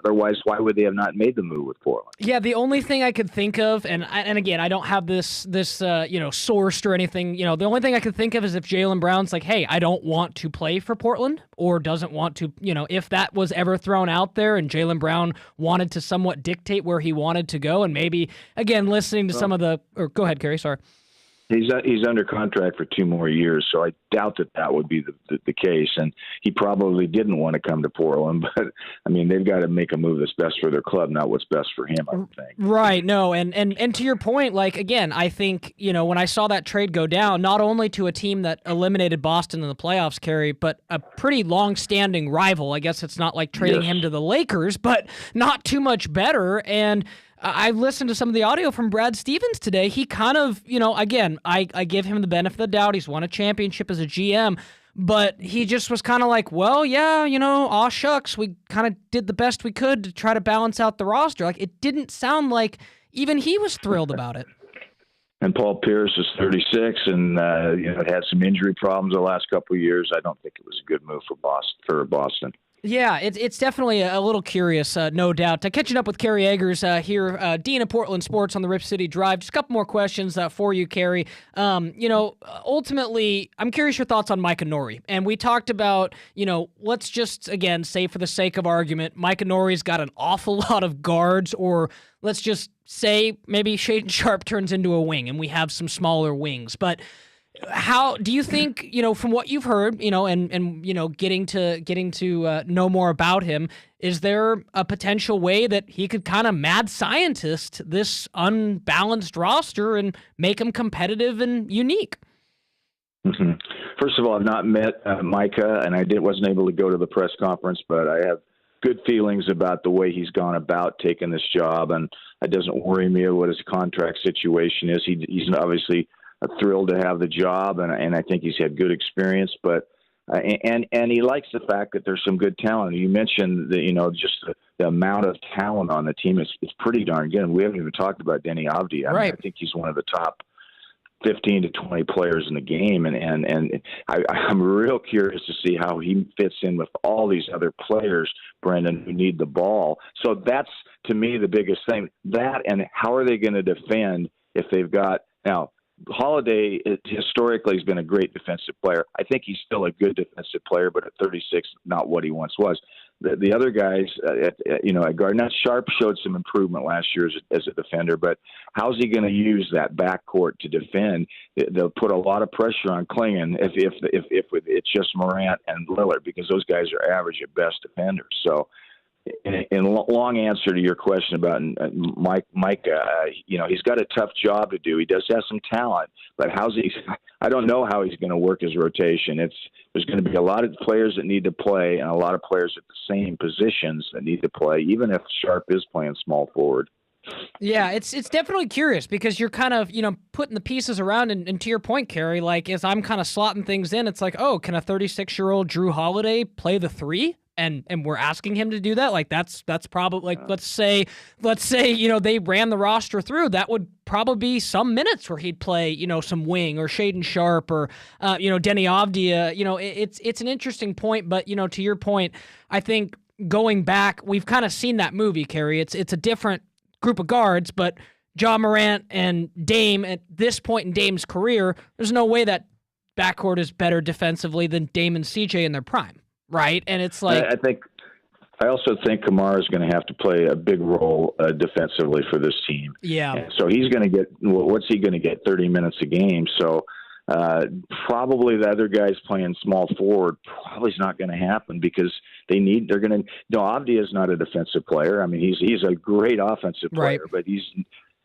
Speaker 8: Otherwise, why would they have not made the move with Portland?
Speaker 1: Yeah, the only thing I could think of, and again, I don't have this sourced or anything. The only thing I could think of is if Jaylen Brown's like, hey, I don't want to play for Portland, or doesn't want to, if that was ever thrown out there and Jaylen Brown wanted to somewhat dictate where he wanted to go, and maybe, again, listening to some of the, or go ahead, Kerry, sorry.
Speaker 8: He's under contract for 2 more years, so I doubt that would be the case. And he probably didn't want to come to Portland, but they've got to make a move that's best for their club, not what's best for him, I would think.
Speaker 1: Right. No, and to your point, again, I think when I saw that trade go down, not only to a team that eliminated Boston in the playoffs, Kerry, but a pretty long-standing rival. I guess it's not like trading him to the Lakers, but not too much better. And I listened to some of the audio from Brad Stevens today. He kind of, again, I give him the benefit of the doubt. He's won a championship as a GM, but he just was kind of like, well, yeah, aw shucks, we kind of did the best we could to try to balance out the roster. It didn't sound like even he was thrilled about it.
Speaker 8: And Paul Pierce is 36 and, had some injury problems the last couple of years. I don't think it was a good move for Boston.
Speaker 1: Yeah, it's definitely a little curious, no doubt. Catching up with Kerry Eggers here, Dean of Portland Sports on the Rip City Drive. Just a couple more questions for you, Kerry. Ultimately, I'm curious your thoughts on Micah Norrie. And we talked about, let's just, again, say for the sake of argument, Micah Norrie's got an awful lot of guards, or let's just say maybe Shaedon Sharpe turns into a wing and we have some smaller wings. But how do you think, from what you've heard, and getting to know more about him, is there a potential way that he could kind of mad scientist this unbalanced roster and make him competitive and unique?
Speaker 8: Mm-hmm. First of all, I've not met Micah, and wasn't able to go to the press conference, but I have good feelings about the way he's gone about taking this job, and it doesn't worry me what his contract situation is. He's obviously thrilled to have the job, and I think he's had good experience, but and he likes the fact that there's some good talent. You mentioned just the amount of talent on the team is pretty darn good. We haven't even talked about Denny Avdi. I think he's one of the top 15 to 20 players in the game, and I'm real curious to see how he fits in with all these other players, Brendan, who need the ball. So that's, to me, the biggest thing. That, and how are they going to defend if they've got now. Holiday historically has been a great defensive player. I think he's still a good defensive player, but at 36, not what he once was. the other guys, at guard. Now Sharp showed some improvement last year as a defender, but how's he going to use that backcourt to defend? They'll put a lot of pressure on Klingon if it's just Morant and Lillard, because those guys are average at best defenders. So, in long answer to your question about Mike, he's got a tough job to do. He does have some talent, but I don't know how he's going to work his rotation. There's going to be a lot of players that need to play and a lot of players at the same positions that need to play, even if Sharp is playing small forward.
Speaker 1: Yeah, it's definitely curious because you're kind of, putting the pieces around, and to your point, Carrie, like as I'm kind of slotting things in, it's like, oh, can a 36-year-old Drew Holiday play the 3? And we're asking him to do that. Like that's probably like let's say they ran the roster through. That would probably be some minutes where he'd play some wing or Shaden Sharp or Denny Avdia. It's an interesting point, but to your point, I think going back, we've kind of seen that movie, Carrie. It's a different group of guards, but Ja Morant and Dame at this point in Dame's career, there's no way that backcourt is better defensively than Dame and CJ in their prime. Right, and it's like
Speaker 8: I also think Kamara is going to have to play a big role defensively for this team.
Speaker 1: Yeah.
Speaker 8: And so he's going to get what's he going to get? 30 minutes a game. So probably the other guys playing small forward probably is not going to happen because they're going to. No, Avdia is not a defensive player. I mean, he's a great offensive player,
Speaker 1: right,
Speaker 8: but he's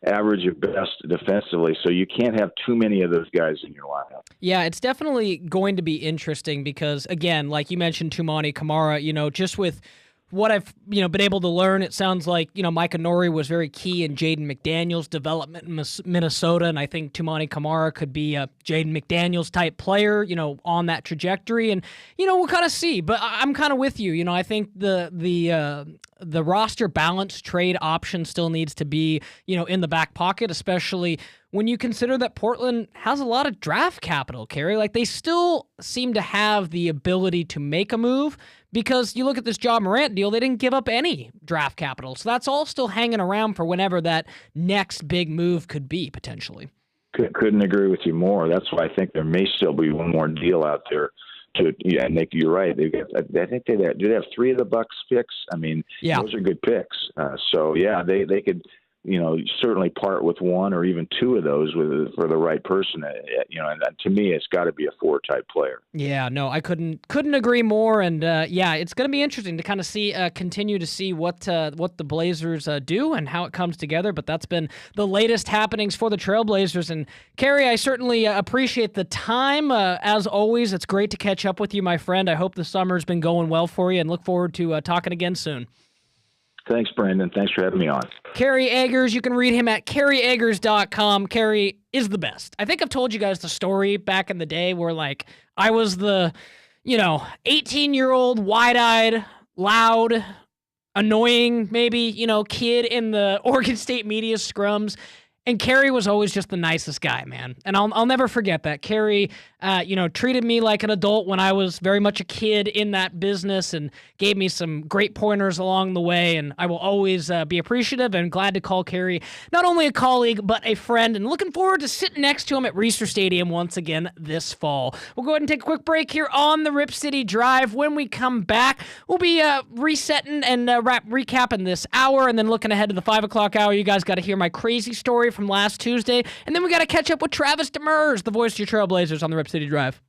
Speaker 8: average at best defensively, so you can't have too many of those guys in your lineup. Yeah,
Speaker 1: it's definitely going to be interesting because, again, like you mentioned, Toumani Camara, just with what I've been able to learn, it sounds like Micah Nori was very key in Jaden McDaniels' development in Minnesota, and I think Toumani Camara could be a Jaden McDaniels type player, on that trajectory, and we'll kind of see. But I'm kind of with you. I think the roster balance trade option still needs to be in the back pocket, especially when you consider that Portland has a lot of draft capital, Carrie. Like, they still seem to have the ability to make a move because you look at this Ja Morant deal, they didn't give up any draft capital. So that's all still hanging around for whenever that next big move could be, potentially.
Speaker 8: Couldn't agree with you more. That's why I think there may still be one more deal out there. Nick, you're right. I think they have 3 of the Bucks picks. I mean, those are good picks. They could certainly part with 1 or even 2 of those for the right person. And to me, it's got to be a 4 type player.
Speaker 1: Yeah, no, I couldn't agree more. And it's going to be interesting to kind of continue to see what the Blazers do and how it comes together. But that's been the latest happenings for the Trailblazers. And Carrie, I certainly appreciate the time. As always, it's great to catch up with you, my friend. I hope the summer's been going well for you, and look forward to talking again soon.
Speaker 8: Thanks, Brandon. Thanks for having me on.
Speaker 1: Kerry Eggers, you can read him at kerryeggers.com. Kerry is the best. I think I've told you guys the story back in the day where, like, I was the, 18-year-old, wide-eyed, loud, annoying, maybe, kid in the Oregon State media scrums. And Kerry was always just the nicest guy, man. And I'll never forget that. Kerry, treated me like an adult when I was very much a kid in that business and gave me some great pointers along the way. And I will always be appreciative and glad to call Kerry not only a colleague, but a friend. And looking forward to sitting next to him at Reser Stadium once again this fall. We'll go ahead and take a quick break here on the Rip City Drive. When we come back, we'll be resetting and recapping this hour and then looking ahead to the 5 o'clock hour. You guys got to hear my crazy story from last Tuesday. And then we got to catch up with Travis Demers, the voice of your Trailblazers on the Rip City Drive.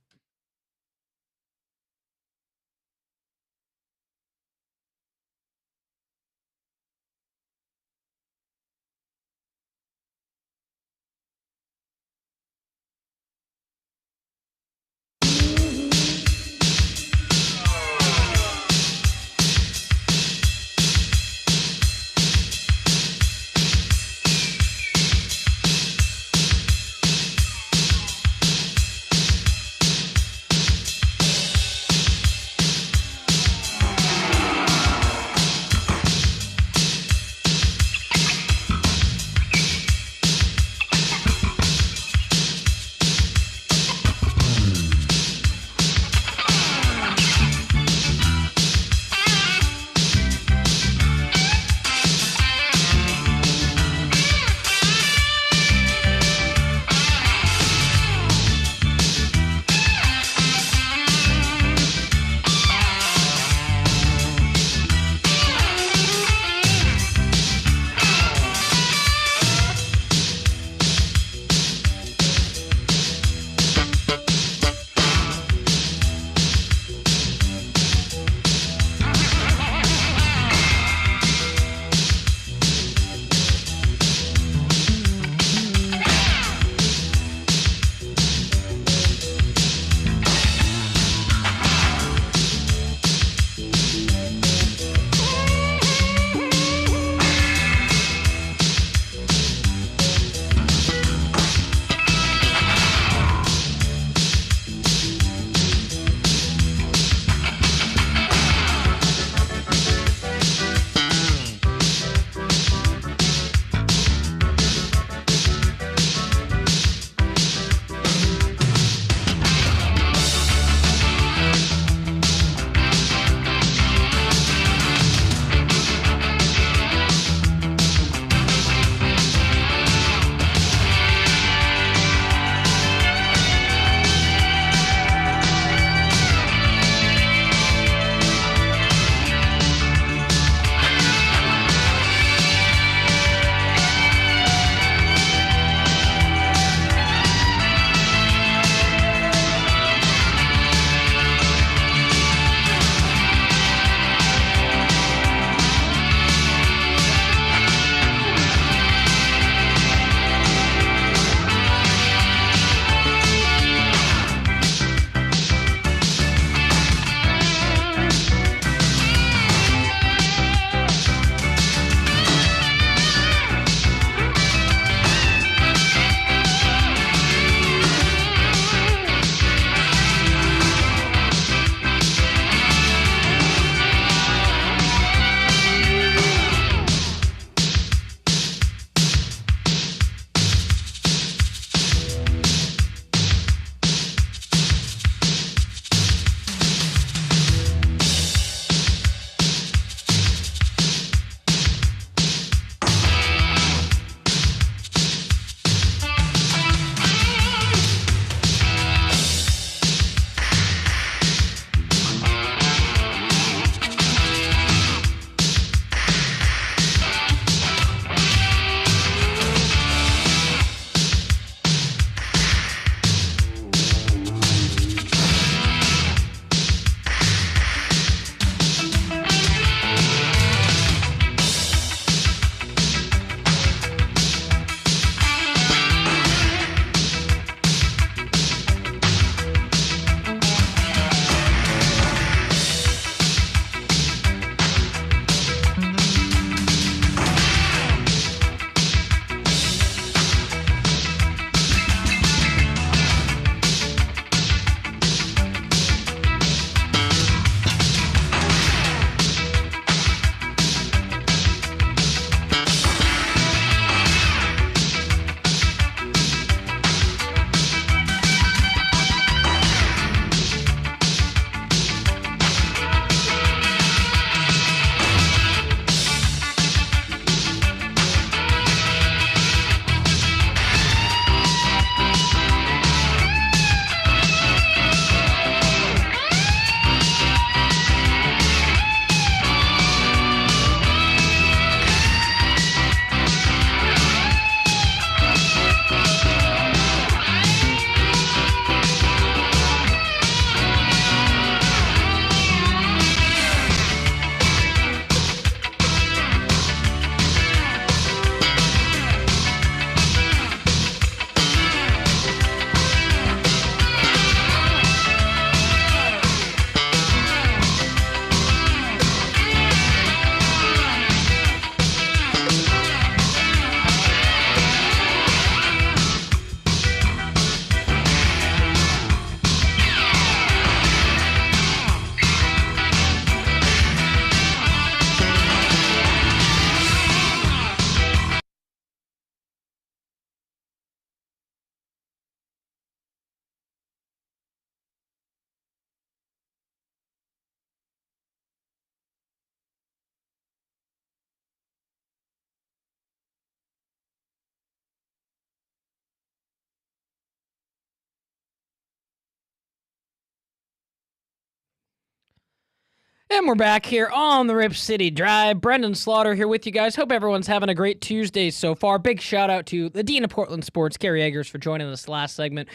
Speaker 1: And we're back here on the Rip City Drive. Brendan Slaughter here with you guys. Hope everyone's having a great Tuesday so far. Big shout out to the Dean of Portland Sports, Kerry Eggers, for joining us last segment.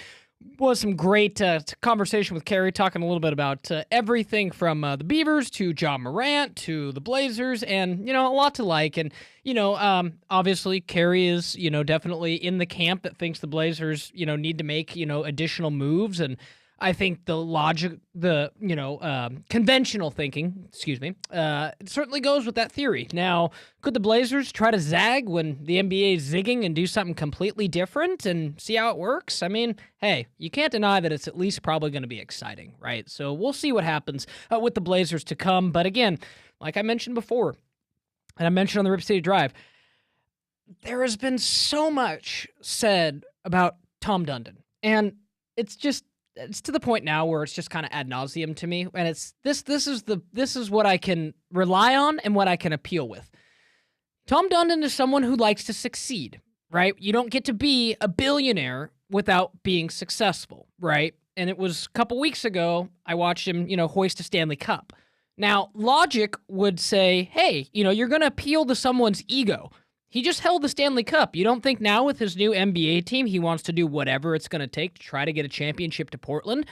Speaker 1: Was some great conversation with Kerry, talking a little bit about everything from the Beavers to John Morant to the Blazers, and, a lot to like. And, obviously Kerry is, definitely in the camp that thinks the Blazers, need to make, additional moves. And I think the logic, conventional thinking, it certainly goes with that theory. Now, could the Blazers try to zag when the NBA is zigging and do something completely different and see how it works? I mean, hey, you can't deny that it's at least probably going to be exciting, right? So we'll see what happens with the Blazers to come. But again, like I mentioned before, and I mentioned on the Rip City Drive, there has been so much said about Tom Dundon, and it's to the point now where it's just kind of ad nauseum to me, and it's this is what I can rely on and what I can appeal with. Tom Dundon is someone who likes to succeed, right? You don't get to be a billionaire without being successful, right? And it was a couple weeks ago I watched him, hoist a Stanley Cup. Now, logic would say, hey, you're going to appeal to someone's ego. He just held the Stanley Cup. You don't think now with his new NBA team he wants to do whatever it's going to take to try to get a championship to Portland?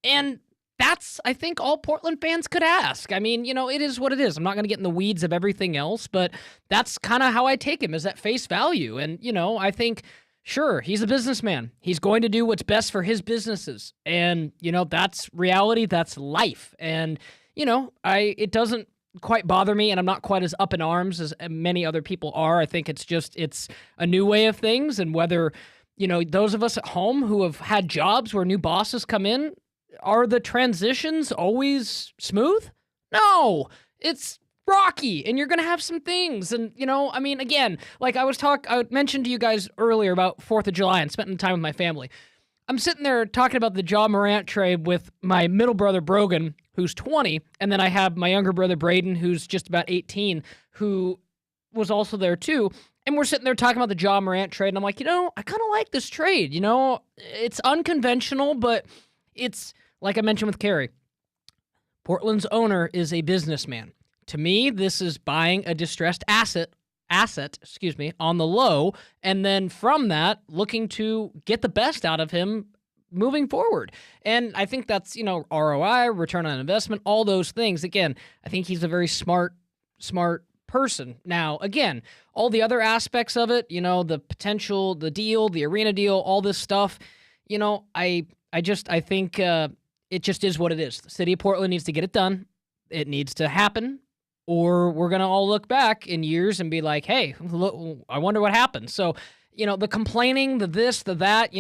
Speaker 1: And that's, I think, all Portland fans could ask. I mean, it is what it is. I'm not going to get in the weeds of everything else, but that's kind of how I take him, is at face value. And, I think, sure, he's a businessman. He's going to do what's best for his businesses. And, that's reality. That's life. And, it doesn't quite bother me, and I'm not quite as up in arms as many other people are. I think it's a new way of things, and whether, those of us at home who have had jobs where new bosses come in, are the transitions always smooth? No, it's rocky, and you're going to have some things. And, again, like I mentioned to you guys earlier about 4th of July and spending time with my family. I'm sitting there talking about the John Morant trade with my middle brother, Brogan, who's 20, and then I have my younger brother, Braden, who's just about 18, who was also there too. And we're sitting there talking about the John Morant trade, and I'm like, I kind of like this trade. It's unconventional, but it's, like I mentioned with Kerry, Portland's owner is a businessman. To me, this is buying a distressed asset, on the low, and then from that, looking to get the best out of him moving forward. And I think that's, ROI, return on investment, all those things. Again, I think he's a very smart person. Now, again, all the other aspects of it, the potential, the deal, the arena deal, all this stuff, I think it just is what it is. The city of Portland needs to get it done. It needs to happen. Or we're going to all look back in years and be like, hey, look, I wonder what happened. So, the complaining, the this, the that,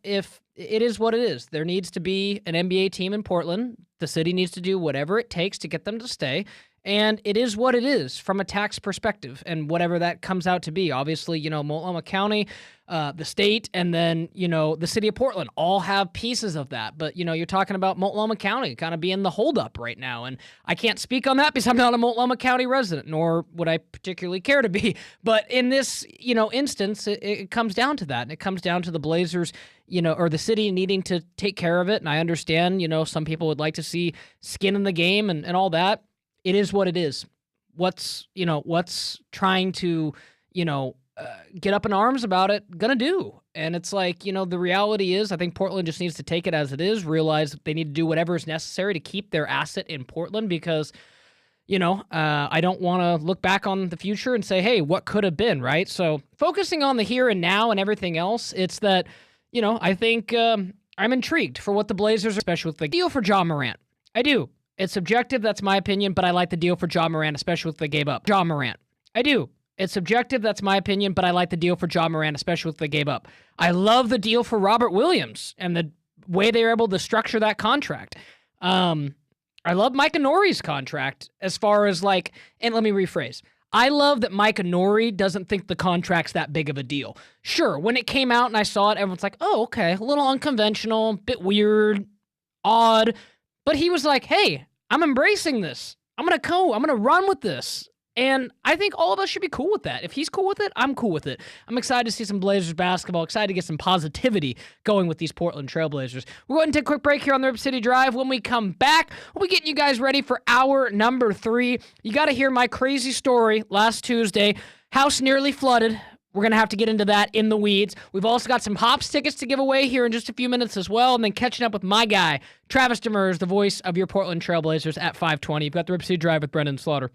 Speaker 1: if it is what it is, there needs to be an NBA team in Portland. The city needs to do whatever it takes to get them to stay. And it is what it is from a tax perspective, and whatever that comes out to be. Obviously, Multnomah County, the state, and then, the city of Portland all have pieces of that. But, you're talking about Multnomah County kind of being the holdup right now. And I can't speak on that because I'm not a Multnomah County resident, nor would I particularly care to be. But in this, instance, it comes down to that. And it comes down to the Blazers, or the city needing to take care of it. And I understand, some people would like to see skin in the game and all that. It is what it is. What's trying to, get up in arms about it gonna do? And it's like, the reality is, I think Portland just needs to take it as it is, realize that they need to do whatever is necessary to keep their asset in Portland, because, I don't want to look back on the future and say, hey, what could have been, right? So focusing on the here and now and everything else, it's that, I think I'm intrigued for what the Blazers, especially with the deal for John Morant. I do. It's subjective, that's my opinion, but I like the deal for John Morant, especially with the gave up. John Morant. I do. It's subjective, that's my opinion, but I like the deal for John Morant, especially with the gave up. I love the deal for Robert Williams and the way they were able to structure that contract. I love Micah Norrie's contract as far as and let me rephrase. I love that Micah Norrie doesn't think the contract's that big of a deal. Sure, when it came out and I saw it, everyone's like, oh, okay, a little unconventional, bit weird, odd. But he was like, hey, I'm embracing this. I'm going to run with this. And I think all of us should be cool with that. If he's cool with it, I'm cool with it. I'm excited to see some Blazers basketball, excited to get some positivity going with these Portland Trailblazers. We're going to take a quick break here on the Rip City Drive. When we come back, we'll be getting you guys ready for hour number 3. You got to hear my crazy story last Tuesday. House nearly flooded. We're going to have to get into that in the weeds. We've also got some Hops tickets to give away here in just a few minutes as well, and then catching up with my guy, Travis Demers, the voice of your Portland Trailblazers at 5:20. You've got the Rip City Drive with Brendan Slaughter.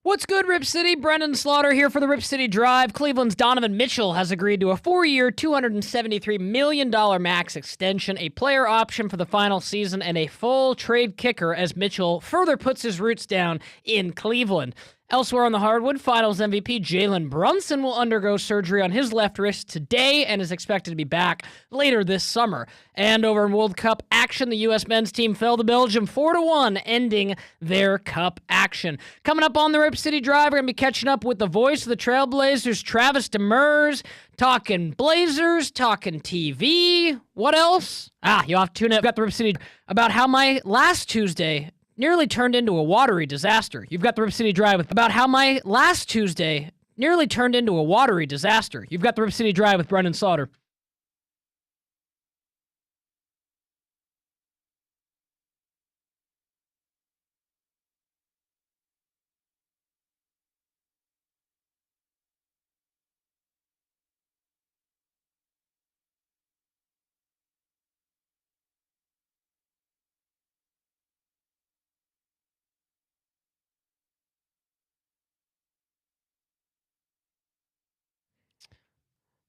Speaker 1: What's good, Rip City? Brendan Slaughter here for the Rip City Drive. Cleveland's Donovan Mitchell has agreed to a 4-year, $273 million max extension, a player option for the final season, and a full trade kicker as Mitchell further puts his roots down in Cleveland. Elsewhere on the hardwood, Finals MVP Jalen Brunson will undergo surgery on his left wrist today and is expected to be back later this summer. And over in World Cup action, the U.S. men's team fell to Belgium 4-1, ending their cup action. Coming up on the Rip City Drive, we're going to be catching up with the voice of the Trailblazers, Travis Demers, talking Blazers, talking TV. What else? You'll have to tune in. I've got the Rip City about how my last Tuesday nearly turned into a watery disaster. You've got the Rip City Drive about how my last Tuesday nearly turned into a watery disaster. You've got the Rip City Drive with Brendan Slaughter.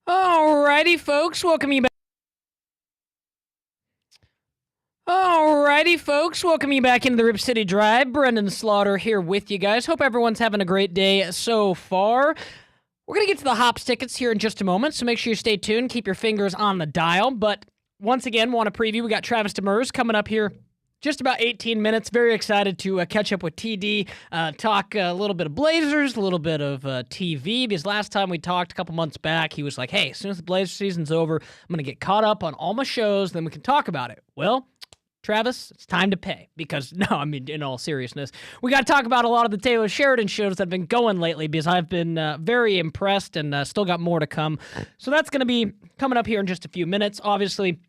Speaker 1: Alrighty, folks, welcome you back. Welcome you back into the Rip City Drive. Brendan Slaughter here with you guys. Hope everyone's having a great day so far. We're going to get to the Hops tickets here in just a moment, so make sure you stay tuned. Keep your fingers on the dial. But once again, want to preview, we got Travis Demers coming up here just about 18 minutes. Very excited to catch up with TD, talk a little bit of Blazers, a little bit of TV, because last time we talked a couple months back, he was like, hey, as soon as the Blazers season's over, I'm going to get caught up on all my shows, then we can talk about it. Well, Travis, it's time to pay, because, no, I mean, in all seriousness, we got to talk about a lot of the Taylor Sheridan shows that have been going lately, because I've been very impressed and still got more to come. So that's going to be coming up here in just a few minutes. Obviously,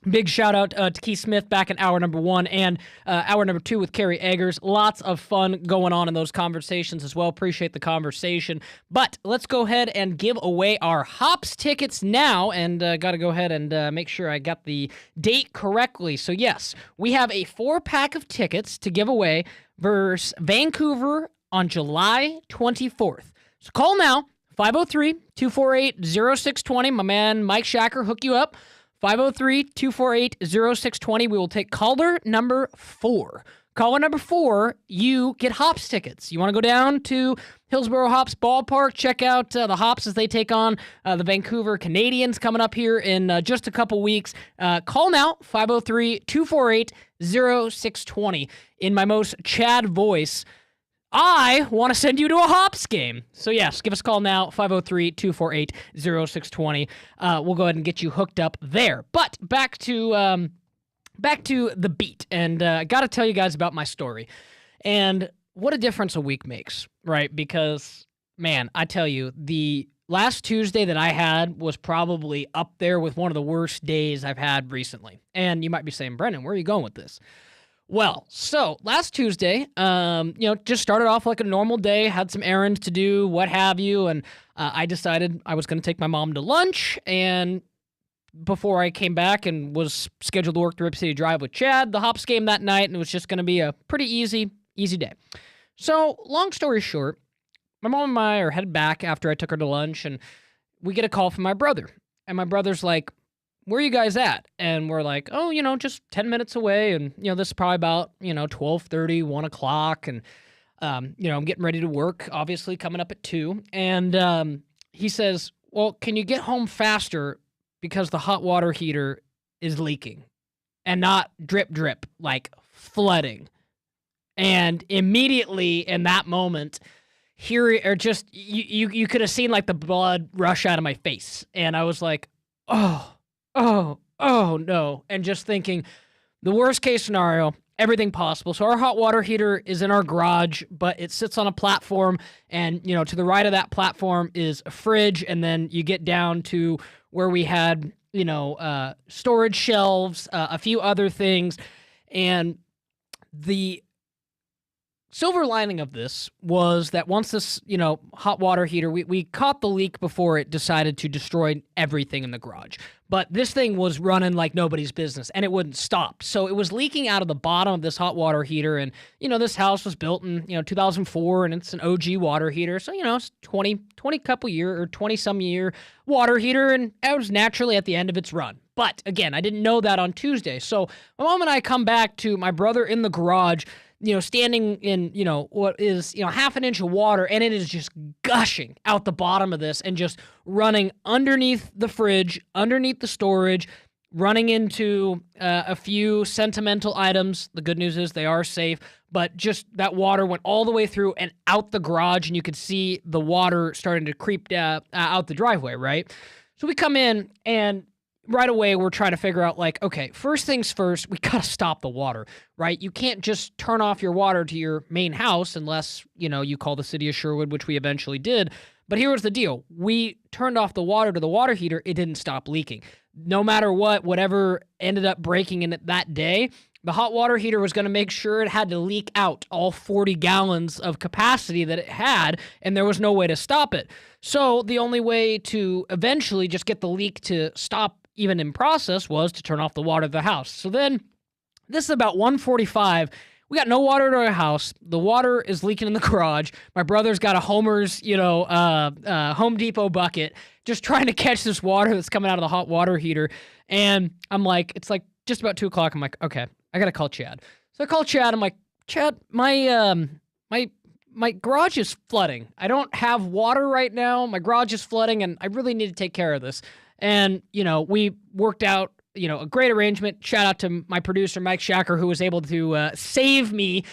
Speaker 1: big shout out to Keith Smith back in hour number 1 and hour number 2 with Kerry Eggers. Lots of fun going on in those conversations as well. Appreciate the conversation. But let's go ahead and give away our Hops tickets now. And got to go ahead and make sure I got the date correctly. So yes, we have a 4-pack of tickets to give away versus Vancouver on July 24th. So call now, 503-248-0620. My man Mike Shacker hook you up. 503-248-0620. We will take caller number 4. Caller number 4, you get Hops tickets. You want to go down to Hillsborough Hops Ballpark, check out the Hops as they take on the Vancouver Canadians coming up here in just a couple weeks. Call now, 503-248-0620. In my most Chad voice, I want to send you to a Hops game. So yes, give us a call now, 503-248-0620. We'll go ahead and get you hooked up there. But back to the beat, and I got to tell you guys about my story. And what a difference a week makes, right? Because, man, I tell you, the last Tuesday that I had was probably up there with one of the worst days I've had recently. And you might be saying, Brendan, where are you going with this? Well, so last Tuesday, just started off like a normal day, had some errands to do, what have you, and I decided I was going to take my mom to lunch, and before I came back and was scheduled to work the Rip City Drive with Chad, the Hops game that night, and it was just going to be a pretty easy day. So, long story short, my mom and I are headed back after I took her to lunch, and we get a call from my brother, and my brother's like, where are you guys at? And we're like, oh, just 10 minutes away. And, this is probably about, 12:30, 1 o'clock. And, I'm getting ready to work, obviously, coming up at 2. And he says, well, can you get home faster because the hot water heater is leaking and not drip, drip, like flooding. And immediately in that moment, you could have seen like the blood rush out of my face. And I was like, oh no. And just thinking the worst case scenario, everything possible. So our hot water heater is in our garage, but it sits on a platform, and to the right of that platform is a fridge, and then you get down to where we had storage shelves, a few other things. And the silver lining of this was that once this hot water heater, we caught the leak before it decided to destroy everything in the garage. but this thing was running like nobody's business, and it wouldn't stop. So it was leaking out of the bottom of this hot water heater, and, this house was built in, 2004, and it's an OG water heater, so, it's 20-some year water heater, and it was naturally at the end of its run. But, again, I didn't know that on Tuesday. So my mom and I come back to my brother in the garage, standing in, what is, half an inch of water, and it is just gushing out the bottom of this and just running underneath the fridge, underneath the storage, running into a few sentimental items. The good news is they are safe, but just that water went all the way through and out the garage, and you could see the water starting to creep out the driveway, right? So we come in, and right away, we're trying to figure out, okay, first things first, we got to stop the water, right? You can't just turn off your water to your main house unless, you call the city of Sherwood, which we eventually did. But here was the deal. We turned off the water to the water heater. It didn't stop leaking. No matter whatever ended up breaking in it that day, the hot water heater was going to make sure it had to leak out all 40 gallons of capacity that it had, and there was no way to stop it. So the only way to eventually just get the leak to stop even in process was to turn off the water to the house. So then this is about 1:45. We got no water to our house. The water is leaking in the garage. My brother's got a Homer's, Home Depot bucket just trying to catch this water that's coming out of the hot water heater. And I'm like, it's like just about 2 o'clock. I'm like, okay, I got to call Chad. So I call Chad. I'm like, Chad, my garage is flooding. I don't have water right now. My garage is flooding, and I really need to take care of this. And, we worked out, a great arrangement. Shout out to my producer, Mike Shacker, who was able to save me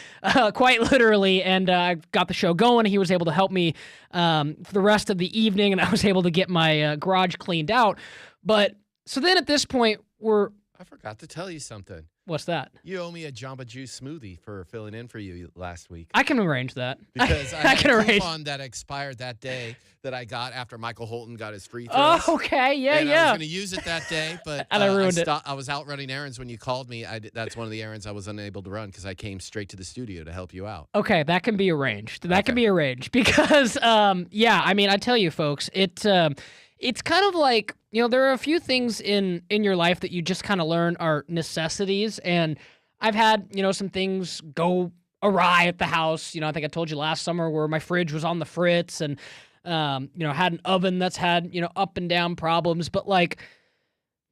Speaker 1: quite literally, and got the show going. He was able to help me for the rest of the evening, and I was able to get my garage cleaned out. But so then at this point,
Speaker 9: I forgot to tell you something.
Speaker 1: What's that?
Speaker 9: You owe me a Jamba Juice smoothie for filling in for you last week.
Speaker 1: I can arrange that.
Speaker 9: Because I had a coupon that expired that day that I got after Michael Holton got his free throws.
Speaker 1: Oh, okay. Yeah.
Speaker 9: I was going to use it that day, but
Speaker 1: and I ruined it.
Speaker 9: I was out running errands when you called me. That's one of the errands I was unable to run because I came straight to the studio to help you out.
Speaker 1: Okay, that can be arranged. That can be arranged because, I tell you, folks, it's kind of like, there are a few things in your life that you just kind of learn are necessities. And I've had, some things go awry at the house. I think I told you last summer where my fridge was on the fritz and, had an oven that's had, up and down problems. But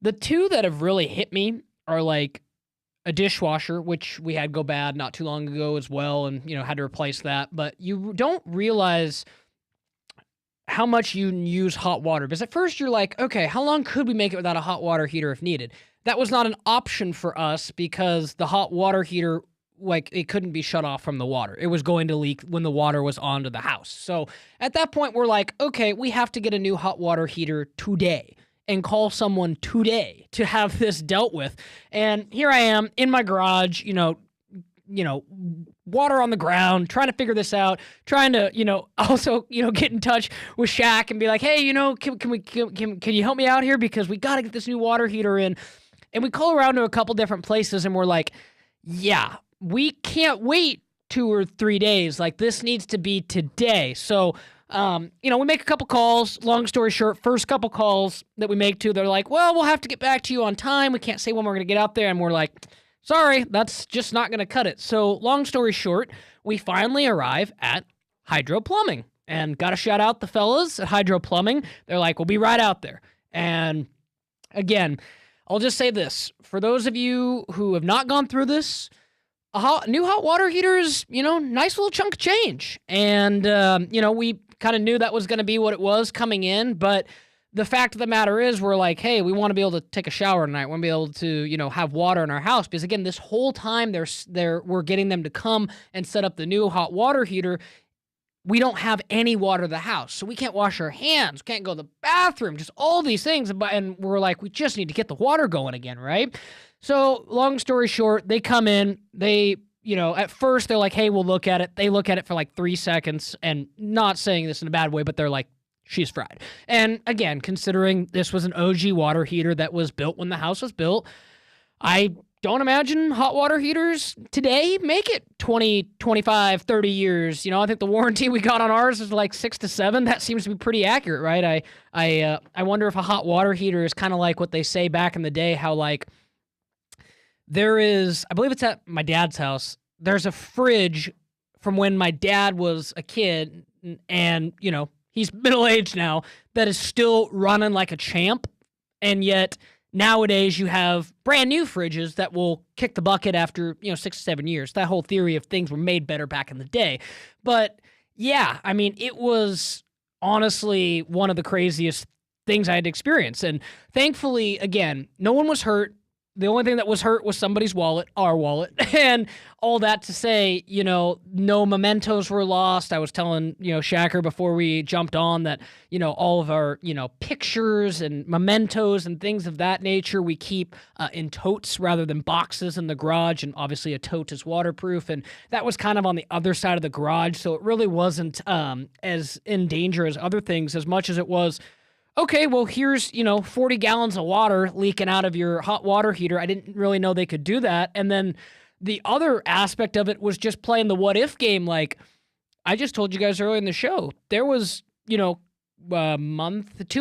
Speaker 1: the two that have really hit me are a dishwasher, which we had go bad not too long ago as well. And, had to replace that. But you don't realize how much you use hot water. Because at first you're like, okay, how long could we make it without a hot water heater if needed? That was not an option for us because the hot water heater, it couldn't be shut off from the water. It was going to leak when the water was onto the house. So at that point, we're like, okay, we have to get a new hot water heater today and call someone today to have this dealt with. And here I am in my garage, water on the ground, trying to figure this out, trying to, also, get in touch with Shaq and be like, hey, can you help me out here? Because we got to get this new water heater in. And we call around to a couple different places and we're like, yeah, we can't wait 2 or 3 days. This needs to be today. So, we make a couple calls. Long story short, first couple calls that we make to, they're like, well, we'll have to get back to you on time. We can't say when we're going to get out there. And we're like, sorry, that's just not going to cut it. So long story short, we finally arrive at Hydro Plumbing and got to shout out the fellas at Hydro Plumbing. They're like, we'll be right out there. And again, I'll just say this. For those of you who have not gone through this, new hot water heater is, nice little chunk of change. And, we kind of knew that was going to be what it was coming in, but the fact of the matter is we're like, hey, we want to be able to take a shower tonight. We want to be able to, have water in our house. Because again, this whole time we're getting them to come and set up the new hot water heater. We don't have any water in the house. So we can't wash our hands, can't go to the bathroom, just all these things. And we're like, we just need to get the water going again, right? So long story short, they come in, they, at first they're like, hey, we'll look at it. They look at it for 3 seconds, and not saying this in a bad way, but they're like, she's fried. And again, considering this was an OG water heater that was built when the house was built, I don't imagine hot water heaters today make it 20, 25, 30 years. You know, I think the warranty we got on ours is like 6 to 7. That seems to be pretty accurate, right? I wonder if a hot water heater is kind of like what they say back in the day, how like there is, I believe it's at my dad's house, there's a fridge from when my dad was a kid and, you know, he's middle-aged now, that is still running like a champ, and yet nowadays you have brand new fridges that will kick the bucket after, 6 to 7 years. That whole theory of things were made better back in the day. But yeah, I mean, it was honestly one of the craziest things I had experienced. And thankfully, again, no one was hurt. The only thing that was hurt was somebody's wallet, our wallet, and all that to say, no mementos were lost. I was telling, Shacker before we jumped on that, all of our, pictures and mementos and things of that nature we keep in totes rather than boxes in the garage, and obviously a tote is waterproof, and that was kind of on the other side of the garage, so it really wasn't as in danger as other things as much as it was, okay, well, here's, 40 gallons of water leaking out of your hot water heater. I didn't really know they could do that. And then the other aspect of it was just playing the what if game. Like I just told you guys earlier in the show, there was, 2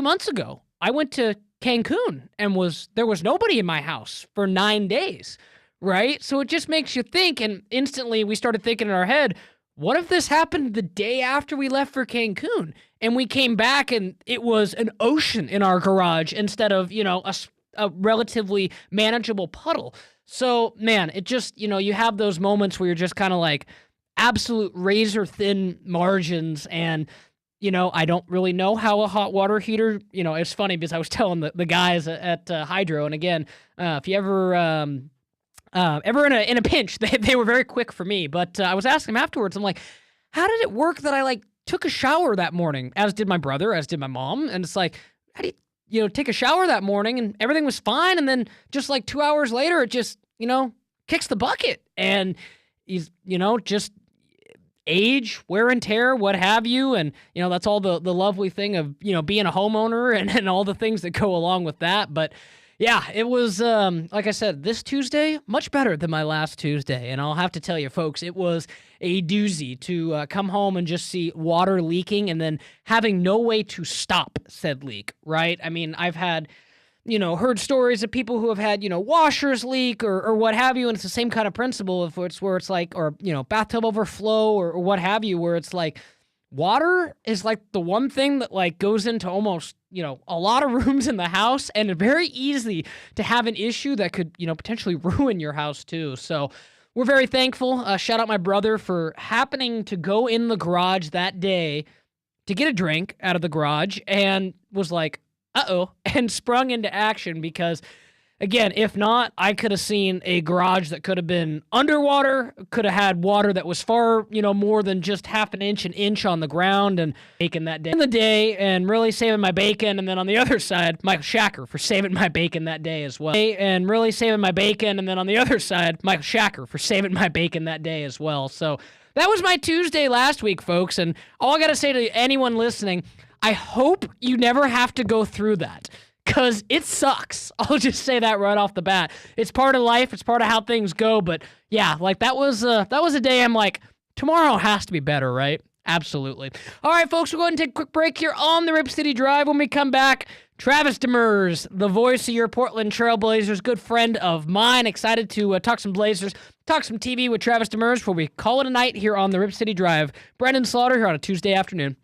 Speaker 1: months ago, I went to Cancun and there was nobody in my house for 9 days, right? So it just makes you think, and instantly we started thinking in our head, what if this happened the day after we left for Cancun and we came back and it was an ocean in our garage instead of, a relatively manageable puddle? So, man, it just, you have those moments where you're just kind of like absolute razor thin margins. And, I don't really know how a hot water heater, it's funny because I was telling the guys at Hydro. And again, if you ever in a pinch, they were very quick for me. But I was asking him afterwards, I'm like, how did it work that I took a shower that morning, as did my brother, as did my mom? And it's like, how do you take a shower that morning and everything was fine, and then just 2 hours later it just, kicks the bucket, and he's, just age, wear and tear, what have you, and that's all the lovely thing of being a homeowner and all the things that go along with that. But yeah, it was, like I said, this Tuesday, much better than my last Tuesday. And I'll have to tell you, folks, it was a doozy to come home and just see water leaking and then having no way to stop said leak, right? I mean, I've had, heard stories of people who have had, washers leak or what have you. And it's the same kind of principle of where it's like, or, bathtub overflow or what have you, where it's like, water is the one thing that goes into almost, a lot of rooms in the house, and it's very easy to have an issue that could, potentially ruin your house too. So we're very thankful. Shout out my brother for happening to go in the garage that day to get a drink out of the garage and was like, uh-oh, and sprung into action because, again, if not, I could have seen a garage that could have been underwater, could have had water that was far, more than just half an inch on the ground, and bacon that day in the day and really saving my bacon. And then on the other side, Michael Shacker for saving my bacon that day as well. And really saving my bacon. And then on the other side, Michael Shacker for saving my bacon that day as well. So that was my Tuesday last week, folks. And all I got to say to anyone listening, I hope you never have to go through that. Because it sucks. I'll just say that right off the bat. It's part of life. It's part of how things go. But yeah, that was a day I'm like, tomorrow has to be better, right? Absolutely. All right, folks, we're going to take a quick break here on the Rip City Drive. When we come back, Travis Demers, the voice of your Portland Trailblazers, good friend of mine. Excited to talk some Blazers, talk some TV with Travis Demers before we call it a night here on the Rip City Drive. Brendan Slaughter here on a Tuesday afternoon.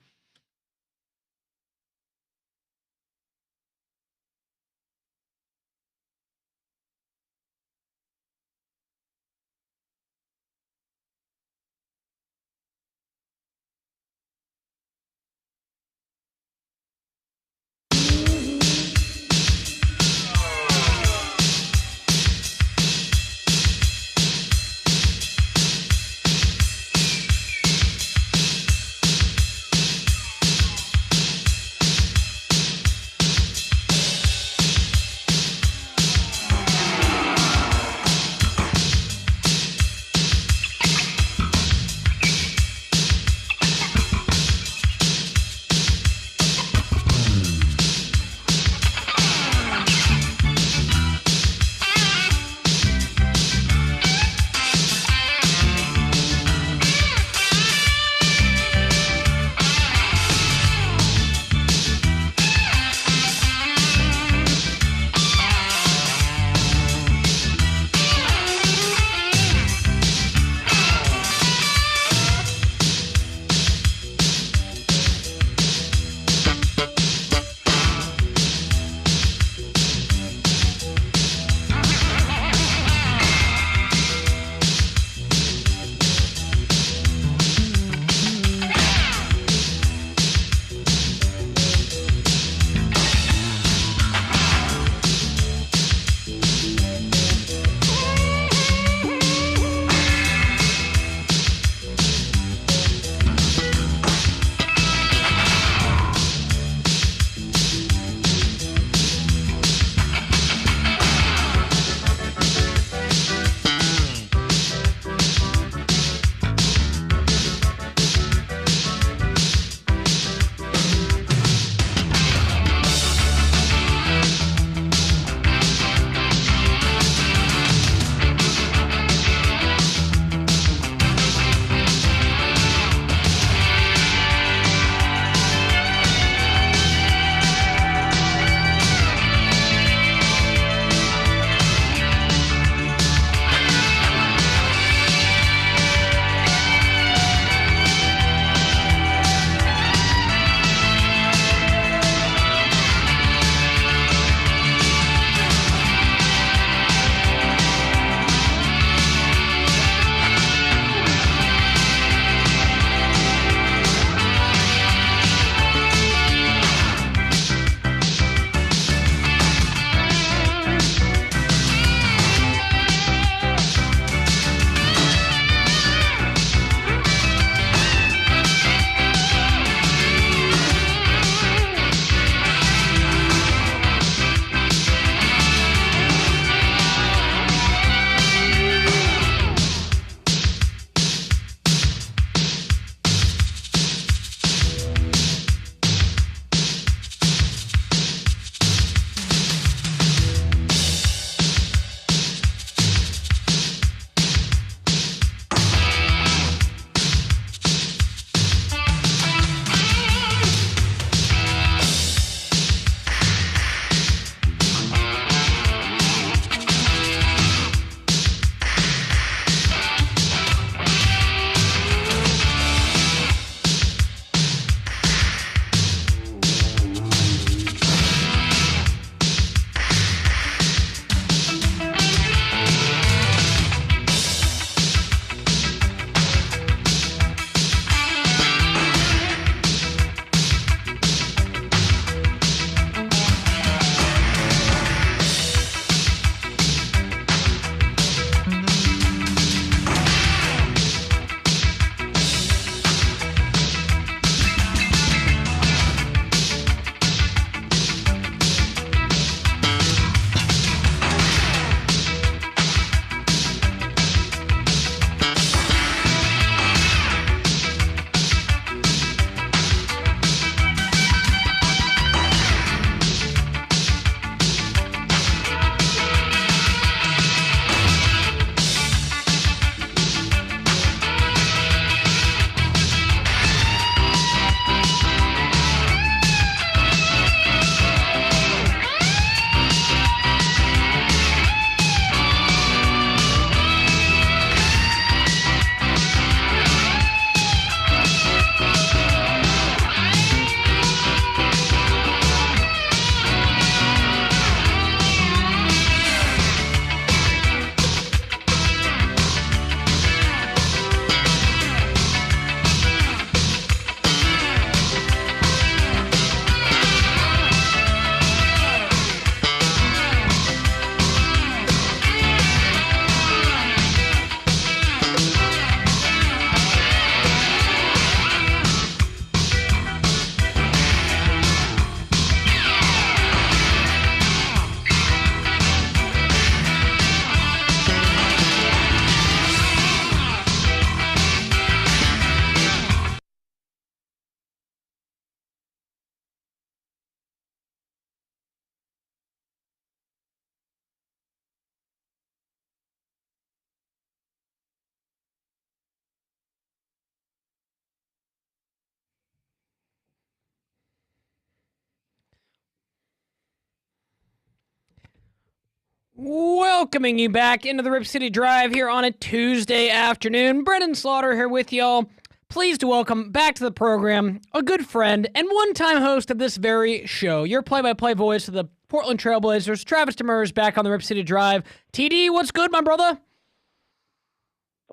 Speaker 1: Welcoming you back into the Rip City Drive here on a Tuesday afternoon. Brendan Slaughter here with y'all. Pleased to welcome back to the program a good friend and one-time host of this very show, your play-by-play voice of the Portland Trailblazers, Travis Demers, back on the Rip City Drive. TD, what's good, my brother?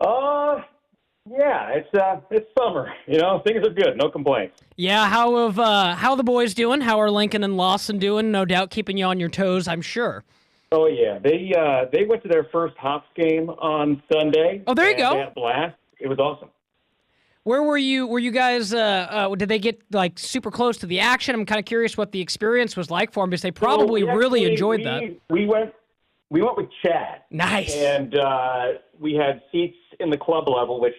Speaker 10: Yeah, it's summer. Things are good. No complaints.
Speaker 1: Yeah, how are the boys doing? How are Lincoln and Lawson doing? No doubt keeping you on your toes, I'm sure.
Speaker 10: Oh yeah, they went to their first Hops game on Sunday.
Speaker 1: Oh, there you go.
Speaker 10: They had a blast. It was awesome.
Speaker 1: Where were you? Were you guys? Did they get like super close to the action? I'm kind of curious what the experience was like for them because they probably really enjoyed that.
Speaker 10: We went with Chad.
Speaker 1: Nice.
Speaker 10: And we had seats in the club level, which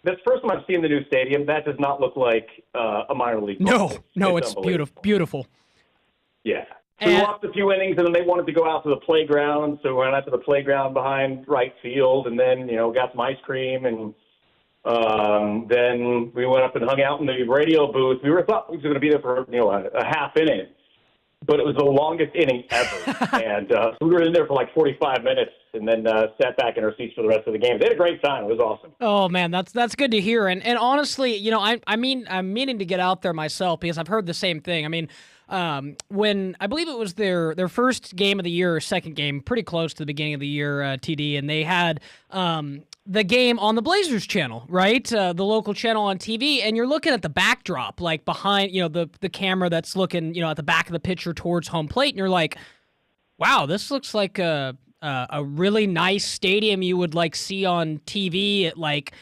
Speaker 10: that's the first time I've seen the new stadium. That does not look like a minor league.
Speaker 1: No, it's beautiful.
Speaker 10: Yeah. So we walked a few innings, and then they wanted to go out to the playground, so we went out to the playground behind right field, and then, got some ice cream, and then we went up and hung out in the radio booth. We thought we were going to be there for, a half inning, but it was the longest inning ever, and so we were in there for like 45 minutes, and then sat back in our seats for the rest of the game. They had a great time. It was awesome.
Speaker 1: Oh man, that's good to hear. And honestly, I'm meaning to get out there myself because I've heard the same thing. I mean, when I believe it was their first game of the year or second game, pretty close to the beginning of the year, TD, and they had the game on the Blazers channel, right? The local channel on TV, and you're looking at the backdrop, like behind, the camera that's looking, at the back of the picture towards home plate, and you're like, wow, this looks like a really nice stadium you would like see on TV at like,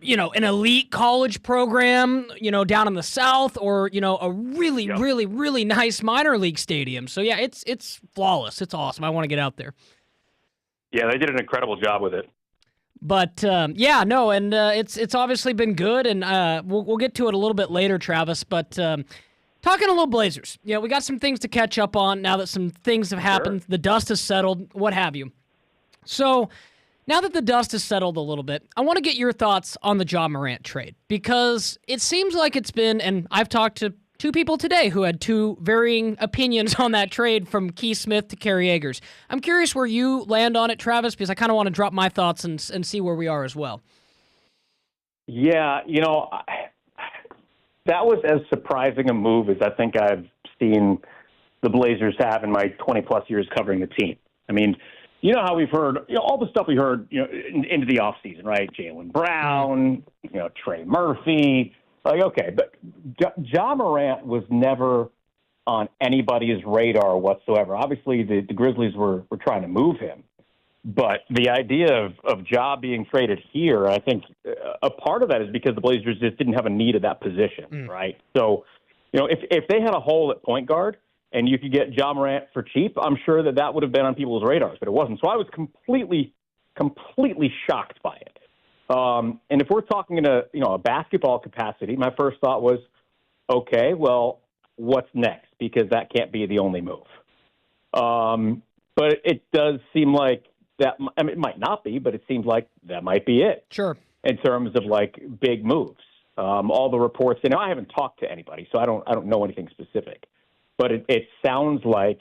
Speaker 1: an elite college program, down in the South, or, a really nice minor league stadium. So yeah, it's flawless. It's awesome. I want to get out there.
Speaker 10: Yeah, they did an incredible job with it.
Speaker 1: But it's obviously been good, and we'll get to it a little bit later, Travis. But talking a little Blazers, we got some things to catch up on now that some things have happened. Sure. The dust has settled, what have you. So now that the dust has settled a little bit, I want to get your thoughts on the Ja Morant trade, because it seems like it's been, and I've talked to two people today who had two varying opinions on that trade, from Keith Smith to Kerry Eggers. I'm curious where you land on it, Travis, because I kind of want to drop my thoughts and see where we are as well.
Speaker 10: Yeah, that was as surprising a move as I think I've seen the Blazers have in my 20-plus years covering the team. I mean, you know how we've heard, all the stuff we heard, into the offseason, right? Jaylen Brown, Trey Murphy. Like, okay, but Ja Morant was never on anybody's radar whatsoever. Obviously, the Grizzlies were trying to move him. But the idea of Ja being traded here, I think a part of that is because the Blazers just didn't have a need at that position, right? So, if they had a hole at point guard and you could get Ja Morant for cheap, I'm sure that would have been on people's radars, but it wasn't. So I was completely shocked by it. And if we're talking in a basketball capacity, my first thought was, okay, well, what's next? Because that can't be the only move. But it does seem like that. I mean, it might not be, but it seems like that might be it.
Speaker 1: Sure.
Speaker 10: In terms of like big moves, all the reports. I haven't talked to anybody, so I don't know anything specific. But it sounds like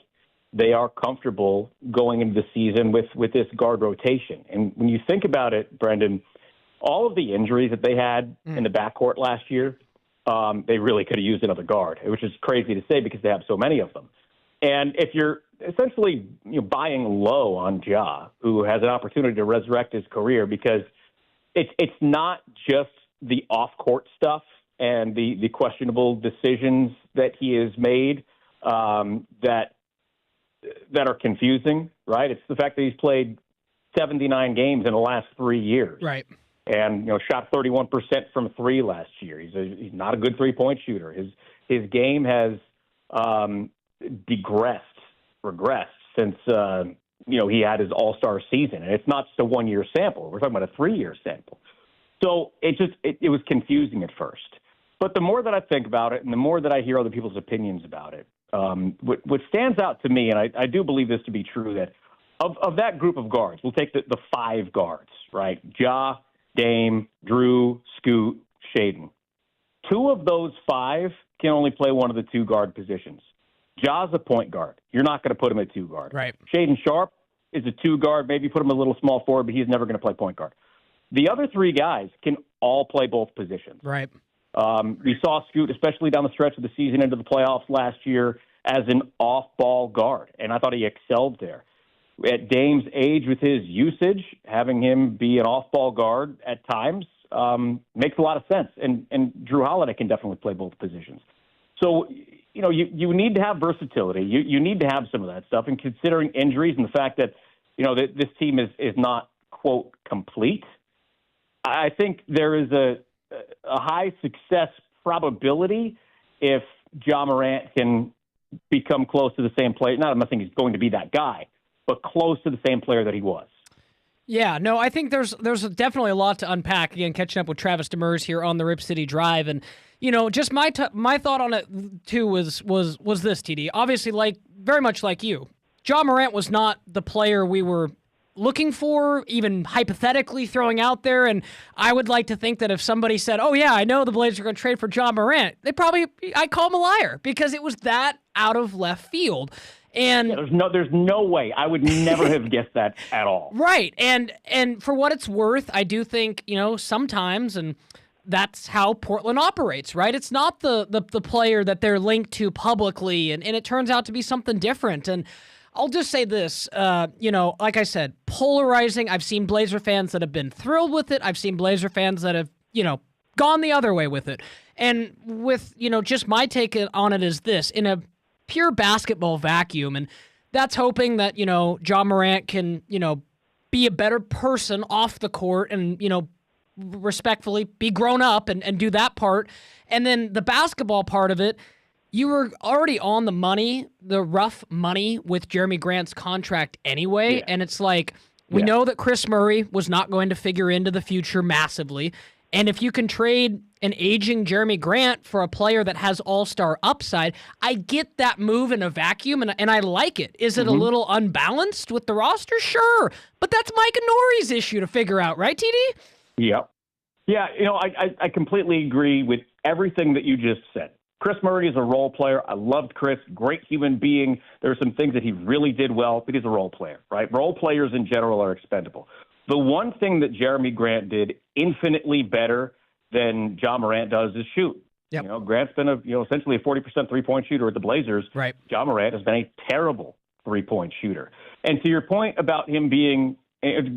Speaker 10: they are comfortable going into the season with this guard rotation. And when you think about it, Brendan, all of the injuries that they had in the backcourt last year, they really could have used another guard, which is crazy to say because they have so many of them. And if you're essentially buying low on Ja, who has an opportunity to resurrect his career, because it's not just the off-court stuff and the questionable decisions that he has made that are confusing, right? It's the fact that he's played 79 games in the last 3 years.
Speaker 1: Right.
Speaker 10: And, shot 31% from three last year. He's not a good three-point shooter. His game has regressed since, he had his all-star season. And it's not just a one-year sample. We're talking about a 3-year sample. So it was confusing at first. But the more that I think about it and the more that I hear other people's opinions about it, what stands out to me, and I do believe this to be true, that of that group of guards, we'll take the 5 guards, right? Ja, Dame, Drew, Scoot, Shaedon. 2 of those 5 can only play one of the 2 guard positions. Ja's a point guard. You're not going to put him at 2 guard.
Speaker 1: Right.
Speaker 10: Shaedon Sharpe, is a 2 guard, maybe put him a little small forward, but he's never going to play point guard. The other 3 guys can all play both positions.
Speaker 1: Right.
Speaker 10: We saw Scoot, especially down the stretch of the season into the playoffs last year, as an off-ball guard, and I thought he excelled there. At Dame's age with his usage, having him be an off-ball guard at times makes a lot of sense, and Drew Holiday can definitely play both positions. So, you need to have versatility. You need to have some of that stuff, and considering injuries and the fact that, that this team is not, quote, complete, I think there is a high success probability if Ja Morant can become close to the same player. I'm not saying he's going to be that guy, but close to the same player that he was.
Speaker 1: Yeah, no, I think there's definitely a lot to unpack. Again, catching up with Travis Demers here on the Rip City Drive, and just my thought on it too was this, TD. Obviously, very much like you, Ja Morant was not the player we were looking for, even hypothetically throwing out there. And I would like to think that if somebody said, "Oh yeah, I know the Blazers are going to trade for Ja Morant," I'd call him a liar because it was that out of left field. And
Speaker 10: there's no way. I would never have guessed that at all.
Speaker 1: Right. And for what it's worth, I do think, sometimes, and that's how Portland operates, right? It's not the player that they're linked to publicly, and it turns out to be something different. And I'll just say this, like I said, polarizing. I've seen Blazer fans that have been thrilled with it. I've seen Blazer fans that have, gone the other way with it. And with, just my take on it is this, in a pure basketball vacuum, and that's hoping that, Ja Morant can, be a better person off the court and, respectfully be grown up and do that part. And then the basketball part of it, you were already on the money, the rough money with Jeremy Grant's contract anyway. Yeah. And it's like, we know that Chris Murray was not going to figure into the future massively. And if you can trade an aging Jeremy Grant for a player that has all-star upside, I get that move in a vacuum, and I like it. Is it a little unbalanced with the roster? Sure. But that's Mike and Nori's issue to figure out, right, TD?
Speaker 10: Yep. Yeah, I completely agree with everything that you just said. Chris Murray is a role player. I loved Chris. Great human being. There are some things that he really did well, but he's a role player, right? Role players in general are expendable. The one thing that Jeremy Grant did infinitely better than Ja Morant does is shoot. Yep. Grant's been essentially a 40% three-point shooter at the Blazers. Right. Ja Morant has been a terrible three-point shooter. And to your point about him being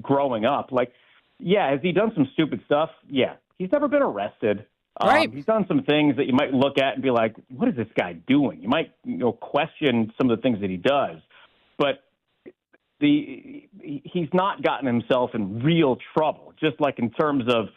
Speaker 10: growing up, has he done some stupid stuff? Yeah. He's never been arrested. Right. He's done some things that you might look at and be like, what is this guy doing? You might question some of the things that he does. But he's not gotten himself in real trouble, just like in terms of,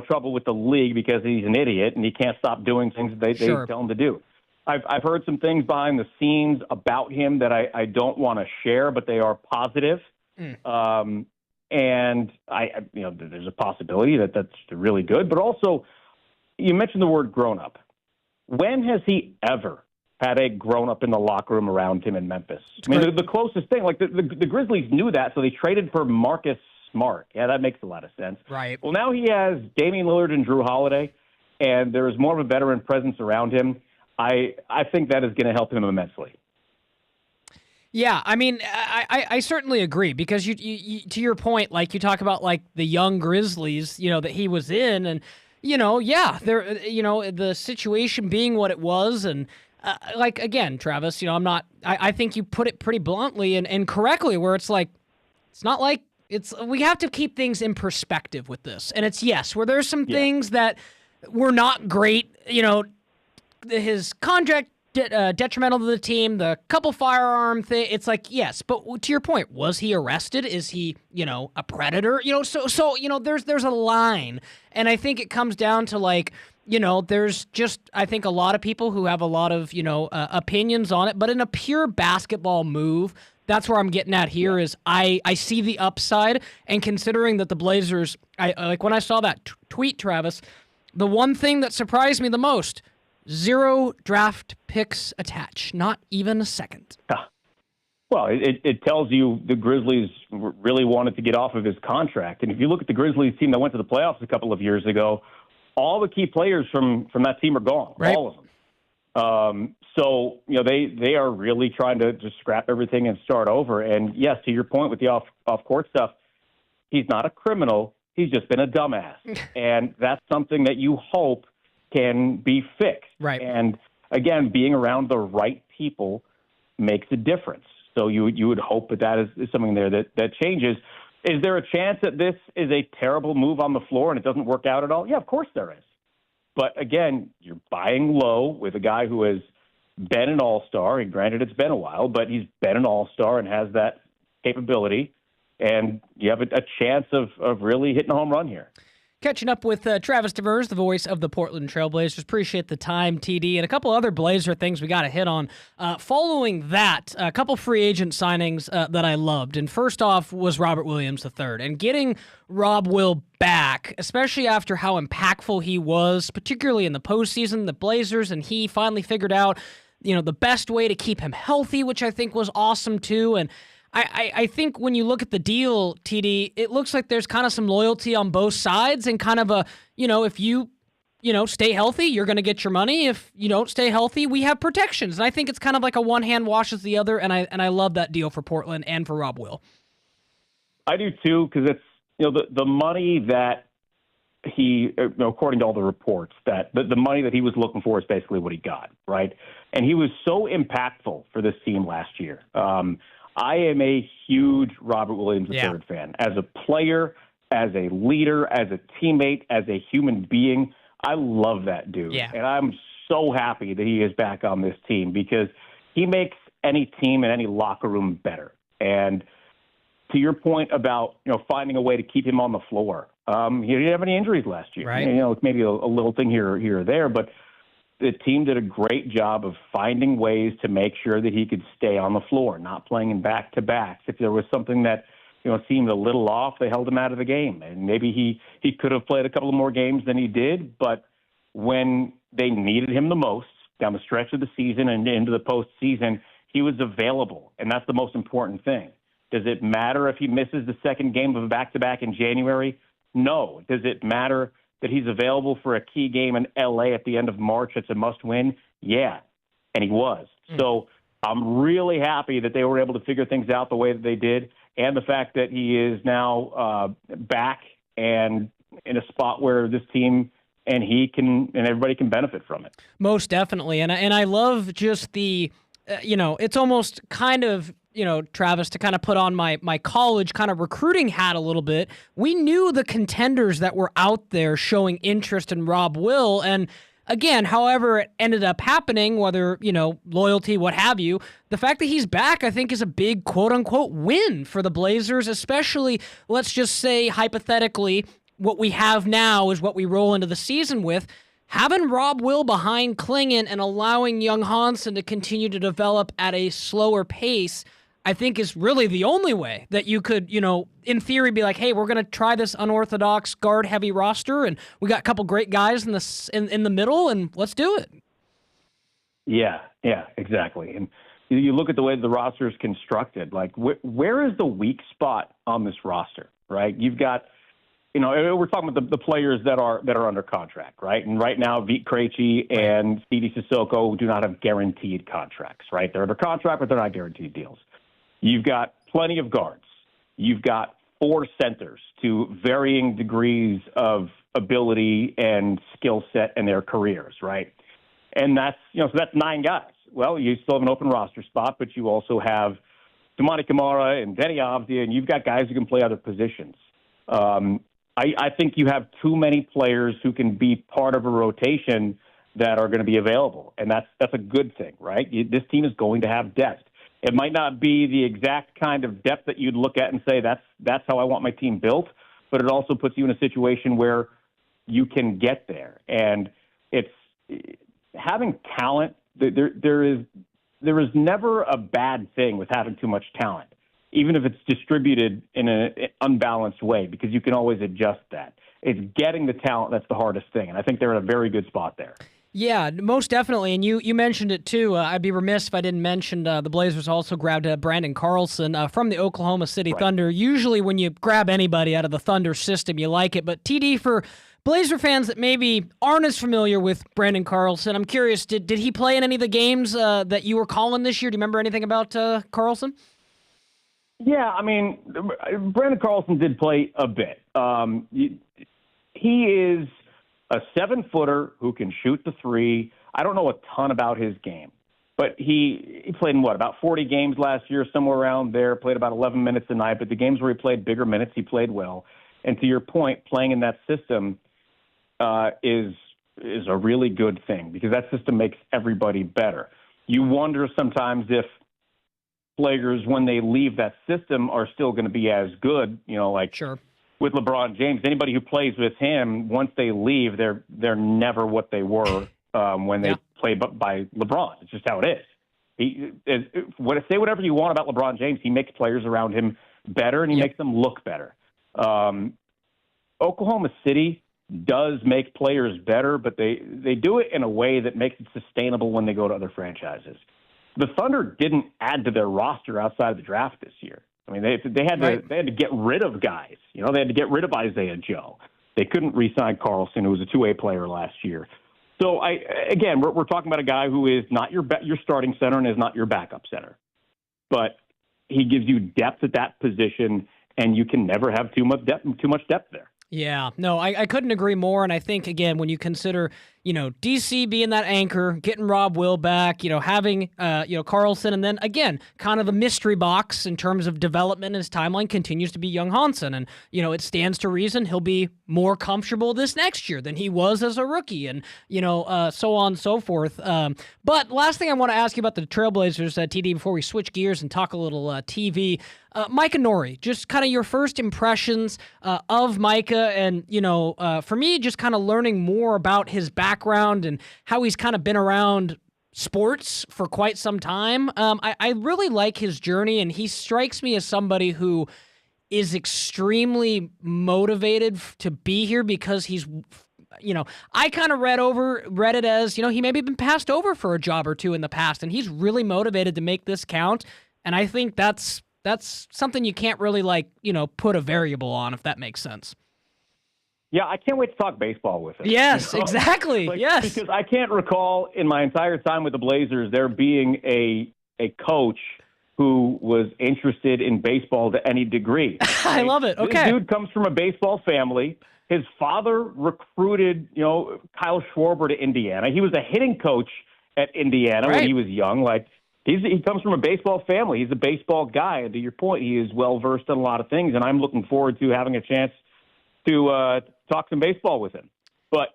Speaker 10: trouble with the league because he's an idiot and he can't stop doing things that they tell him to do. I've heard some things behind the scenes about him that I don't want to share, but they are positive. And there's a possibility that that's really good. But also, you mentioned the word grown up. When has he ever had a grown up in the locker room around him in Memphis? The closest thing, the Grizzlies knew that, so they traded for Marcus Smart. Yeah, that makes a lot of sense. Right. Well, now he has Damian Lillard and Drew Holiday, and there is more of a veteran presence around him. I think that is going to help him immensely.
Speaker 1: Yeah, I certainly agree because you to your point, you talk about the young Grizzlies, that he was in, and the situation being what it was, and again, Travis, I think you put it pretty bluntly and correctly, where it's not like we have to keep things in perspective with this, and it's where there's some things that were not great, his contract. Detrimental to the team, the couple firearm thing. It's yes, but to your point, was he arrested? Is he, a predator? So there's a line, and I think it comes down to there's just I think a lot of people who have a lot of opinions on it, but in a pure basketball move, that's where I'm getting at here. Is I see the upside, and considering that the Blazers, I when I saw that tweet, Travis, the one thing that surprised me the most. 0 draft picks attached, not even a second.
Speaker 10: Well, it tells you the Grizzlies really wanted to get off of his contract. And if you look at the Grizzlies team that went to the playoffs a couple of years ago, all the key players from that team are gone, all of them. So, they are really trying to just scrap everything and start over. And yes, to your point with the off-court stuff, he's not a criminal. He's just been a dumbass. And that's something that you hope can be fixed.
Speaker 1: Right.
Speaker 10: And again, being around the right people makes a difference. So you would hope that is something there that changes. Is there a chance that this is a terrible move on the floor and it doesn't work out at all? Yeah, of course there is. But again, you're buying low with a guy who has been an all-star. And granted, it's been a while, but he's been an all-star and has that capability. And you have a chance of really hitting a home run here.
Speaker 1: Catching up with Travis Devers, the voice of the Portland Trailblazers. Appreciate the time, TD, and a couple other Blazer things we got to hit on. Following that, a couple free agent signings that I loved. And first off was Robert Williams III. And getting Rob Will back, especially after how impactful he was, particularly in the postseason, the Blazers, and he finally figured out, the best way to keep him healthy, which I think was awesome too. And I think when you look at the deal, TD, it looks like there's kind of some loyalty on both sides and kind of a, if you stay healthy, you're going to get your money. If you don't stay healthy, we have protections. And I think it's kind of like a one hand washes the other. And I love that deal for Portland and for Rob Will.
Speaker 10: I do too, because it's, the money that he, according to all the reports, that the money that he was looking for is basically what he got, right? And he was so impactful for this team last year. I am a huge Robert Williams III fan. As a player, as a leader, as a teammate, as a human being, I love that dude.
Speaker 1: Yeah.
Speaker 10: And I'm so happy that he is back on this team because he makes any team and any locker room better. And to your point about, finding a way to keep him on the floor, he didn't have any injuries last year.
Speaker 1: Right.
Speaker 10: It's maybe a little thing here or there, but the team did a great job of finding ways to make sure that he could stay on the floor, not playing in back-to-backs. If there was something that, seemed a little off, they held him out of the game. And maybe he could have played a couple of more games than he did, but when they needed him the most, down the stretch of the season and into the postseason, he was available, and that's the most important thing. Does it matter if he misses the second game of a back-to-back in January? No. Does it matter that he's available for a key game in L.A. at the end of March that's a must-win? Yeah, and he was. So I'm really happy that they were able to figure things out the way that they did, and the fact that he is now back and in a spot where this team and he can and everybody can benefit from it.
Speaker 1: Most definitely, and I love just the, it's almost kind of, Travis, to kind of put on my college kind of recruiting hat a little bit. We knew the contenders that were out there showing interest in Rob Will. And again, however it ended up happening, whether, loyalty, what have you, the fact that he's back, I think, is a big quote unquote win for the Blazers, especially, let's just say hypothetically, what we have now is what we roll into the season with. Having Rob Will behind Klingin and allowing young Hansen to continue to develop at a slower pace, I think is really the only way that you could, in theory, be like, hey, we're going to try this unorthodox guard-heavy roster, and we got a couple great guys in the middle, and let's do it. Yeah, exactly. And you look at the way the roster is constructed, like where is the weak spot on this roster, right? You've got, we're talking about the players that are under contract, right? And right now, Vit Krejci and Stevie Sissoko do not have guaranteed contracts, right? They're under contract, but they're not guaranteed deals. You've got plenty of guards. You've got 4 centers to varying degrees of ability and skill set in their careers, right? And that's, so that's 9 guys. Well, you still have an open roster spot, but you also have Damani Kamara and Denny Avdia, and you've got guys who can play other positions. I think you have too many players who can be part of a rotation that are going to be available, and that's a good thing, right? This team is going to have depth. It might not be the exact kind of depth that you'd look at and say that's how I want my team built, but it also puts you in a situation where you can get there. And it's having talent. There is never a bad thing with having too much talent, even if it's distributed in an unbalanced way, because you can always adjust that. It's getting the talent that's the hardest thing, and I think they're in a very good spot there. Yeah, most definitely, and you mentioned it too. I'd be remiss if I didn't mention the Blazers also grabbed Brandon Carlson from the Oklahoma City Thunder. Usually when you grab anybody out of the Thunder system, you like it, but TD, for Blazer fans that maybe aren't as familiar with Brandon Carlson, I'm curious, did he play in any of the games that you were calling this year? Do you remember anything about Carlson?
Speaker 10: Yeah, I mean, Brandon Carlson did play a bit. He is a 7-footer who can shoot the three. I don't know a ton about his game, but he played in, about 40 games last year, somewhere around there, played about 11 minutes a night, but the games where he played bigger minutes, he played well. And to your point, playing in that system is a really good thing because that system makes everybody better. You wonder sometimes if players, when they leave that system, are still going to be as good,
Speaker 1: Sure.
Speaker 10: With LeBron James. Anybody who plays with him, once they leave, they're never what they were when they play by LeBron. It's just how it is. Say whatever you want about LeBron James. He makes players around him better, and he makes them look better. Oklahoma City does make players better, but they do it in a way that makes it sustainable when they go to other franchises. The Thunder didn't add to their roster outside of the draft this year. I mean, they had to get rid of guys. They had to get rid of Isaiah Joe. They couldn't re-sign Carlson, who was a 2A player last year. So we're talking about a guy who is not your starting center and is not your backup center, but he gives you depth at that position, and you can never have too much depth there.
Speaker 1: Yeah, no, I couldn't agree more. And I think, again, when you consider, DC being that anchor, getting Rob Will back, having, Carlson, and then, again, kind of the mystery box in terms of development, his timeline continues to be young Hansen. And, it stands to reason he'll be more comfortable this next year than he was as a rookie and, so on and so forth. But last thing I want to ask you about the Trailblazers, TD, before we switch gears and talk a little TV. Micah Nori, just kind of your first impressions of Micah and, for me, just kind of learning more about his background and how he's kind of been around sports for quite some time. I really like his journey, and he strikes me as somebody who is extremely motivated to be here because he's, I kind of read it as, he maybe been passed over for a job or two in the past, and he's really motivated to make this count. And I think that's something you can't really put a variable on, if that makes sense.
Speaker 10: Yeah, I can't wait to talk baseball with him.
Speaker 1: Yes, exactly. Yes.
Speaker 10: Because I can't recall in my entire time with the Blazers there being a coach who was interested in baseball to any degree.
Speaker 1: I love it. Okay.
Speaker 10: This dude comes from a baseball family. His father recruited, Kyle Schwarber to Indiana. He was a hitting coach at Indiana when he was young. He comes from a baseball family. He's a baseball guy. And to your point, he is well-versed in a lot of things, and I'm looking forward to having a chance to talk some baseball with him. But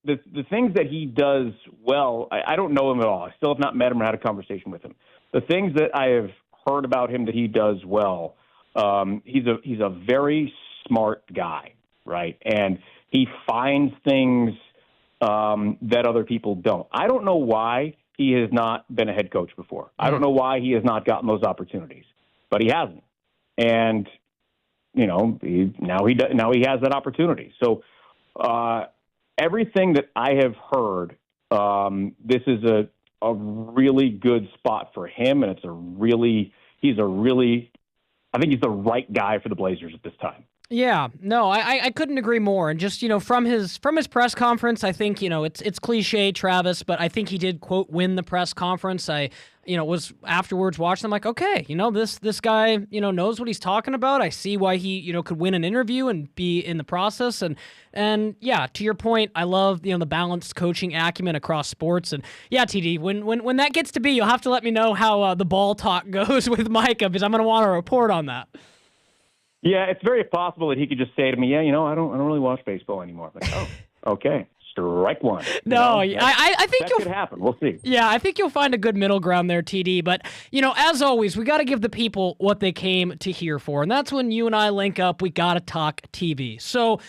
Speaker 10: the things that he does well, I don't know him at all. I still have not met him or had a conversation with him. The things that I have heard about him that he does well, he's a very smart guy, right? And he finds things that other people don't. I don't know why he has not been a head coach before. I don't know why he has not gotten those opportunities, but he hasn't. And now he has that opportunity. So everything that I have heard, this is a really good spot for him, and I think he's the right guy for the Blazers at this time.
Speaker 1: Yeah, no, I couldn't agree more. And just, from his press conference, I think, it's cliche, Travis, but I think he did, quote, win the press conference. I was afterwards watching, I'm like, okay, this guy, knows what he's talking about. I see why he, could win an interview and be in the process. And yeah, to your point, I love, the balanced coaching acumen across sports. And yeah, TD, when that gets to be, you'll have to let me know how the ball talk goes with Micah, because I'm going to want to report on that.
Speaker 10: Yeah, it's very possible that he could just say to me, yeah, I don't really watch baseball anymore. Like, oh, okay. Strike one.
Speaker 1: No, I think
Speaker 10: that could happen. We'll see.
Speaker 1: Yeah, I think you'll find a good middle ground there, TD. But, as always, we got to give the people what they came to hear for. And that's when you and I link up. We got to talk TV. So,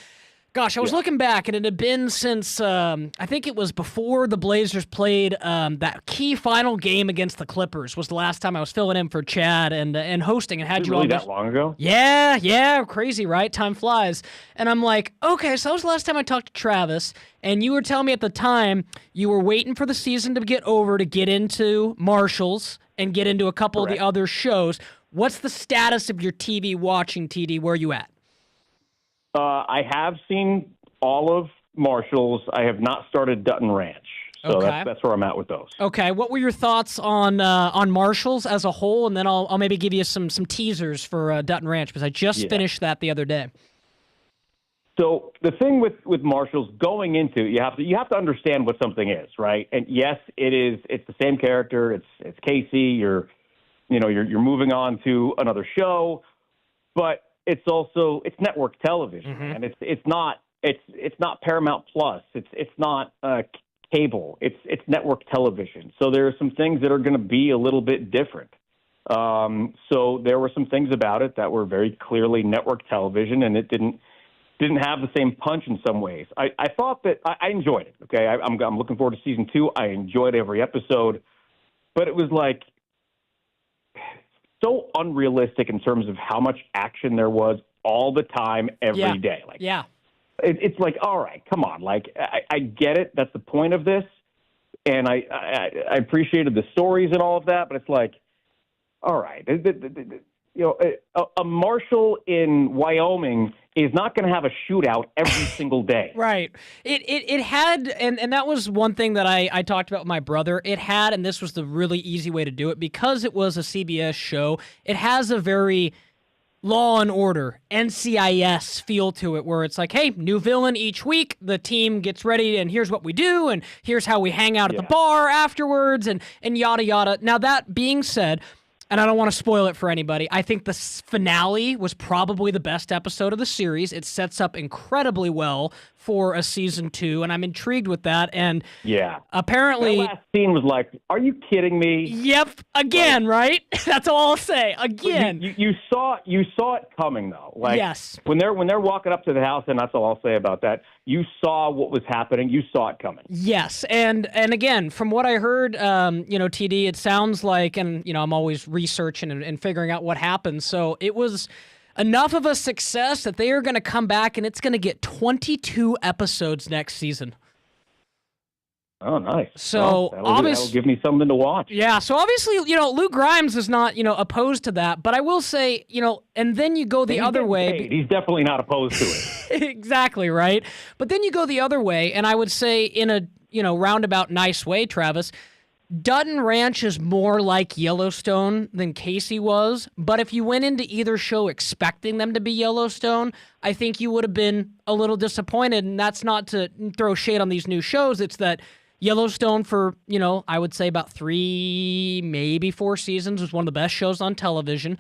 Speaker 1: gosh, I was looking back, and it had been since, I think it was before the Blazers played that key final game against the Clippers was the last time I was filling in for Chad and hosting and had you on.
Speaker 10: That long ago?
Speaker 1: Yeah, crazy, right? Time flies. And I'm like, okay, so that was the last time I talked to Travis, and you were telling me at the time you were waiting for the season to get over to get into Marshalls and get into a couple of the other shows. What's the status of your TV watching, TD? Where are you at?
Speaker 10: I have seen all of Marshall's. I have not started Dutton Ranch. So
Speaker 1: Okay.
Speaker 10: that's where I'm at with those.
Speaker 1: Okay, what were your thoughts on Marshalls as a whole, and then I'll maybe give you some teasers for Dutton Ranch because I just finished that the other day.
Speaker 10: So the thing with Marshalls going into you have to understand what something is, right? And yes, it's the same character. It's Casey. You're moving on to another show, but it's network television, and it's not Paramount Plus. It's not cable. It's network television. So there are some things that are going to be a little bit different. So there were some things about it that were very clearly network television, and it didn't have the same punch in some ways. I thought that I enjoyed it. Okay, I'm looking forward to season 2. I enjoyed every episode, but it was like so unrealistic in terms of how much action there was all the time, every day. Like, it's like, all right, come on. Like, I get it. That's the point of this, and I appreciated the stories and all of that. But it's like, all right, a marshal in Wyoming is not going to have a shootout every single day.
Speaker 1: Right. It had, and that was one thing that I talked about with my brother. It had, and this was the really easy way to do it, because it was a CBS show, it has a very Law and Order, NCIS feel to it, where it's like, hey, new villain each week, the team gets ready, and here's what we do, and here's how we hang out at the bar afterwards, and yada, yada. Now, that being said, and I don't want to spoil it for anybody, I think the finale was probably the best episode of the series. It sets up incredibly well for a season 2, and I'm intrigued with that. And apparently,
Speaker 10: that last scene was like, "Are you kidding me?"
Speaker 1: Yep, again, right? That's all I'll say. Again,
Speaker 10: you saw it coming though. Like,
Speaker 1: yes,
Speaker 10: when they're walking up to the house, and that's all I'll say about that. You saw what was happening. You saw it coming.
Speaker 1: Yes, and again, from what I heard, TD, it sounds like, and I'm always researching and figuring out what happened. So it was enough of a success that they are going to come back, and it's going to get 22 episodes next season.
Speaker 10: Oh, nice.
Speaker 1: So
Speaker 10: that'll give me something to watch.
Speaker 1: Yeah. So obviously, Luke Grimes is not, opposed to that. But I will say, and then you go the other way.
Speaker 10: He's definitely not opposed to it.
Speaker 1: Exactly, right? But then you go the other way, and I would say in a, roundabout nice way, Travis, Dutton Ranch is more like Yellowstone than Casey was. But if you went into either show expecting them to be Yellowstone, I think you would have been a little disappointed. And that's not to throw shade on these new shows. It's that Yellowstone for, I would say about 3, maybe 4 seasons was one of the best shows on television.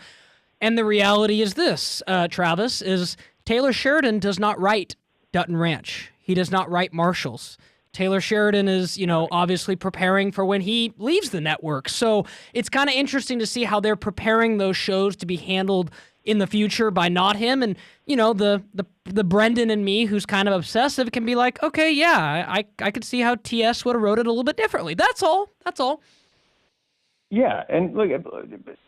Speaker 1: And the reality is this, Travis, is Taylor Sheridan does not write Dutton Ranch. He does not write Marshalls. Taylor Sheridan is, obviously preparing for when he leaves the network. So it's kind of interesting to see how they're preparing those shows to be handled in the future by not him. And, the Brendan and me, who's kind of obsessive, can be like, okay, yeah, I could see how TS would have wrote it a little bit differently. That's all.
Speaker 10: Yeah, and look,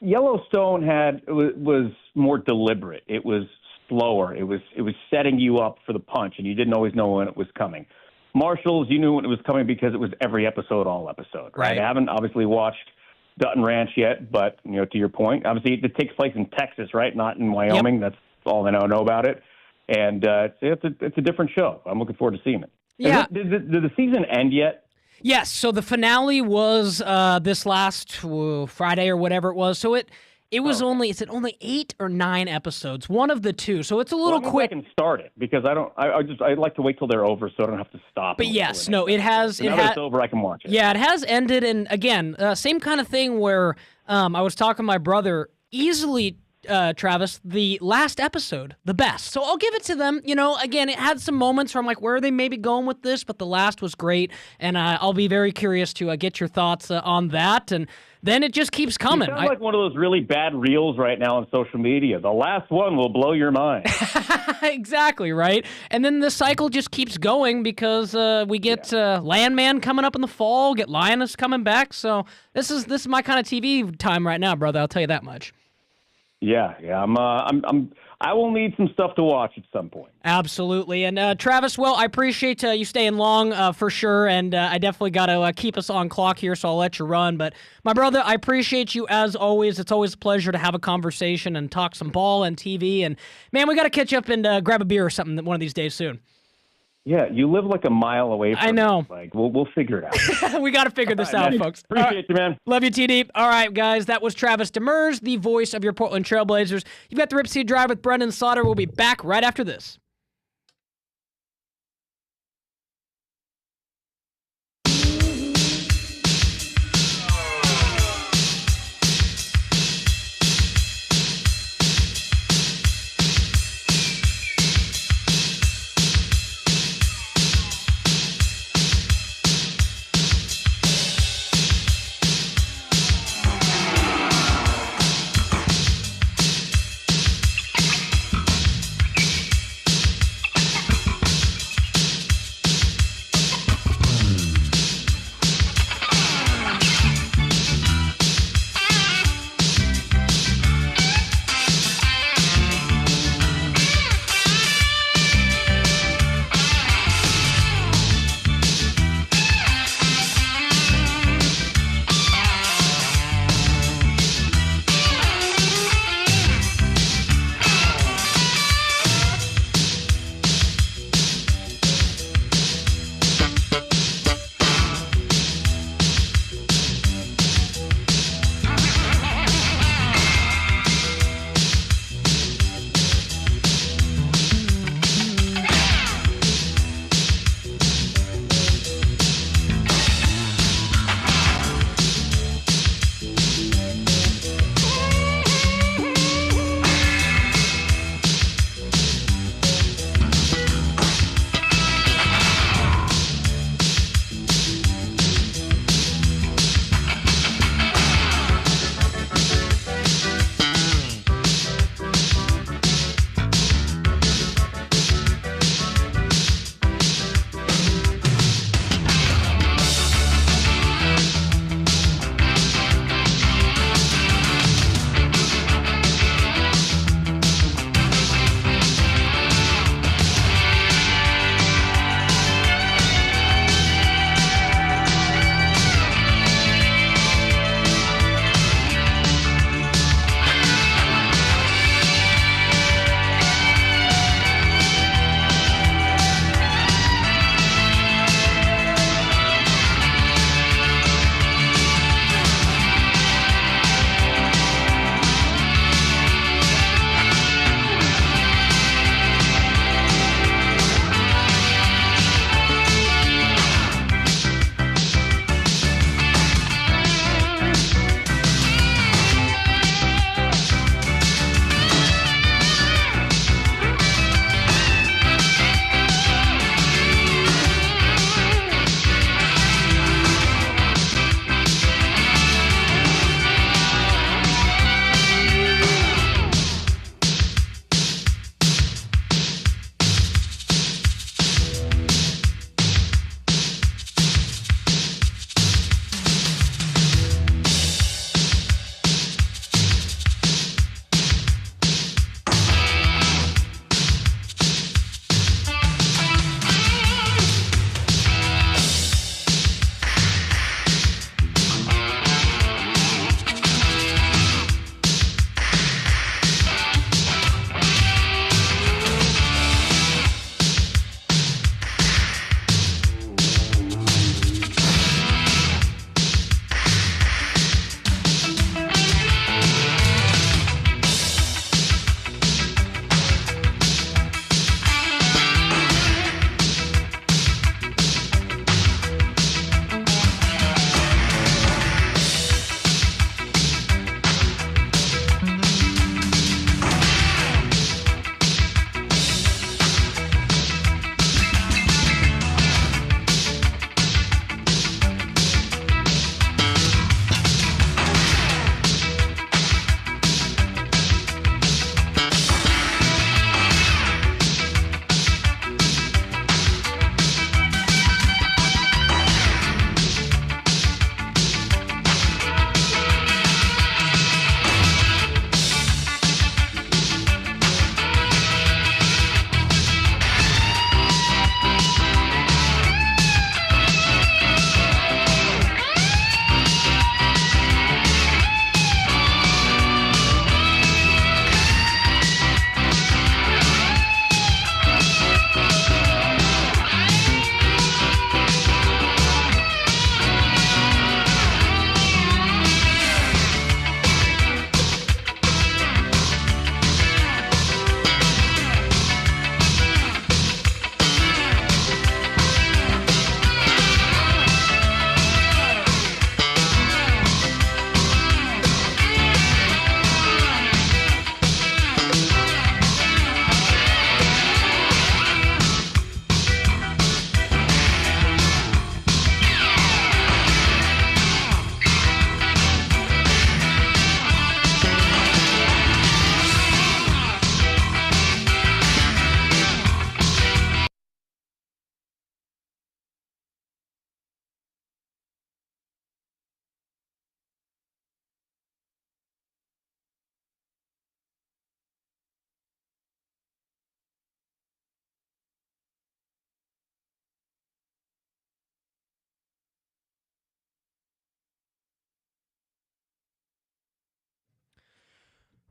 Speaker 10: Yellowstone was more deliberate. It was slower. It was setting you up for the punch, and you didn't always know when it was coming. Marshalls, you knew when it was coming because it was every episode, all episode, right? I haven't obviously watched Dutton Ranch yet, but to your point, obviously it takes place in Texas, right? Not in Wyoming. Yep. That's all I know about it, and it's a different show. I'm looking forward to seeing it.
Speaker 1: Yeah.
Speaker 10: Did the season end yet?
Speaker 1: Yes. So the finale was this last Friday or whatever it was. So it was only 8 or 9 episodes, one of the two. So it's a little quick.
Speaker 10: I can start it because I like to wait till they're over so I don't have to stop.
Speaker 1: But yes, no, it has.
Speaker 10: Now that it's over, I can watch it.
Speaker 1: Yeah, it has ended, and again, same kind of thing where I was talking to my brother. Easily, Travis, the last episode, the best. So I'll give it to them. Again, it had some moments where I'm like, where are they maybe going with this? But the last was great, and I'll be very curious to get your thoughts on that. And then it just keeps coming.
Speaker 10: You sound like one of those really bad reels right now on social media. The last one will blow your mind.
Speaker 1: Exactly, right? And then the cycle just keeps going because we get Landman coming up in the fall, get Lioness coming back. So this is my kind of TV time right now, brother. I'll tell you that much.
Speaker 10: Yeah. I will need some stuff to watch at some point.
Speaker 1: Absolutely. And Travis, well, I appreciate you staying long for sure, and I definitely got to keep us on clock here, so I'll let you run. But my brother, I appreciate you as always. It's always a pleasure to have a conversation and talk some ball and TV. And man, we got to catch up and grab a beer or something one of these days soon.
Speaker 10: Yeah, you live like a mile away from
Speaker 1: I know.
Speaker 10: me. Like, we'll figure it out.
Speaker 1: We got to figure this out, folks.
Speaker 10: Appreciate you, man.
Speaker 1: Love you, TD. All right, guys, that was Travis Demers, the voice of your Portland Trailblazers. You've got the Rip City Drive with Brendan Slaughter. We'll be back right after this.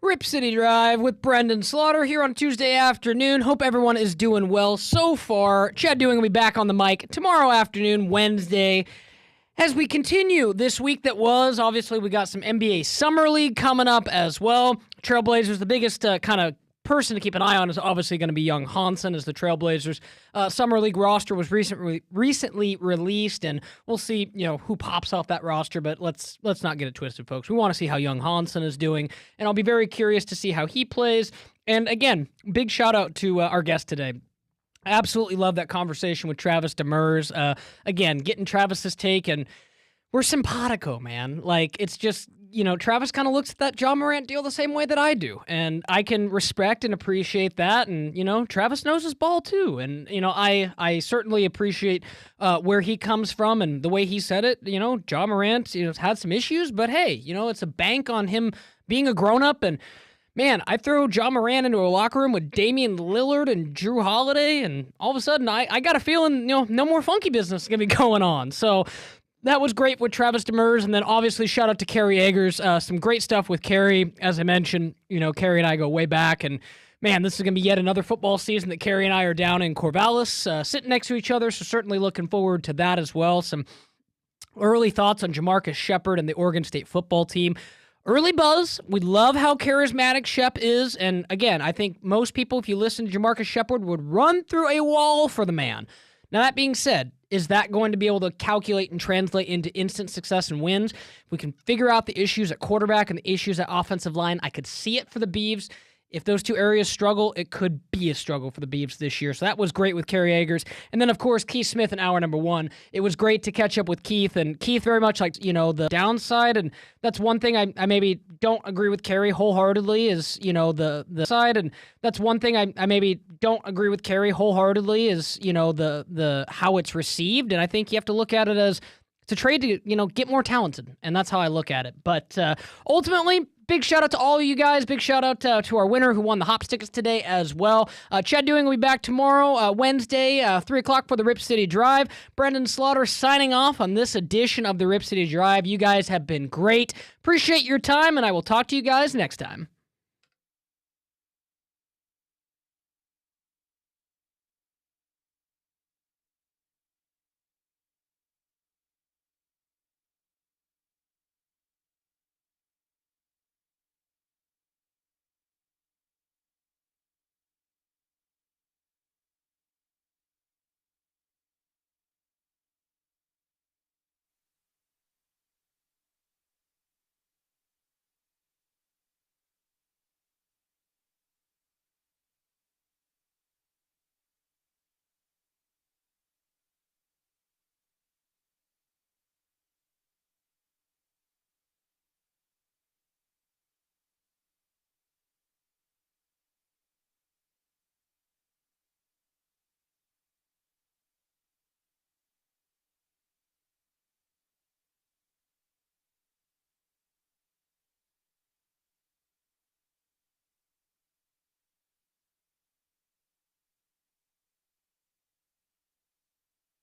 Speaker 1: Rip City Drive with Brendan Slaughter here on Tuesday afternoon. Hope everyone is doing well so far. Chad Doing will be back on the mic tomorrow afternoon, Wednesday. As we continue this week that was, obviously we got some NBA Summer League coming up as well. Trailblazers, the biggest kind of person to keep an eye on is obviously going to be Young Hansen as the Trailblazers Summer League roster was recently released, and we'll see who pops off that roster, but let's not get it twisted, folks. We want to see how Young Hansen is doing, and I'll be very curious to see how he plays. And again, big shout out to our guest today. I absolutely love that conversation with Travis Demers. Again, getting Travis's take, and we're simpatico, man. Like, it's just, Travis kind of looks at that John Morant deal the same way that I do, and I can respect and appreciate that, and, Travis knows his ball too, and, I certainly appreciate where he comes from and the way he said it. John Morant, had some issues, but hey, it's a bank on him being a grown-up, and man, I throw John Morant into a locker room with Damian Lillard and Drew Holiday, and all of a sudden, I got a feeling, no more funky business is going to be going on. So that was great with Travis Demers, and then obviously shout out to Kerry Eggers. Some great stuff with Kerry. As I mentioned, Kerry and I go way back, and man, this is going to be yet another football season that Kerry and I are down in Corvallis, sitting next to each other, so certainly looking forward to that as well. Some early thoughts on Jamarcus Shepard and the Oregon State football team. Early buzz. We love how charismatic Shep is, and again, I think most people, if you listen to Jamarcus Shepard, would run through a wall for the man. Now, that being said, is that going to be able to calculate and translate into instant success and wins? If we can figure out the issues at quarterback and the issues at offensive line, I could see it for the Beavs. If those two areas struggle, it could be a struggle for the Beavs this year. So that was great with Kerry Eggers. And then, of course, Keith Smith in hour number one. It was great to catch up with Keith. And Keith very much like, the downside. And that's one thing I maybe don't agree with Kerry wholeheartedly is, the side. And that's one thing I maybe don't agree with Kerry wholeheartedly is, the how it's received. And I think you have to look at it as it's a trade to, get more talented. And that's how I look at it. But ultimately, big shout out to all of you guys. Big shout out to our winner who won the Hops tickets today as well. Chad Doing will be back tomorrow, Wednesday, 3 o'clock for the Rip City Drive. Brendan Slaughter signing off on this edition of the Rip City Drive. You guys have been great. Appreciate your time, and I will talk to you guys next time.